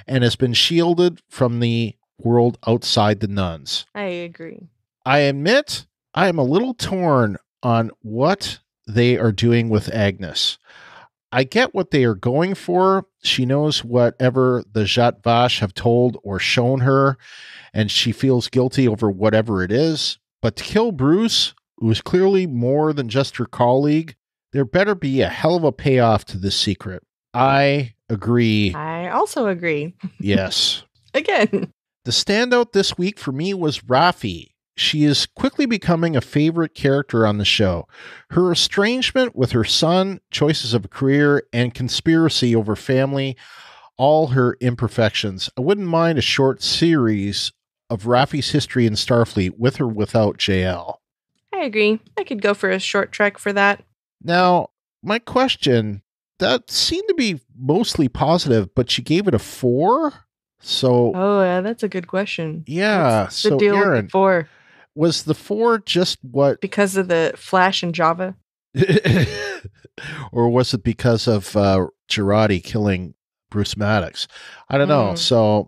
and has been shielded from the world outside the nuns. I agree. I admit I am a little torn on what they are doing with Agnes. I get what they are going for. She knows whatever the Zhat Vash have told or shown her, and she feels guilty over whatever it is. But to kill Bruce, who is clearly more than just her colleague, there better be a hell of a payoff to this secret. I agree. I also agree. Yes. Again. The standout this week for me was Rafi. She is quickly becoming a favorite character on the show. Her estrangement with her son, choices of a career, and conspiracy over family, all her imperfections. I wouldn't mind a short series of Rafi's history in Starfleet with or without JL. I agree. I could go for a short trek for that. Now, my question, that seemed to be mostly positive, but she gave it a 4? So, oh, yeah, that's a good question. Yeah. What's the deal Aaron, with the 4? Was the 4 just what? Because of the Flash and Java? Or was it because of Girardi killing Bruce Maddox? I don't know. So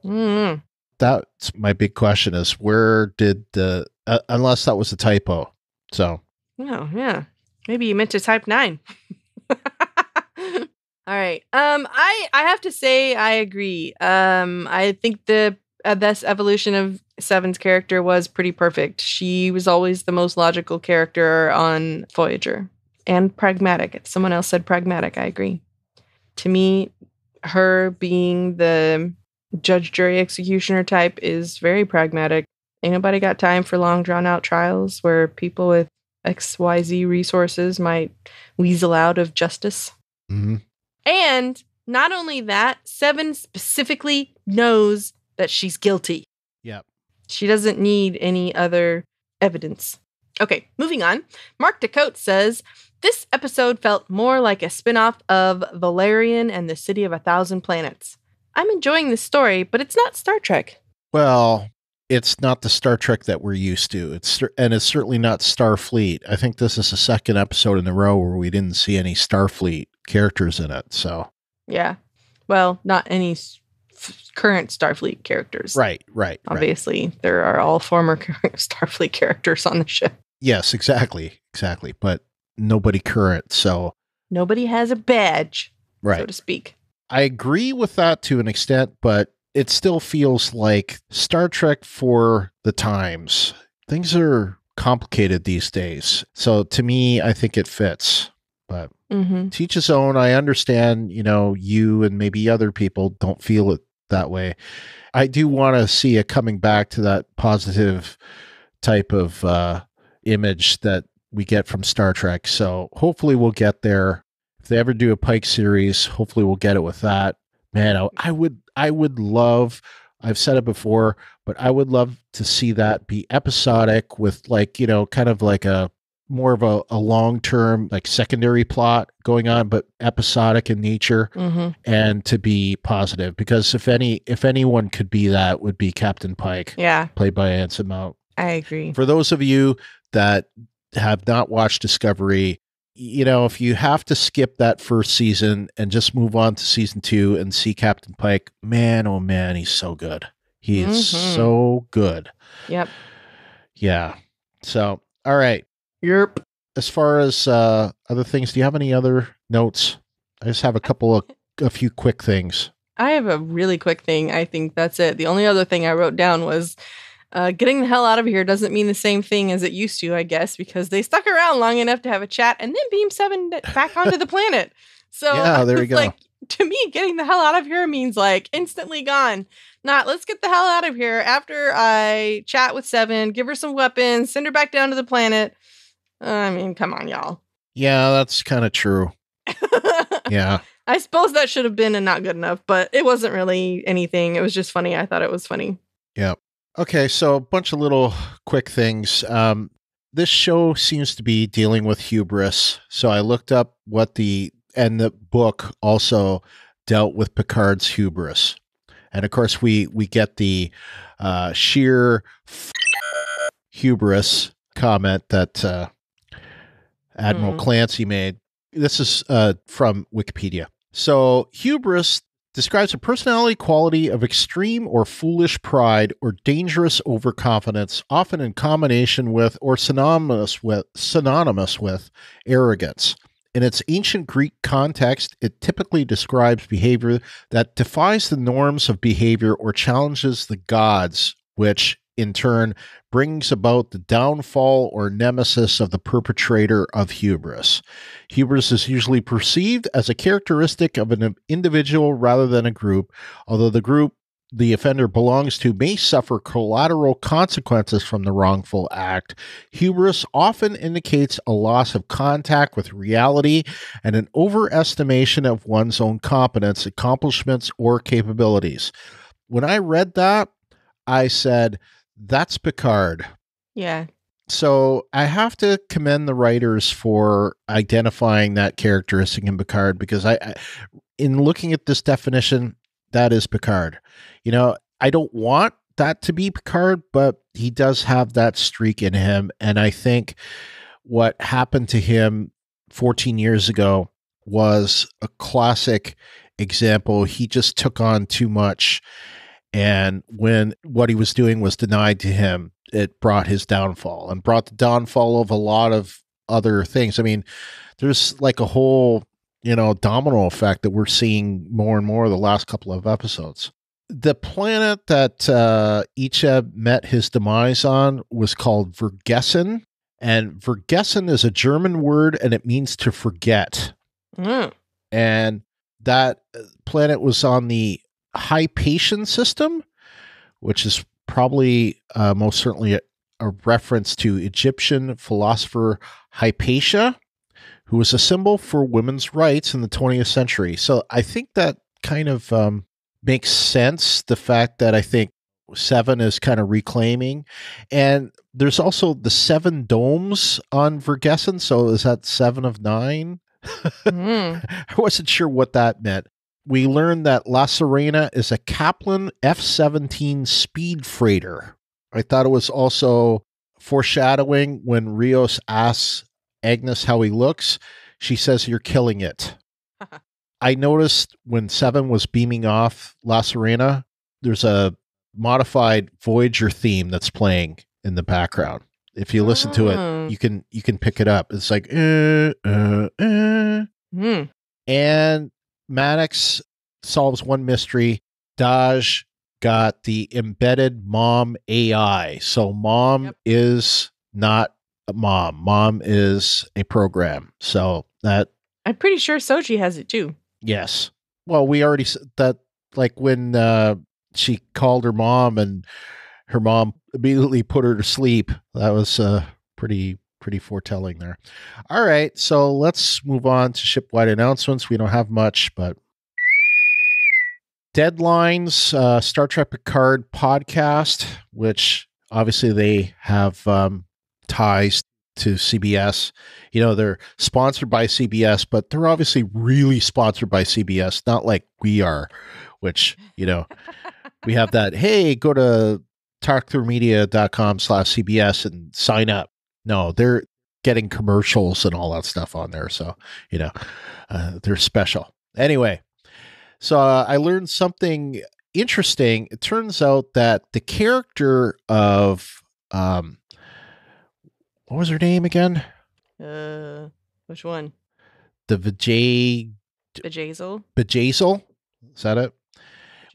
that's my big question is where did the, unless that was a typo. So. Oh, yeah. Maybe you meant to type 9. All right. I have to say I agree. I think this evolution of 7's character was pretty perfect. She was always the most logical character on Voyager. And pragmatic. If someone else said pragmatic, I agree. To me, her being the judge, jury, executioner type is very pragmatic. Ain't nobody got time for long, drawn-out trials where people with XYZ resources might weasel out of justice. Mm-hmm. And not only that, 7 specifically knows that she's guilty. Yep. She doesn't need any other evidence. Okay, moving on. Mark DeCote says, this episode felt more like a spin-off of Valerian and the City of 1,000 Planets. I'm enjoying this story, but it's not Star Trek. Well, it's not the Star Trek that we're used to. It's certainly not Starfleet. I think this is the second episode in a row where we didn't see any Starfleet characters in it. So yeah, well, not any current Starfleet characters. Right. Obviously, there are all former Starfleet characters on the ship. Yes, exactly. But nobody current. So nobody has a badge, right, so to speak. I agree with that to an extent, but it still feels like Star Trek for the times. Things are complicated these days. So to me, I think it fits. But teach his own. I understand, you and maybe other people don't feel it that way. I do want to see it coming back to that positive type of image that we get from Star Trek. So hopefully we'll get there. If they ever do a Pike series, hopefully we'll get it with that. Man, I would love, I've said it before, but I would love to see that be episodic with kind of like a more of a long-term, like secondary plot going on, but episodic in nature and to be positive. Because if anyone could be that, would be Captain Pike. Yeah. Played by Anson Mount. I agree. For those of you that have not watched Discovery, if you have to skip that first season and just move on to season 2 and see Captain Pike, man, oh man, he's so good. He is so good. Yep. Yeah. So, all right. Yep. As far as other things, do you have any other notes? I just have a few quick things. I have a really quick thing. I think that's it. The only other thing I wrote down was getting the hell out of here doesn't mean the same thing as it used to, I guess, because they stuck around long enough to have a chat and then beam 7 back onto the planet. So yeah, there you go. Like, to me, getting the hell out of here means like instantly gone. Not let's get the hell out of here after I chat with 7, give her some weapons, send her back down to the planet. I mean, come on, y'all. Yeah, that's kind of true. Yeah. I suppose that should have been a not good enough, but it wasn't really anything. It was just funny. I thought it was funny. Yeah. Okay, so a bunch of little quick things. This show seems to be dealing with hubris. So I looked up and the book also dealt with Picard's hubris. And of course, we get the sheer hubris comment that Admiral Clancy made. This is from Wikipedia. So hubris describes a personality quality of extreme or foolish pride or dangerous overconfidence, often in combination with or synonymous with arrogance. In its ancient Greek context, it typically describes behavior that defies the norms of behavior or challenges the gods, which in turn brings about the downfall or nemesis of the perpetrator of hubris. Hubris is usually perceived as a characteristic of an individual rather than a group, although the group the offender belongs to may suffer collateral consequences from the wrongful act. Hubris often indicates a loss of contact with reality and an overestimation of one's own competence, accomplishments, or capabilities. When I read that, I said, that's Picard. Yeah. So I have to commend the writers for identifying that characteristic in Picard, because in looking at this definition, that is Picard. I don't want that to be Picard, but he does have that streak in him. And I think what happened to him 14 years ago was a classic example. He just took on too much. And when what he was doing was denied to him, it brought his downfall and brought the downfall of a lot of other things. I mean, there's like a whole, domino effect that we're seeing more and more the last couple of episodes. The planet that Icheb met his demise on was called Vergessen. And Vergessen is a German word, and it means to forget. And that planet was on the Hypatia system, which is probably most certainly a reference to Egyptian philosopher Hypatia, who was a symbol for women's rights in the 20th century. So I think that kind of makes sense, the fact that I think 7 is kind of reclaiming. And there's also the 7 domes on Vergessen. So is that 7 of 9? I wasn't sure what that meant. We learned that La Serena is a Kaplan F-17 speed freighter. I thought it was also foreshadowing when Rios asks Agnes how he looks. She says, "You're killing it." I noticed when 7 was beaming off La Serena, there's a modified Voyager theme that's playing in the background. If you listen to it, you can pick it up. It's like, And Maddox solves one mystery. Daj got the embedded mom AI. So mom is not a mom. Mom is a program. So that... I'm pretty sure Soji has it too. Yes. Well, we already said that, like when she called her mom and her mom immediately put her to sleep. That was pretty foretelling there. All right. So let's move on to shipwide announcements. We don't have much, but deadlines, Star Trek Picard podcast, which obviously they have ties to CBS. They're sponsored by CBS, but they're obviously really sponsored by CBS, not like we are, which, we have that, hey, go to talkthroughmedia.com/CBS and sign up. No, they're getting commercials and all that stuff on there. So, they're special. Anyway, so I learned something interesting. It turns out that the character of, what was her name again? Which one? The Vajazel. Is that it?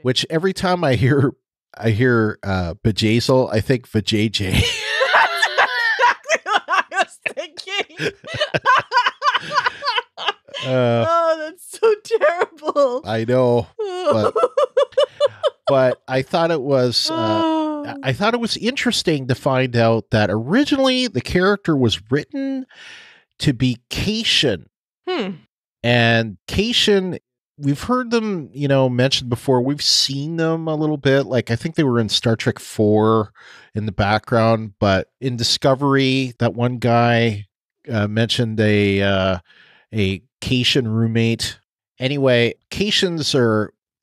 Which every time I hear Vajazel, I think Vajayjay. That's exactly what I was thinking. Oh, that's so terrible. I know, but I thought it was interesting to find out that originally the character was written to be Cation. And Cation, we've heard them, mentioned before. We've seen them a little bit. Like, I think they were in Star Trek 4 in the background, but in Discovery, that one guy mentioned a Cation roommate. Anyway, Cations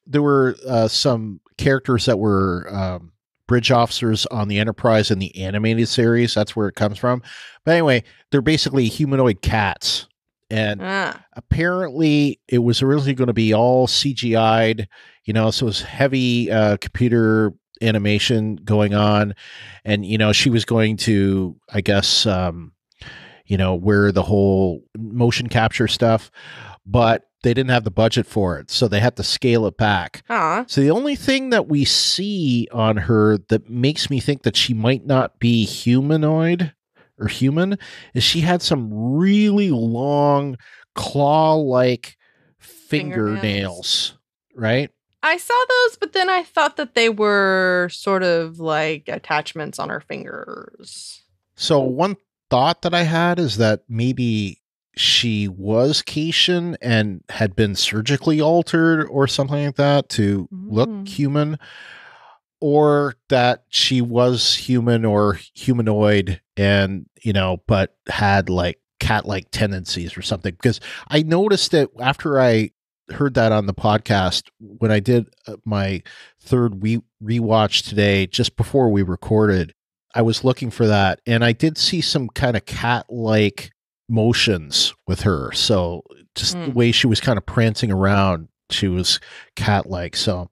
there were some characters that were bridge officers on the Enterprise in the animated series. That's where it comes from. But anyway, they're basically humanoid cats. And apparently it was originally going to be all CGI'd, so it was heavy computer animation going on. And, she was going to, I guess, wear the whole motion capture stuff, but they didn't have the budget for it. So they had to scale it back. So the only thing that we see on her that makes me think that she might not be humanoid or human is she had some really long claw-like fingernails, right? I saw those, but then I thought that they were sort of like attachments on her fingers. So one thought that I had is that maybe she was Cation and had been surgically altered or something like that to look human, or that she was human or humanoid and, but had like cat-like tendencies or something. Because I noticed that after I heard that on the podcast, when I did my third rewatch today, just before we recorded, I was looking for that. And I did see some kind of cat-like motions with her. So just the way she was kind of prancing around, she was cat-like. So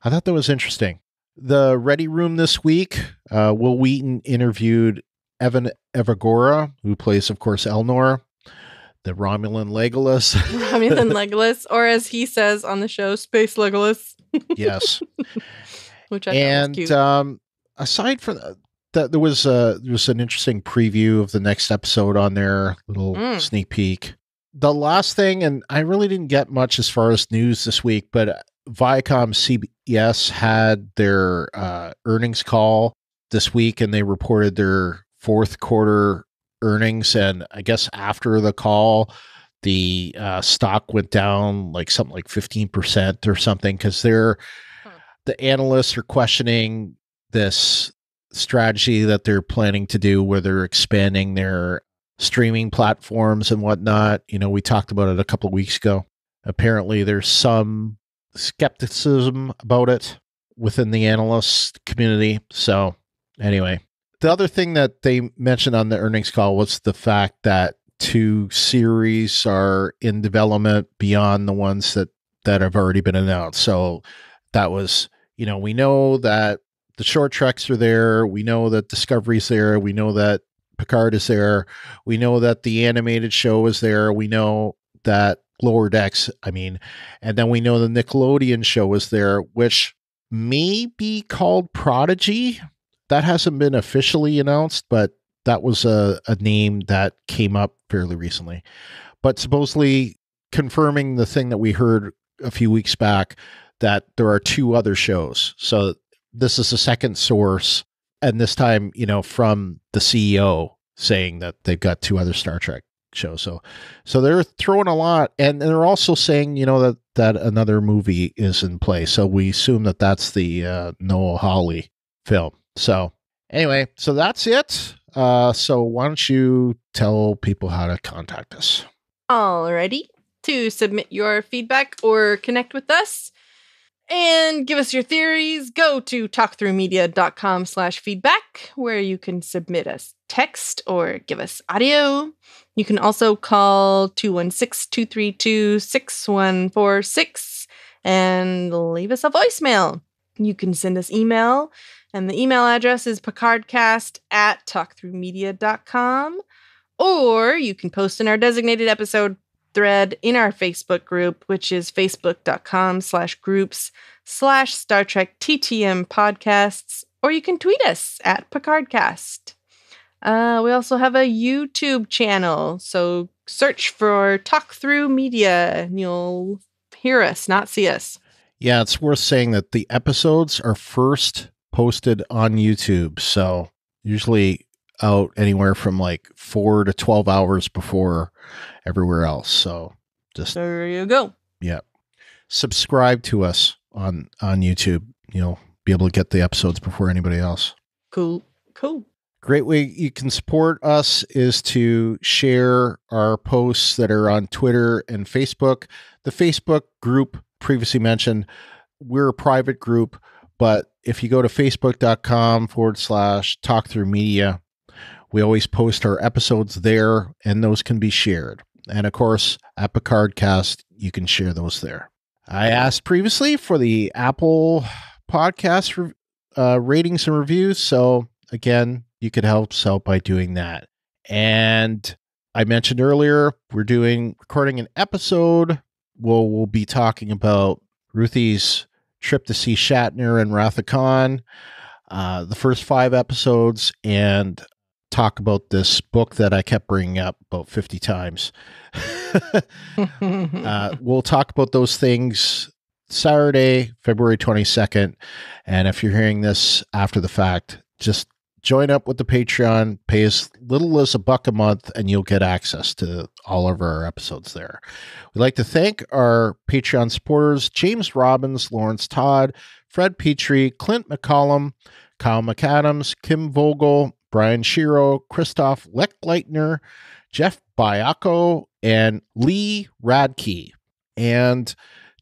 I thought that was interesting. The Ready Room this week, Will Wheaton interviewed Evan Evagora, who plays, of course, Elnor, the Romulan Legolas. Romulan Legolas, or as he says on the show, Space Legolas. Yes. Which I thought was cute. Aside from that, there was an interesting preview of the next episode on there, little sneak peek. The last thing, and I really didn't get much as far as news this week, but Viacom CBS had their earnings call this week, and they reported their fourth quarter earnings. And I guess after the call, the stock went down like something like 15% or something, because the analysts are questioning this strategy that they're planning to do where they're expanding their streaming platforms and whatnot. We talked about it a couple of weeks ago. Apparently there's some skepticism about it within the analyst community. So anyway, the other thing that they mentioned on the earnings call was the fact that 2 series are in development beyond the ones that have already been announced. So that was, we know that the short treks are there. We know that Discovery's there. We know that Picard is there. We know that the animated show is there. We know that Lower Decks, and then we know the Nickelodeon show is there, which may be called Prodigy. That hasn't been officially announced, but that was a name that came up fairly recently. But supposedly confirming the thing that we heard a few weeks back, that there are 2 other shows. So this is the second source, and this time, from the CEO saying that they've got 2 other Star Trek shows. So they're throwing a lot, and they're also saying, that another movie is in play. So we assume that that's the Noah Hawley film. So anyway, so that's it. So why don't you tell people how to contact us? Alrighty. To submit your feedback or connect with us, And give us your theories. Go to talkthroughmedia.com/feedback, where you can submit us text or give us audio. You can also call 216-232-6146 and leave us a voicemail. You can send us email, and the email address is picardcast@talkthroughmedia.com. Or you can post in our designated episode thread in our Facebook group, which is facebook.com/groups/Star Trek TTM podcasts, or you can tweet us at PicardCast. We also have a YouTube channel, so search for Talk Through Media and you'll hear us, not see us. Yeah, it's worth saying that the episodes are first posted on YouTube, so usually out anywhere from like 4 to 12 hours before everywhere else. So just there you go. Yeah. Subscribe to us on YouTube. You'll be able to get the episodes before anybody else. Cool. Great way you can support us is to share our posts that are on Twitter and Facebook. The Facebook group previously mentioned, we're a private group, but if you go to facebook.com/talkthroughmedia, we always post our episodes there, and those can be shared. And of course, at Picard Cast, you can share those there. I asked previously for the Apple Podcast ratings and reviews. So again, you could help us out by doing that. And I mentioned earlier, we're recording an episode. We'll be talking about Ruthie's trip to see Shatner and Wrath of Khan, the first 5 episodes, and talk about this book that I kept bringing up about 50 times. We'll talk about those things Saturday, February 22nd. And if you're hearing this after the fact, just join up with the Patreon, pay as little as $1 a month, and you'll get access to all of our episodes there. We'd like to thank our Patreon supporters, James Robbins, Lawrence Todd, Fred Petrie, Clint McCollum, Kyle McAdams, Kim Vogel, Brian Shiro, Christoph Leckleitner, Jeff Bayako, and Lee Radke. And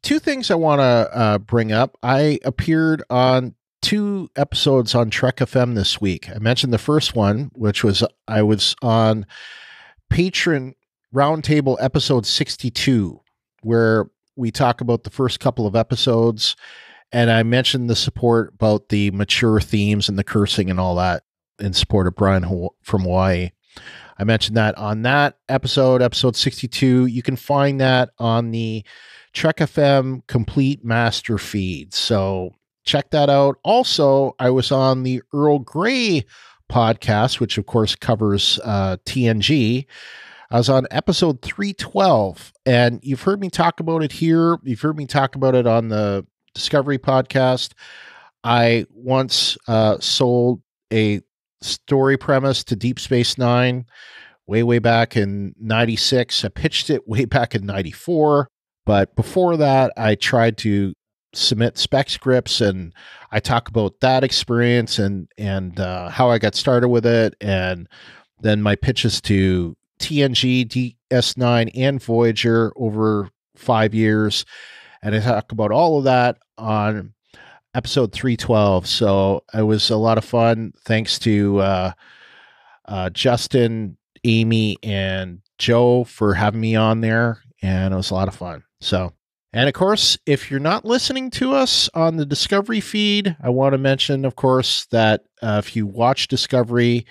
2 things I want to bring up. I appeared on 2 episodes on Trek FM this week. I mentioned the first one, which was I was on Patron Roundtable episode 62, where we talk about the first couple of episodes, and I mentioned the support about the mature themes and the cursing and all that in support of Brian from Hawaii. I mentioned that on that episode 62. You can find that on the Trek FM Complete Master feed. So check that out. Also, I was on the Earl Grey podcast, which of course covers TNG. I was on episode 312, and you've heard me talk about it here. You've heard me talk about it on the Discovery podcast. I once sold a story premise to Deep Space Nine way back in 96. I pitched it way back in 94. But before that, I tried to submit spec scripts, and I talk about that experience and how I got started with it, and then my pitches to TNG, DS9, and Voyager over 5 years. And I talk about all of that on episode 312. So it was a lot of fun. Thanks to Justin, Amy, and Joe for having me on there. And it was a lot of fun. So, and of course, if you're not listening to us on the Discovery feed, I want to mention, of course, that if you watch Discovery,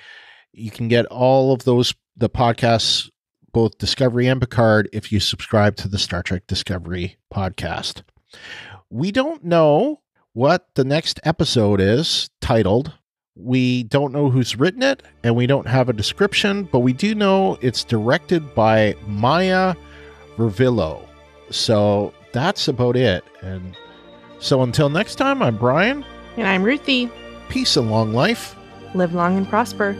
you can get all of the podcasts, both Discovery and Picard, if you subscribe to the Star Trek Discovery podcast. We don't know what the next episode is titled. We don't know who's written it, and we don't have a description, but we do know it's directed by Maya Vervillo. So that's about it. And so until next time, I'm Brian. And I'm Ruthie. Peace and long life. Live long and prosper.